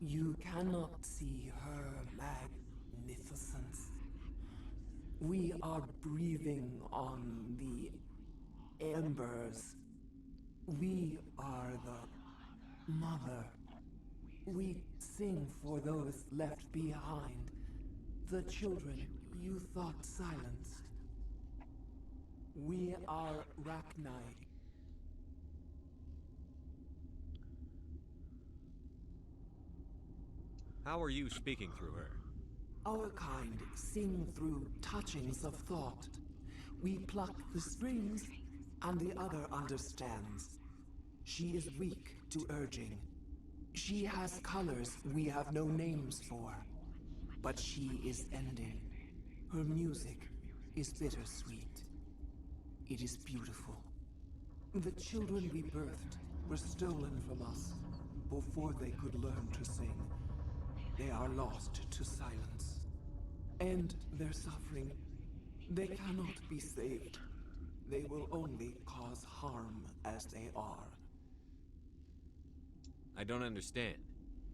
You cannot see her magnificence. We are breathing on the embers. We are the mother. We sing for those left behind, the children you thought silenced. We are Rachni. How are you speaking through her? Our kind sing through touchings of thought. We pluck the strings, and the other understands. She is weak to urging. She has colors we have no names for. But she is ending. Her music is bittersweet. It is beautiful. The children we birthed were stolen from us before they could learn to sing. They are lost to silence. And their suffering, they cannot be saved. They will only cause harm as they are. I don't understand.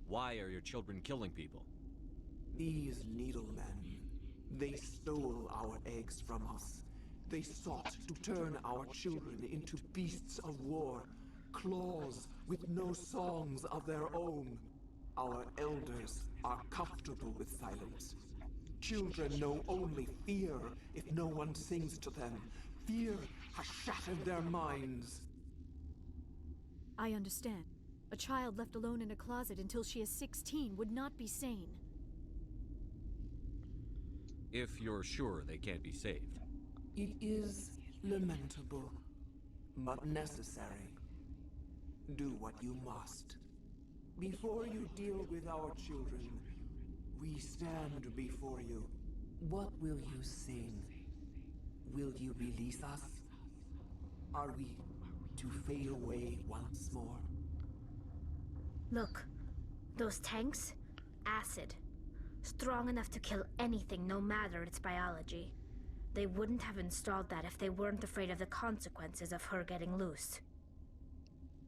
Why are your children killing people? These needlemen, they stole our eggs from us. They sought to turn our children into beasts of war, claws with no songs of their own. Our elders are comfortable with silence. Children know only fear if no one sings to them. Fear has shattered their minds. I understand. A child left alone in a closet until she is 16 would not be sane. If you're sure they can't be saved. It is lamentable, but necessary. Do what you must. Before you deal with our children, we stand before you. What will you sing? Will you release us? Are we to fade away once more? Look, those tanks? Acid. Strong enough to kill anything, no matter its biology. They wouldn't have installed that if they weren't afraid of the consequences of her getting loose.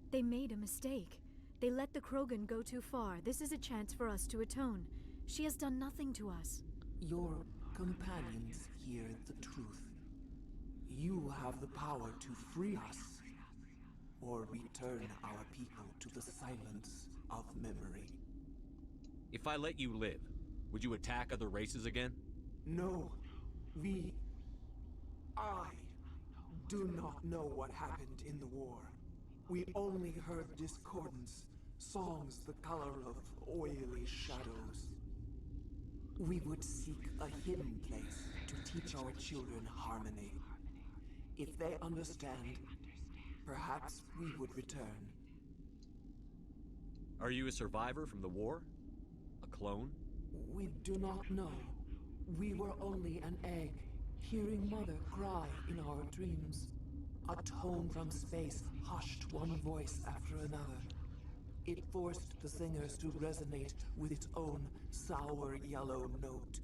They made a mistake. They let the Krogan go too far. This is a chance for us to atone. She has done nothing to us. Your companions hear the truth. You have the power to free us, or return our people to the silence of memory. If I let you live, would you attack other races again? No. I do not know what happened in the war. We only heard discordance, songs the color of oily shadows. We would seek a hidden place to teach our children harmony. If they understand, perhaps we would return. Are you a survivor from the war? A clone? We do not know. We were only an egg, Hearing Mother cry in our dreams. A tone from space hushed one voice after another. It forced the singers to resonate with its own sour yellow note.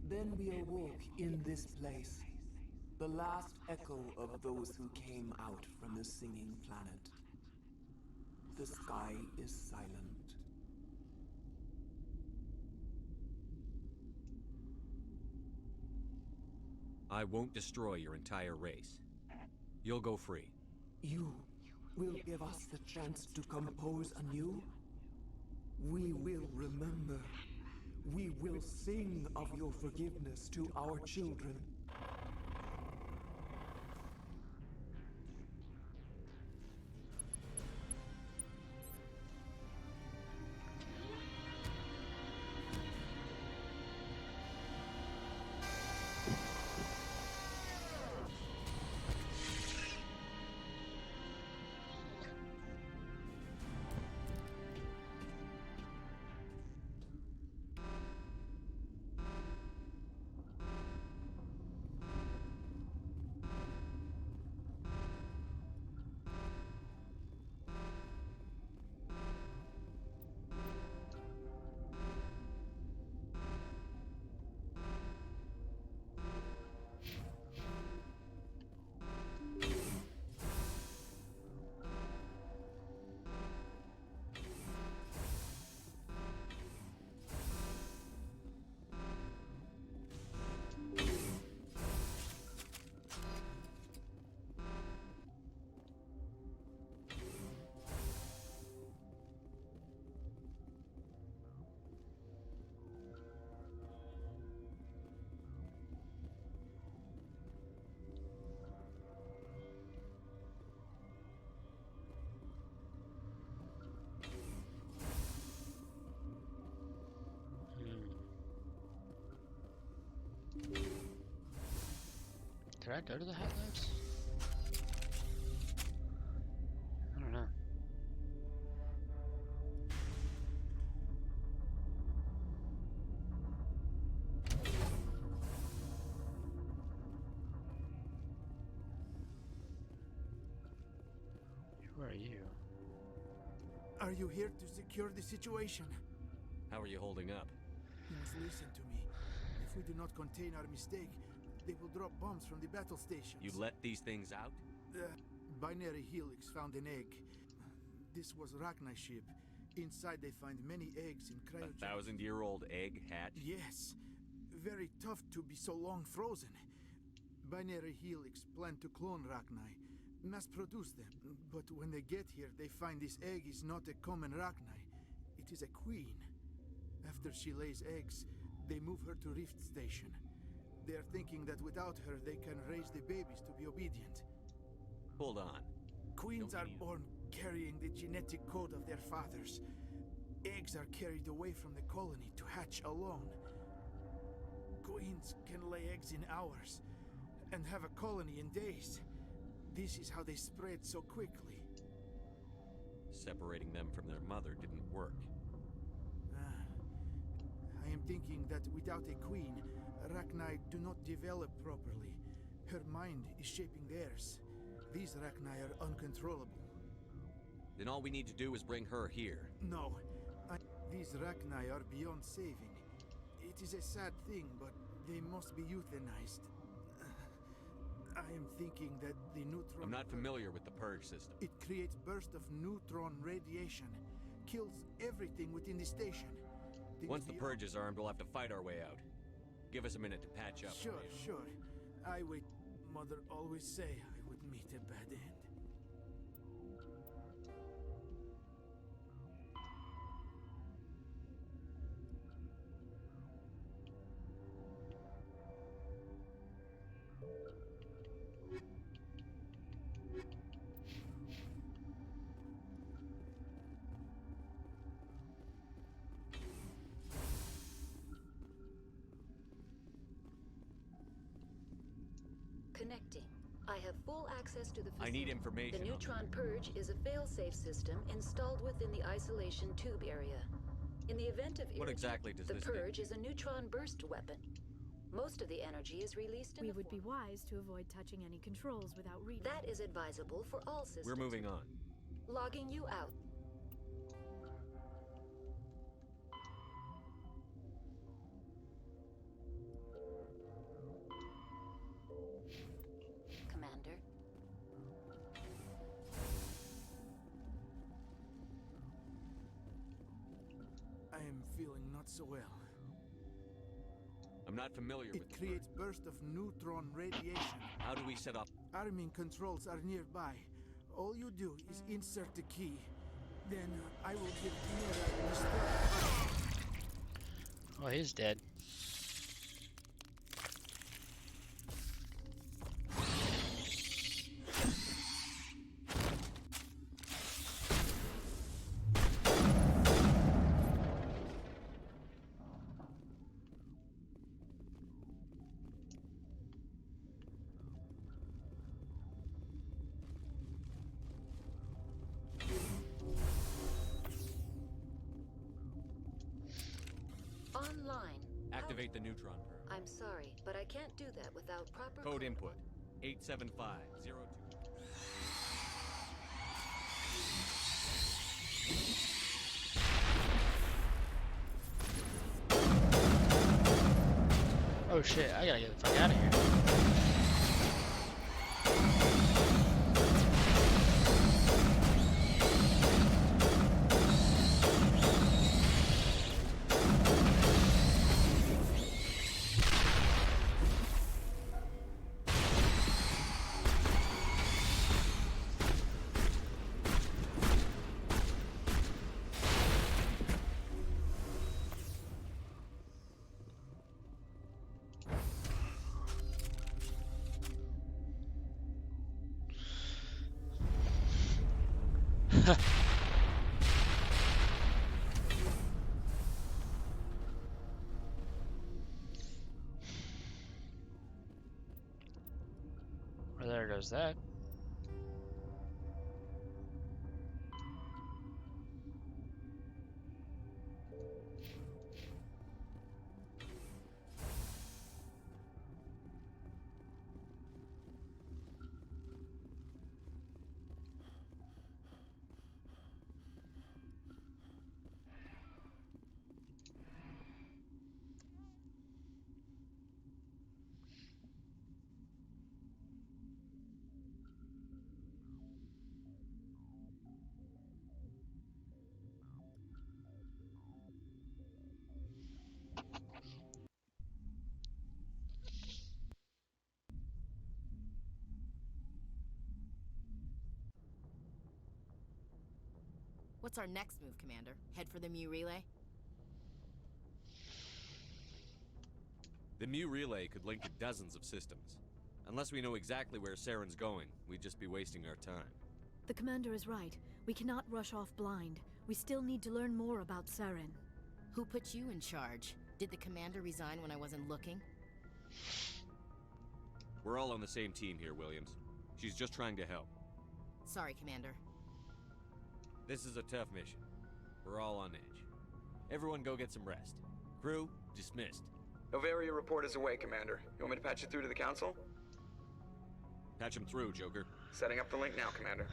Then we awoke in this place, the last echo of those who came out from the singing planet. The sky is silent. I won't destroy your entire race. You'll go free. You will give us the chance to compose anew? We will remember. We will sing of your forgiveness to our children. Did I go to the Hot Labs? I don't know. Who are you? Are you here to secure the situation? How are you holding up? You must listen to me. If we do not contain our mistake, they will drop bombs from the battle stations. You let these things out? The binary helix found an egg. This was Rachni's ship. Inside they find many eggs in cryogenic... 1,000-year-old egg hatch? Yes. Very tough to be so long frozen. Binary helix planned to clone Rachni, mass produce them. But when they get here, they find this egg is not a common Rachni. It is a queen. After she lays eggs, they move her to Rift Station. They are thinking that without her, they can raise the babies to be obedient. Hold on. Queens are born carrying the genetic code of their fathers. Eggs are carried away from the colony to hatch alone. Queens can lay eggs in hours and have a colony in days. This is how they spread so quickly. Separating them from their mother didn't work. I am thinking that without a queen, Rachni do not develop properly. Her mind is shaping theirs. These Rachni are uncontrollable. Then all we need to do is bring her here. No. These Rachni are beyond saving. It is a sad thing, but they must be euthanized. I am thinking that the neutron... I'm not familiar with the purge system. It creates bursts of neutron radiation. Kills everything within the station. Once the purge is armed, we'll have to fight our way out. Give us a minute to patch up. Sure, sure. I wait. Mother always say I would meet a bad end. Connecting. I have full access to the facility. I need information. The neutron purge is a fail-safe system installed within the isolation tube area. In the event of what exactly does the this purge is a neutron burst weapon. Most of the energy is released in We the would be wise to avoid touching any controls without reading. That is advisable for all systems. We're moving on. Logging you out. Commander. I am feeling not so well. I'm not familiar with It creates bursts of neutron radiation. How do we set up? Arming controls are nearby. All you do is insert the key. Then I will give Noveria a start. Oh, he's dead. Online. Activate the neutron perk. I'm sorry, but I can't do that without proper Code input 87502. Oh shit, I gotta get the fuck out of here. Well, there goes that. What's our next move, Commander? Head for the Mu relay? The Mu relay could link to dozens of systems. Unless we know exactly where Saren's going, we'd just be wasting our time. The Commander is right. We cannot rush off blind. We still need to learn more about Saren. Who put you in charge? Did the Commander resign when I wasn't looking? We're all on the same team here, Williams. She's just trying to help. Sorry, Commander. This is a tough mission. We're all on edge. Everyone go get some rest. Crew, dismissed. Noveria report is away, Commander. You want me to patch you through to the Council? Patch him through, Joker. Setting up the link now, Commander.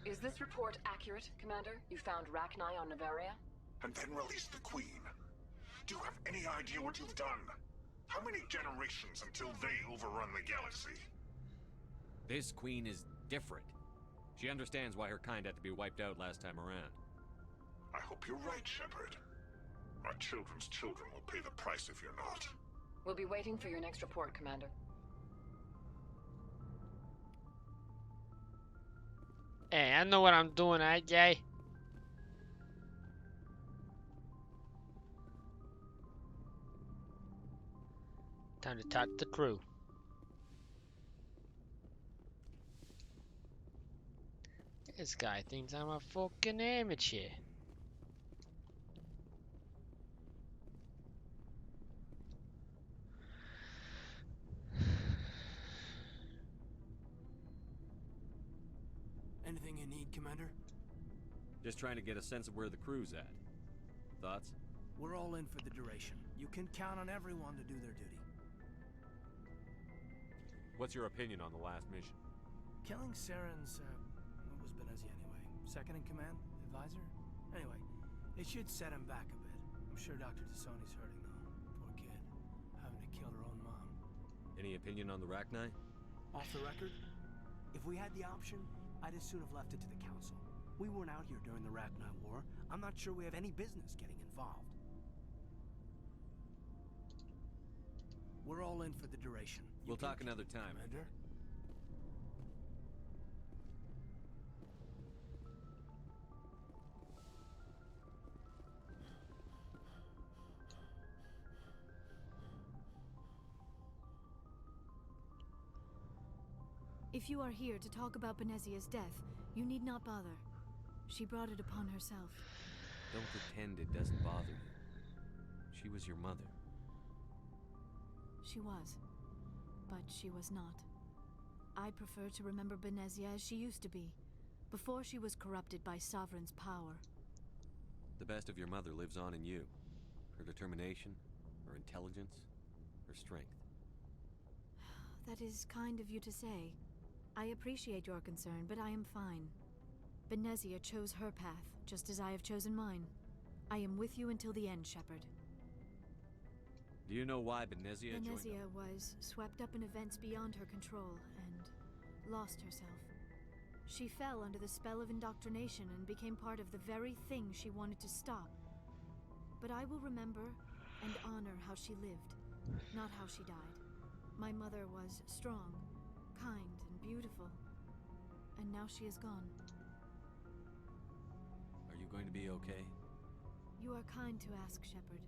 Is this report accurate, Commander? You found Rachni on Noveria? And then released the Queen. Do you have any idea what you've done? How many generations until they overrun the galaxy? This Queen is different. She understands why her kind had to be wiped out last time around. I hope you're right, Shepard. Our children's children will pay the price if you're not. We'll be waiting for your next report, Commander. Hey, I know what I'm doing, Jay? Time to talk to the crew. This guy thinks I'm a fucking amateur. Anything you need, Commander? Just trying to get a sense of where the crew's at. Thoughts? We're all in for the duration. You can count on everyone to do their duty. What's your opinion on the last mission? Killing Saren's, what was Benezia anyway? Second in command? Advisor? Anyway, it should set him back a bit. I'm sure Dr. Tassoni's hurting, though. Poor kid. Having to kill her own mom. Any opinion on the Rachni? Off the record, if we had the option, I'd as soon have left it to the Council. We weren't out here during the Rachni War. I'm not sure we have any business getting involved. We're all in for the duration. We'll talk another time. Commander? If you are here to talk about Benezia's death, you need not bother. She brought it upon herself. Don't pretend it doesn't bother you. She was your mother. She was. But she was not. I prefer to remember Benezia as she used to be, before she was corrupted by Sovereign's power. The best of your mother lives on in you. Her determination, her intelligence, her strength. That is kind of you to say. I appreciate your concern, but I am fine. Benezia chose her path, just as I have chosen mine. I am with you until the end, Shepard. Do you know why Benezia joined up? Benezia was swept up in events beyond her control and lost herself. She fell under the spell of indoctrination and became part of the very thing she wanted to stop. But I will remember and honor how she lived, not how she died. My mother was strong, kind, and beautiful. And now she is gone. Are you going to be okay? You are kind to ask, Shepard.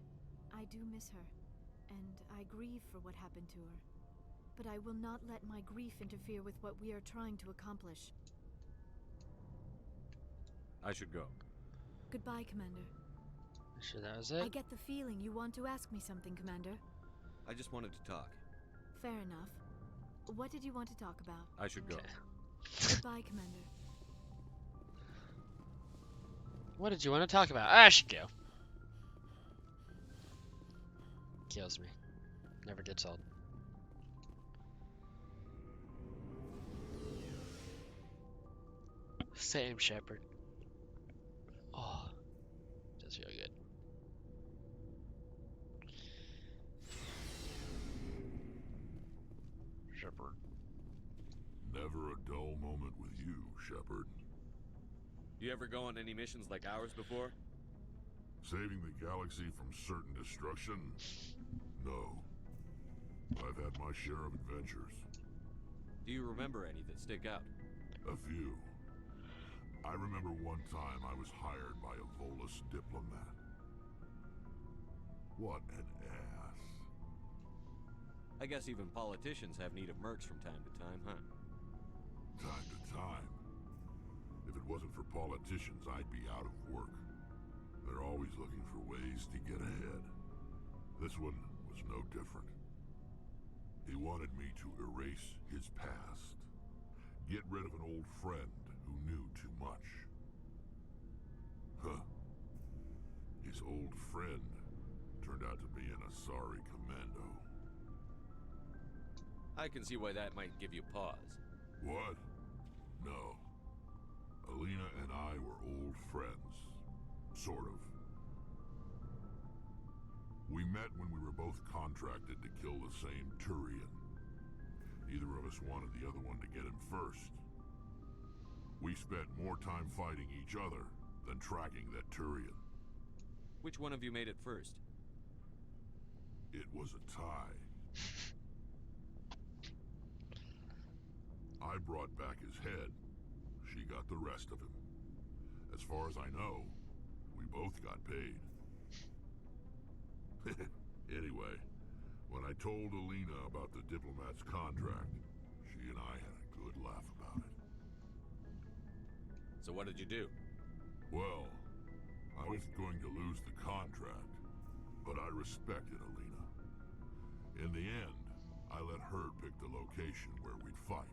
I do miss her, and I grieve for what happened to her. But I will not let my grief interfere with what we are trying to accomplish. I should go. Goodbye, Commander. Sure that was it? I get the feeling you want to ask me something, Commander. I just wanted to talk. Fair enough. What did you want to talk about? I should go. Goodbye, Commander. What did you want to talk about? I should go. Kills me. Never gets old. Same, Shepard. Oh, does feel good. Shepard. Never a dull moment with you, Shepard. You ever go on any missions like ours before? Saving the galaxy from certain destruction? No. I've had my share of adventures. Do you remember any that stick out? A few. I remember one time I was hired by a Volus diplomat. What an ass. I guess even politicians have need of mercs from time to time, huh? Time to time. If it wasn't for politicians, I'd be out of work. They're always looking for ways to get ahead. This one was no different. He wanted me to erase his past. Get rid of an old friend who knew too much. Huh. His old friend turned out to be an Asari commando. I can see why that might give you pause. What? No. Alina and I were old friends. Sort of. We met when we were both contracted to kill the same Turian. Neither of us wanted the other one to get him first. We spent more time fighting each other than tracking that Turian. Which one of you made it first? It was a tie. I brought back his head. She got the rest of him. As far as I know, we both got paid. Anyway, when I told Alina about the diplomat's contract, she and I had a good laugh about it. So what did you do? Well, I was going to lose the contract, but I respected Alina. In the end, I let her pick the location where we'd fight.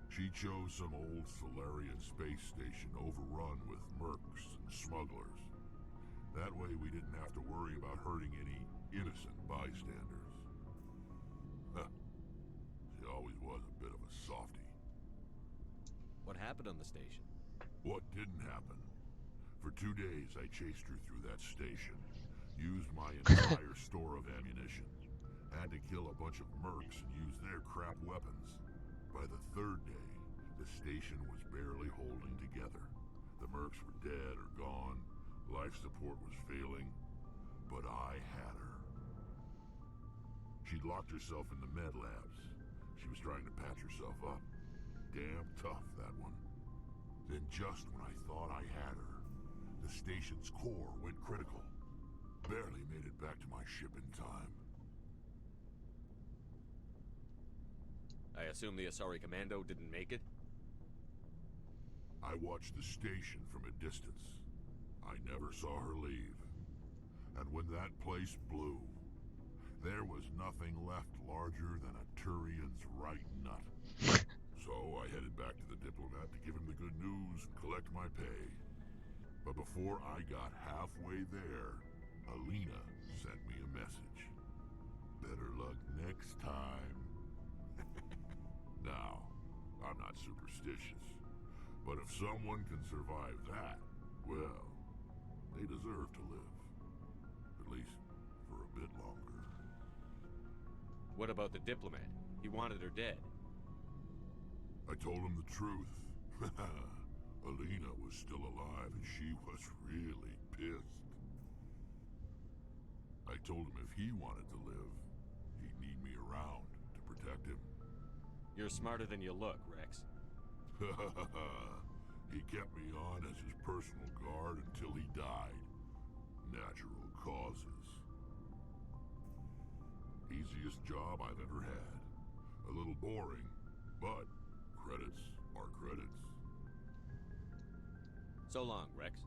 She chose some old Solarian space station overrun with mercs and smugglers. That way we didn't have to worry about hurting any innocent bystanders. Huh. happened on the station? What didn't happen? For 2 days, I chased her through that station. Used my entire store of ammunition. Had to kill a bunch of mercs and use their crap weapons. By the 3rd day, the station was barely holding together. The mercs were dead or gone. Life support was failing. But I had her. She'd locked herself in the med labs. She was trying to patch herself up. Damn tough, that one. Then just when I thought I had her, the station's core went critical. Barely made it back to my ship in time. I assume the Asari Commando didn't make it? I watched the station from a distance. I never saw her leave. And when that place blew, there was nothing left larger than a Turian's right nut. So I headed back to the diplomat to give him the good news and collect my pay. But before I got halfway there, Alina sent me a message. Better luck next time. Now, I'm not superstitious, but if someone can survive that, well, they deserve to live. At least for a bit longer. What about the diplomat? He wanted her dead. I told him the truth. Alina was still alive and she was really pissed. I told him if he wanted to live, he'd need me around to protect him. You're smarter than you look, Rex. He kept me on as his personal guard until he died. Natural causes. Easiest job I've ever had. A little boring, but credits are credits. So long, Rex.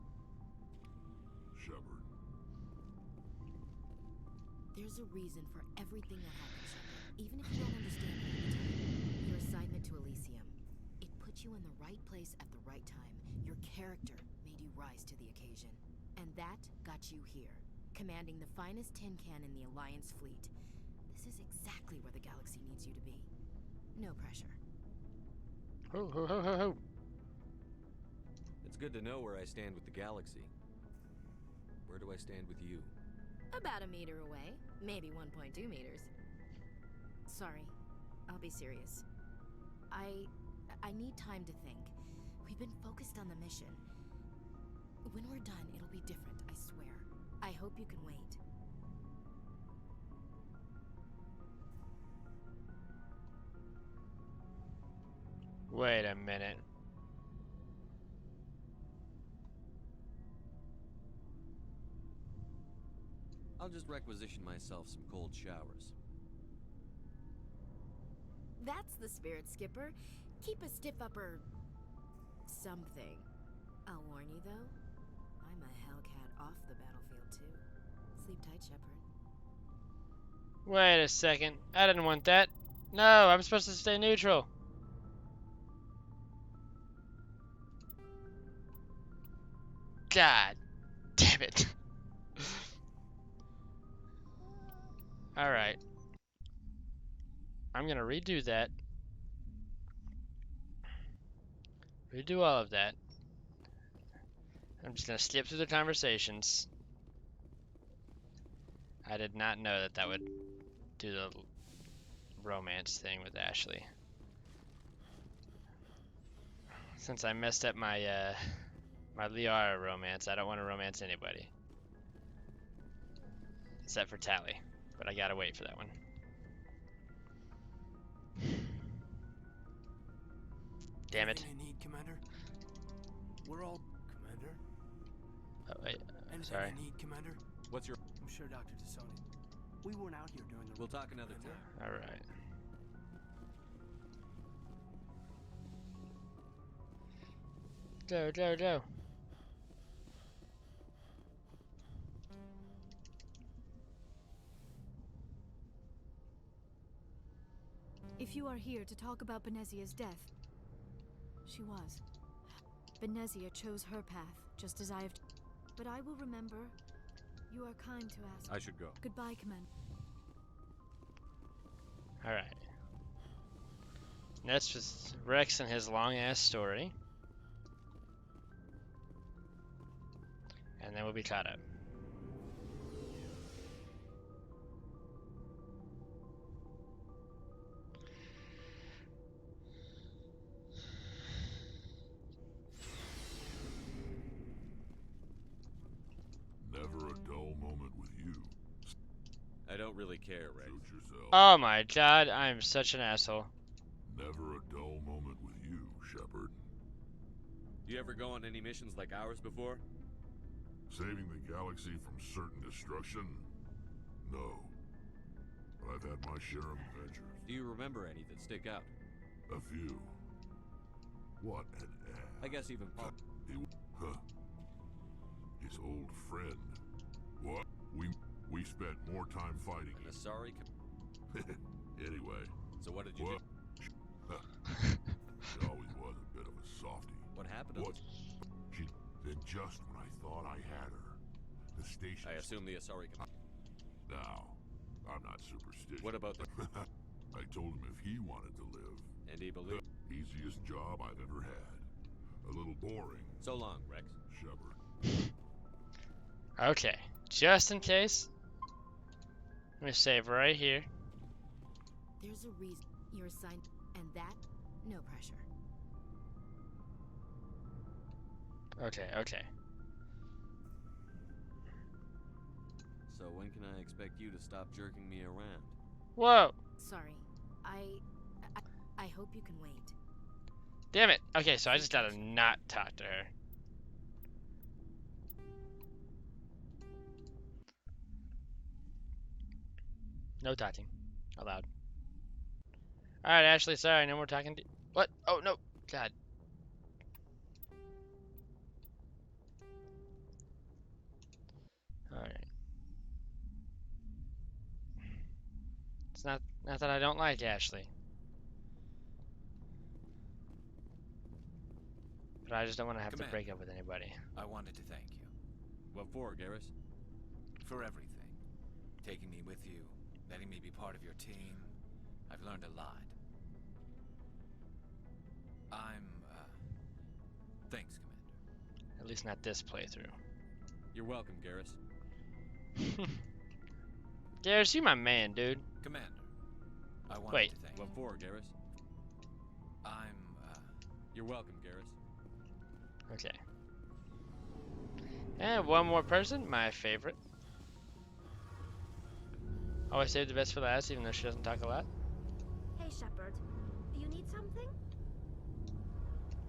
Shepard. There's a reason for everything that happens, Shepard. Even if you don't understand it at the time. Your assignment to Elysium. It put you in the right place at the right time. Your character made you rise to the occasion. And that got you here, commanding the finest tin can in the Alliance fleet. This is exactly where the galaxy needs you to be. No pressure. Ho ho ho ho ho. It's good to know where I stand with the galaxy. Where do I stand with you? About a meter away. Maybe 1.2 meters. Sorry. I'll be serious. I need time to think. We've been focused on the mission. When we're done, it'll be different, I swear. I hope you can wait. Wait a minute. I'll just requisition myself some cold showers. That's the spirit, Skipper. Keep a stiff upper... something. I'll warn you, though. I'm a Hellcat off the battlefield, too. Sleep tight, Shepard. Wait a second. I didn't want that. No, I'm supposed to stay neutral. God damn it. Alright. I'm gonna redo that. Redo all of that. I'm just gonna skip through the conversations. I did not know that that would do the romance thing with Ashley. Since I messed up my my Liara romance, I don't want to romance anybody. Except for Tally. But I gotta wait for that one. Damn it. Anything you need, Commander? We're all... Commander? Oh, wait. Anything Sorry. you need, Commander? What's your... I'm sure Dr. Tassoni. We weren't out here during the... We'll talk another time. Alright. Go. If you are here to talk about Benezia's death, she was. Benezia chose her path, just as I have. But I will remember. You are kind to ask. I should go. Goodbye, Commander. Alright. That's just Rex and his long ass story. and then we'll be caught up. Never a dull moment with you. I don't really care, Rex. Suit yourself. Oh my god, I'm such an asshole. Never a dull moment with you, Shepard. You ever go on any missions like ours before? Saving the galaxy from certain destruction? No. But I've had my share of adventures. Do you remember any that stick out? A few. What an ass. I guess even Paul. Huh. His old friend. What? We spent more time fighting. And sorry. Anyway. So what did you do? She always was a bit of a softie. What happened? Then just when I thought I had her, the station. I assume the Asari can. Now, I'm not superstitious. What about the? I told him if he wanted to live. And he believed. Easiest job I've ever had. A little boring. So long, Rex. Shepard. Okay, just in case, let me save right here. There's a reason you're assigned, and that, no pressure. Okay, okay. So when can I expect you to stop jerking me around? Whoa! Sorry, I hope you can wait. Damn it! Okay, so I just gotta not talk to her. No talking. Allowed. Alright, Ashley, sorry, no more talking to— What? Oh, no! God. Alright. It's not that I don't like Ashley. But I just don't want to have to break up with anybody. I wanted to thank you. What for, Garrus? For everything. Taking me with you, letting me be part of your team. I've learned a lot. Thanks, Commander. At least not this playthrough. You're welcome, Garrus. Garrus, you my man, dude. Commander, I wanted Wait. to thank What you. for, Garrus? You're welcome, Garrus. Okay. And one more person, my favorite. Always save the best for last, even though she doesn't talk a lot. Hey, Shepard. You need something?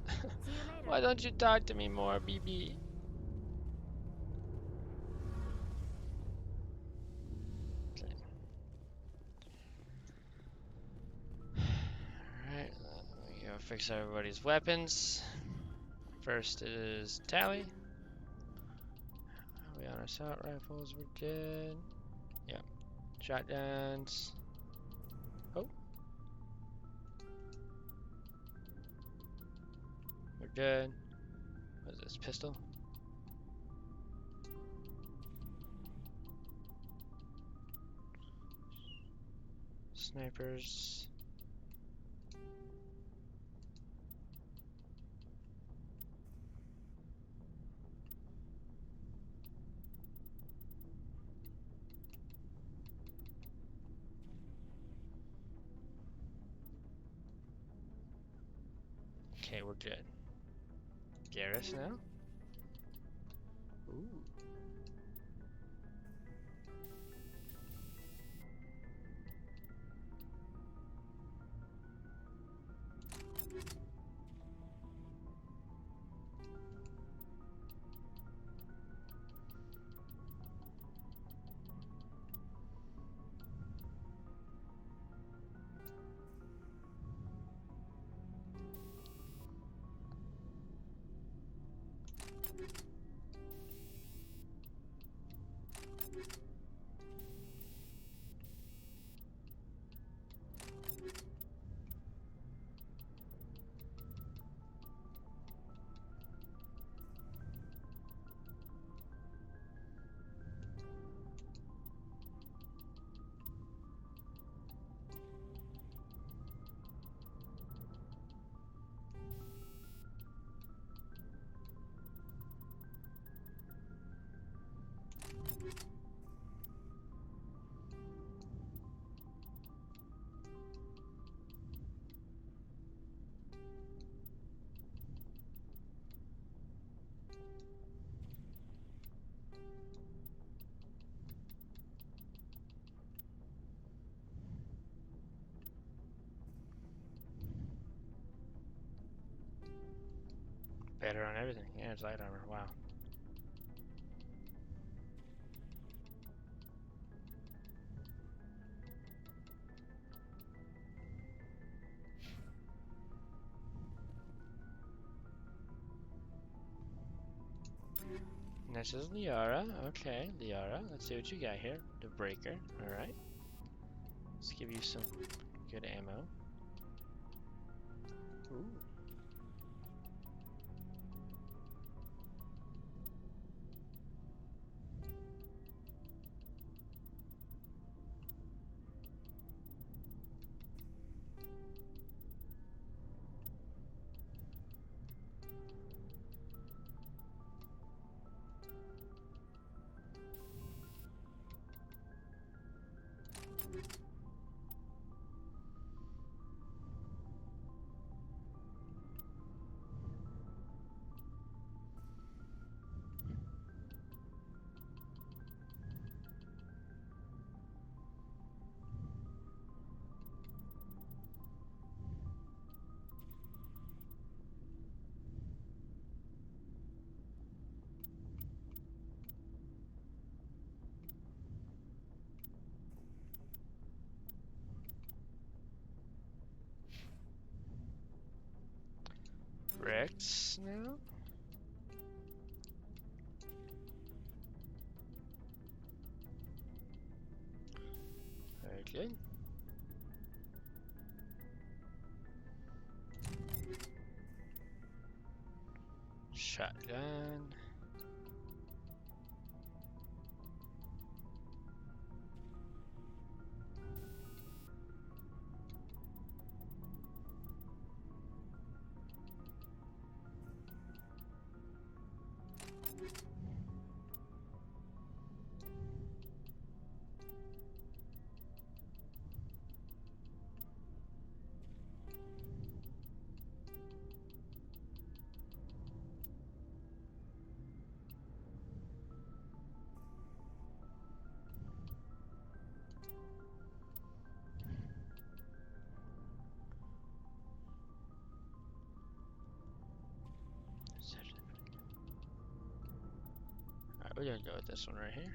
See you later. Why don't you talk to me more, BB? Okay. Alright, we go fix everybody's weapons. First is Tally. Are we on assault rifles? We're good. Yeah. Shotguns. Oh. We're good. What is this? Pistol? Snipers. Okay, we're good. Garrus now? Ooh. Better on everything. Yeah, it's light armor. Wow. And this is Liara. Okay, Liara. Let's see what you got here. The Breaker. Alright. Let's give you some good ammo. Ooh. Rex now? Very good. Shotgun. Alright, we're gonna go with this one right here.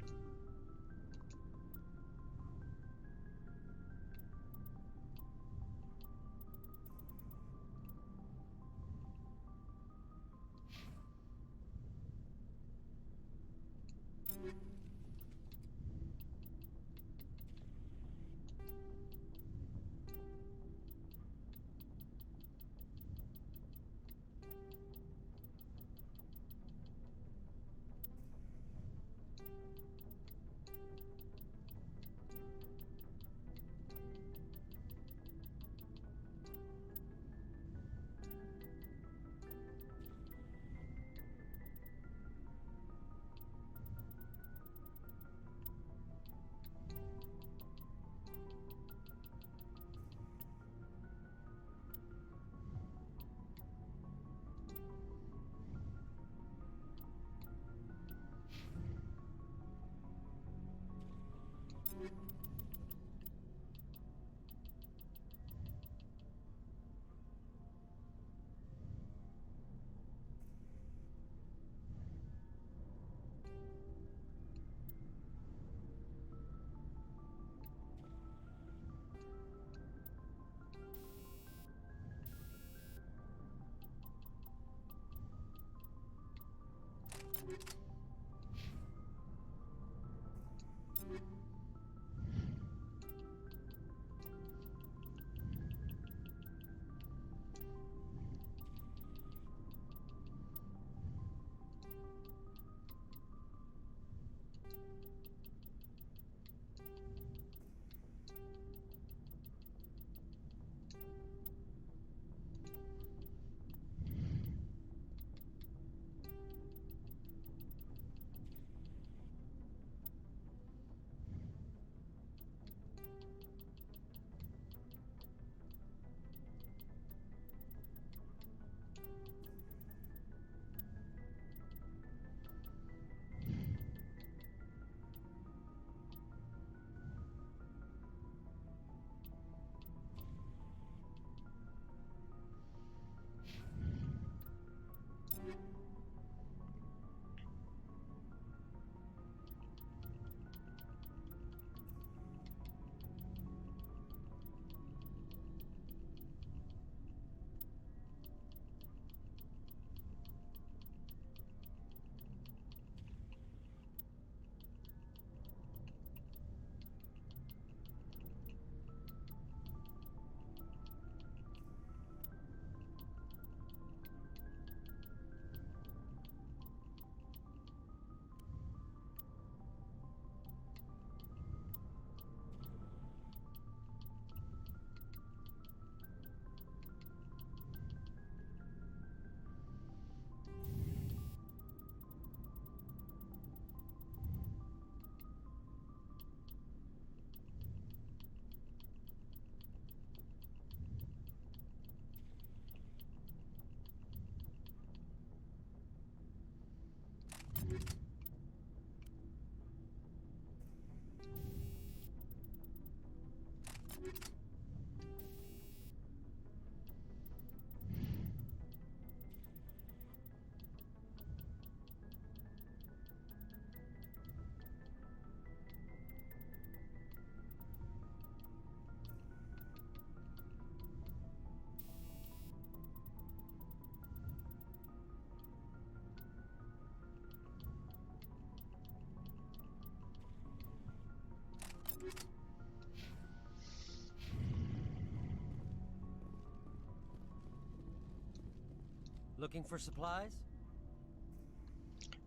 Looking for supplies?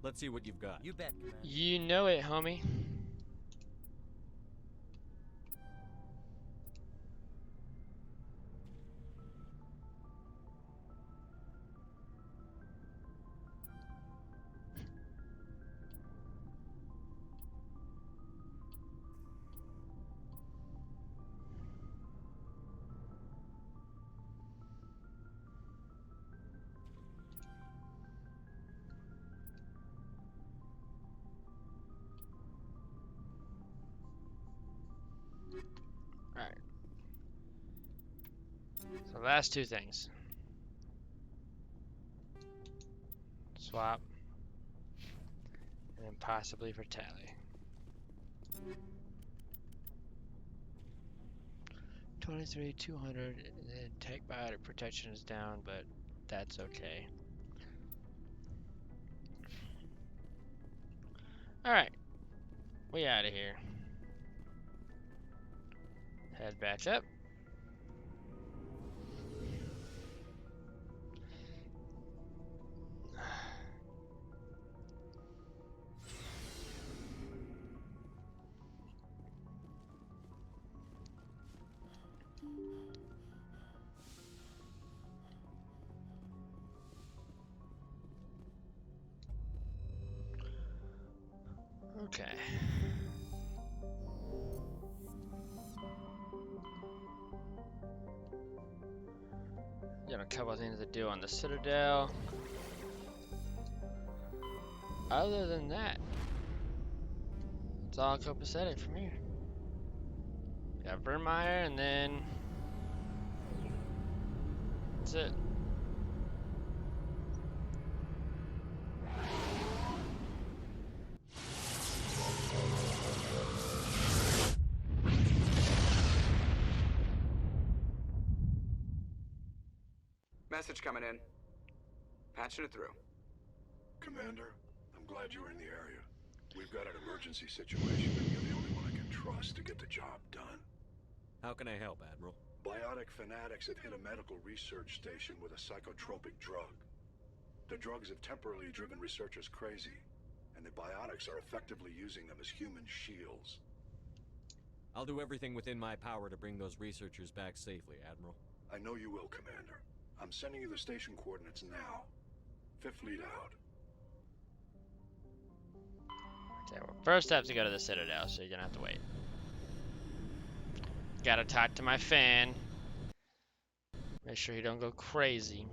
Let's see what you've got. You bet, Commander. You know it, homie. Alright. So last two things. Swap. And then possibly for tally. $23, $200, and then tech biotic protection is down, but that's okay. Alright. We out of here. Head back up. Okay. Got a couple of things to do on the Citadel. Other than that, it's all copacetic from here. Got Vermeer, and then that's it. Message coming in. Patching it through. Commander, I'm glad you were in the area. We've got an emergency situation, and you're the only one I can trust to get the job done. How can I help, Admiral? Biotic fanatics have hit a medical research station with a psychotropic drug. The drugs have temporarily driven researchers crazy, and the biotics are effectively using them as human shields. I'll do everything within my power to bring those researchers back safely, Admiral. I know you will, Commander. I'm sending you the station coordinates now. Fifth Fleet out. Okay, well, first I have to go to the Citadel, so you're gonna have to wait. Gotta talk to my fan. Make sure he don't go crazy.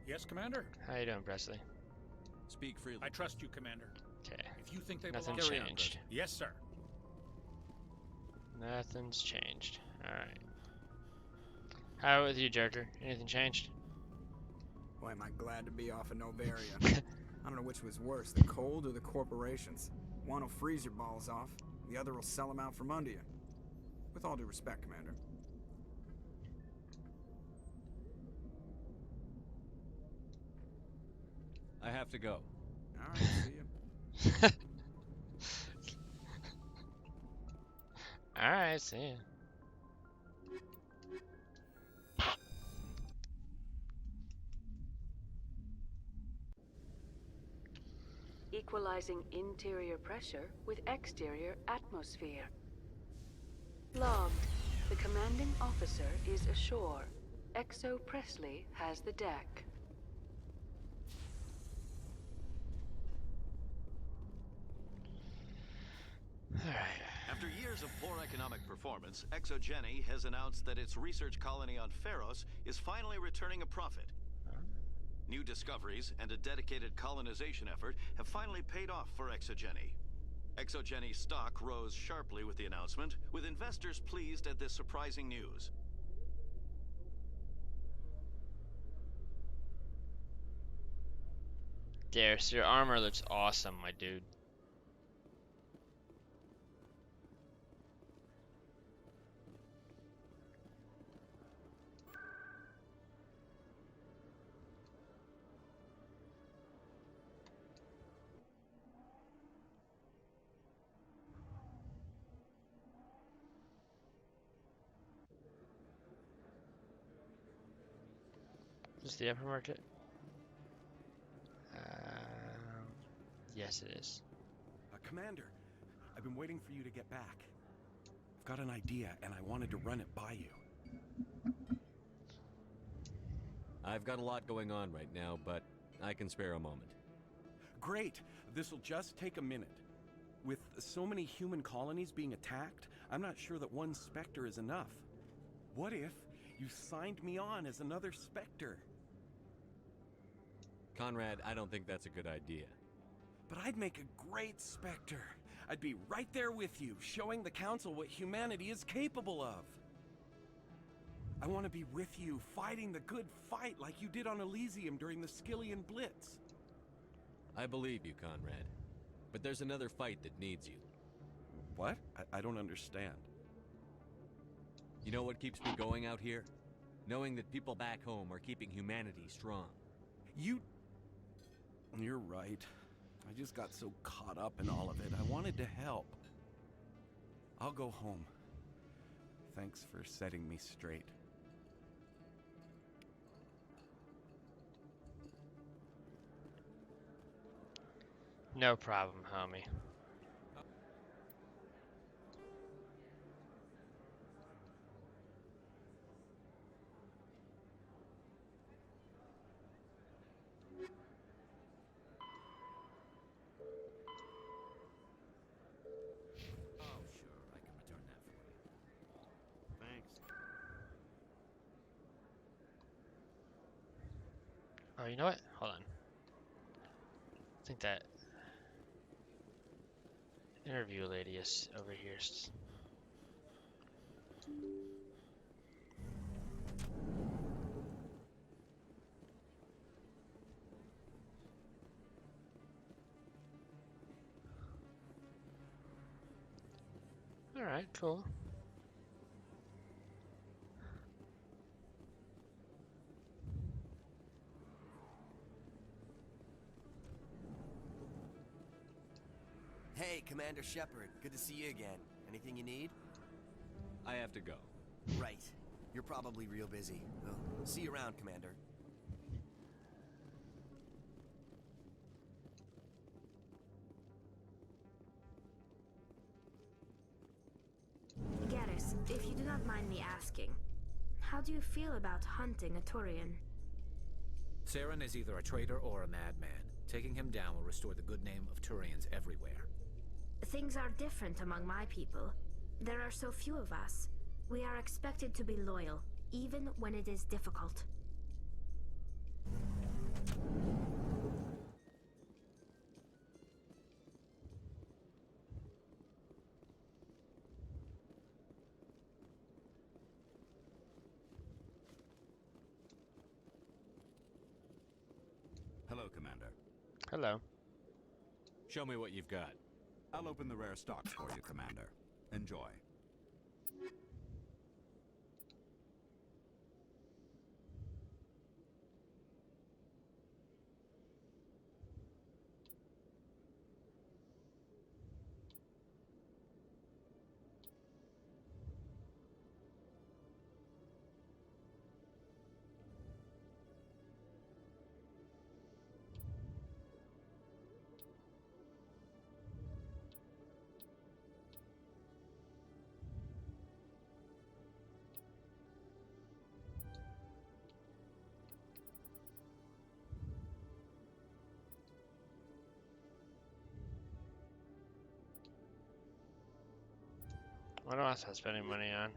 Yes, Commander? How you doing, Presley? Speak freely. I trust you, Commander. Okay. If you think they Nothing belong... changed. Yes, sir. Nothing's changed. Alright. How with you, Joker? Anything changed? Boy, am I glad to be off of Noveria. I don't know which was worse, the cold or the corporations. One will freeze your balls off, the other will sell them out from under you. With all due respect, Commander. I have to go. Alright, see ya. Alright, see ya. Equalizing interior pressure with exterior atmosphere. Logged. The commanding officer is ashore. Exo Presley has the deck. After years of poor economic performance, ExoGeni has announced that its research colony on Pharos is finally returning a profit. New discoveries and a dedicated colonization effort have finally paid off for ExoGeni. ExoGeni's stock rose sharply with the announcement, with investors pleased at this surprising news. Darius, your armor looks awesome, my dude. Is this the upper market? Yes, it is. Commander, I've been waiting for you to get back. I've got an idea, and I wanted to run it by you. I've got a lot going on right now, but I can spare a moment. Great! This'll just take a minute. With so many human colonies being attacked, I'm not sure that one Spectre is enough. What if you signed me on as another Spectre? Conrad, I don't think that's a good idea. But I'd make a great Spectre. I'd be right there with you, showing the Council what humanity is capable of. I want to be with you, fighting the good fight like you did on Elysium during the Skillian Blitz. I believe you, Conrad. But there's another fight that needs you. What? I don't understand. You know what keeps me going out here? Knowing that people back home are keeping humanity strong. You're right. I just got so caught up in all of it. I wanted to help. I'll go home. Thanks for setting me straight. No problem, homie. Oh, you know what? Hold on. I think that interview lady is over here. Alright, cool. Hey, Commander Shepard. Good to see you again. Anything you need? I have to go. Right. You're probably real busy. Well, see you around, Commander. Garrus, if you do not mind me asking, how do you feel about hunting a Turian? Saren is either a traitor or a madman. Taking him down will restore the good name of Turians everywhere. Things are different among my people. There are so few of us. We are expected to be loyal, even when it is difficult. Hello, Commander. Hello. Show me what you've got. I'll open the rare stocks for you, Commander. Enjoy. What else am I spending money on?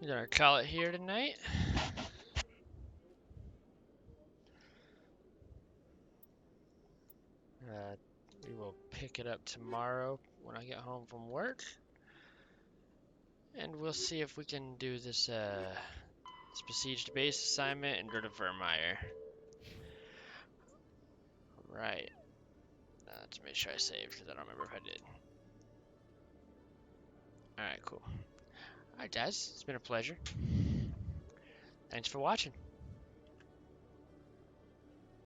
We're gonna call it here tonight. We will pick it up tomorrow when I get home from work. And we'll see if we can do this, this besieged base assignment and go to Vermeer. Right. To make sure I saved, because I don't remember if I did. Alright, cool. Alright, guys. It's been a pleasure. Thanks for watching.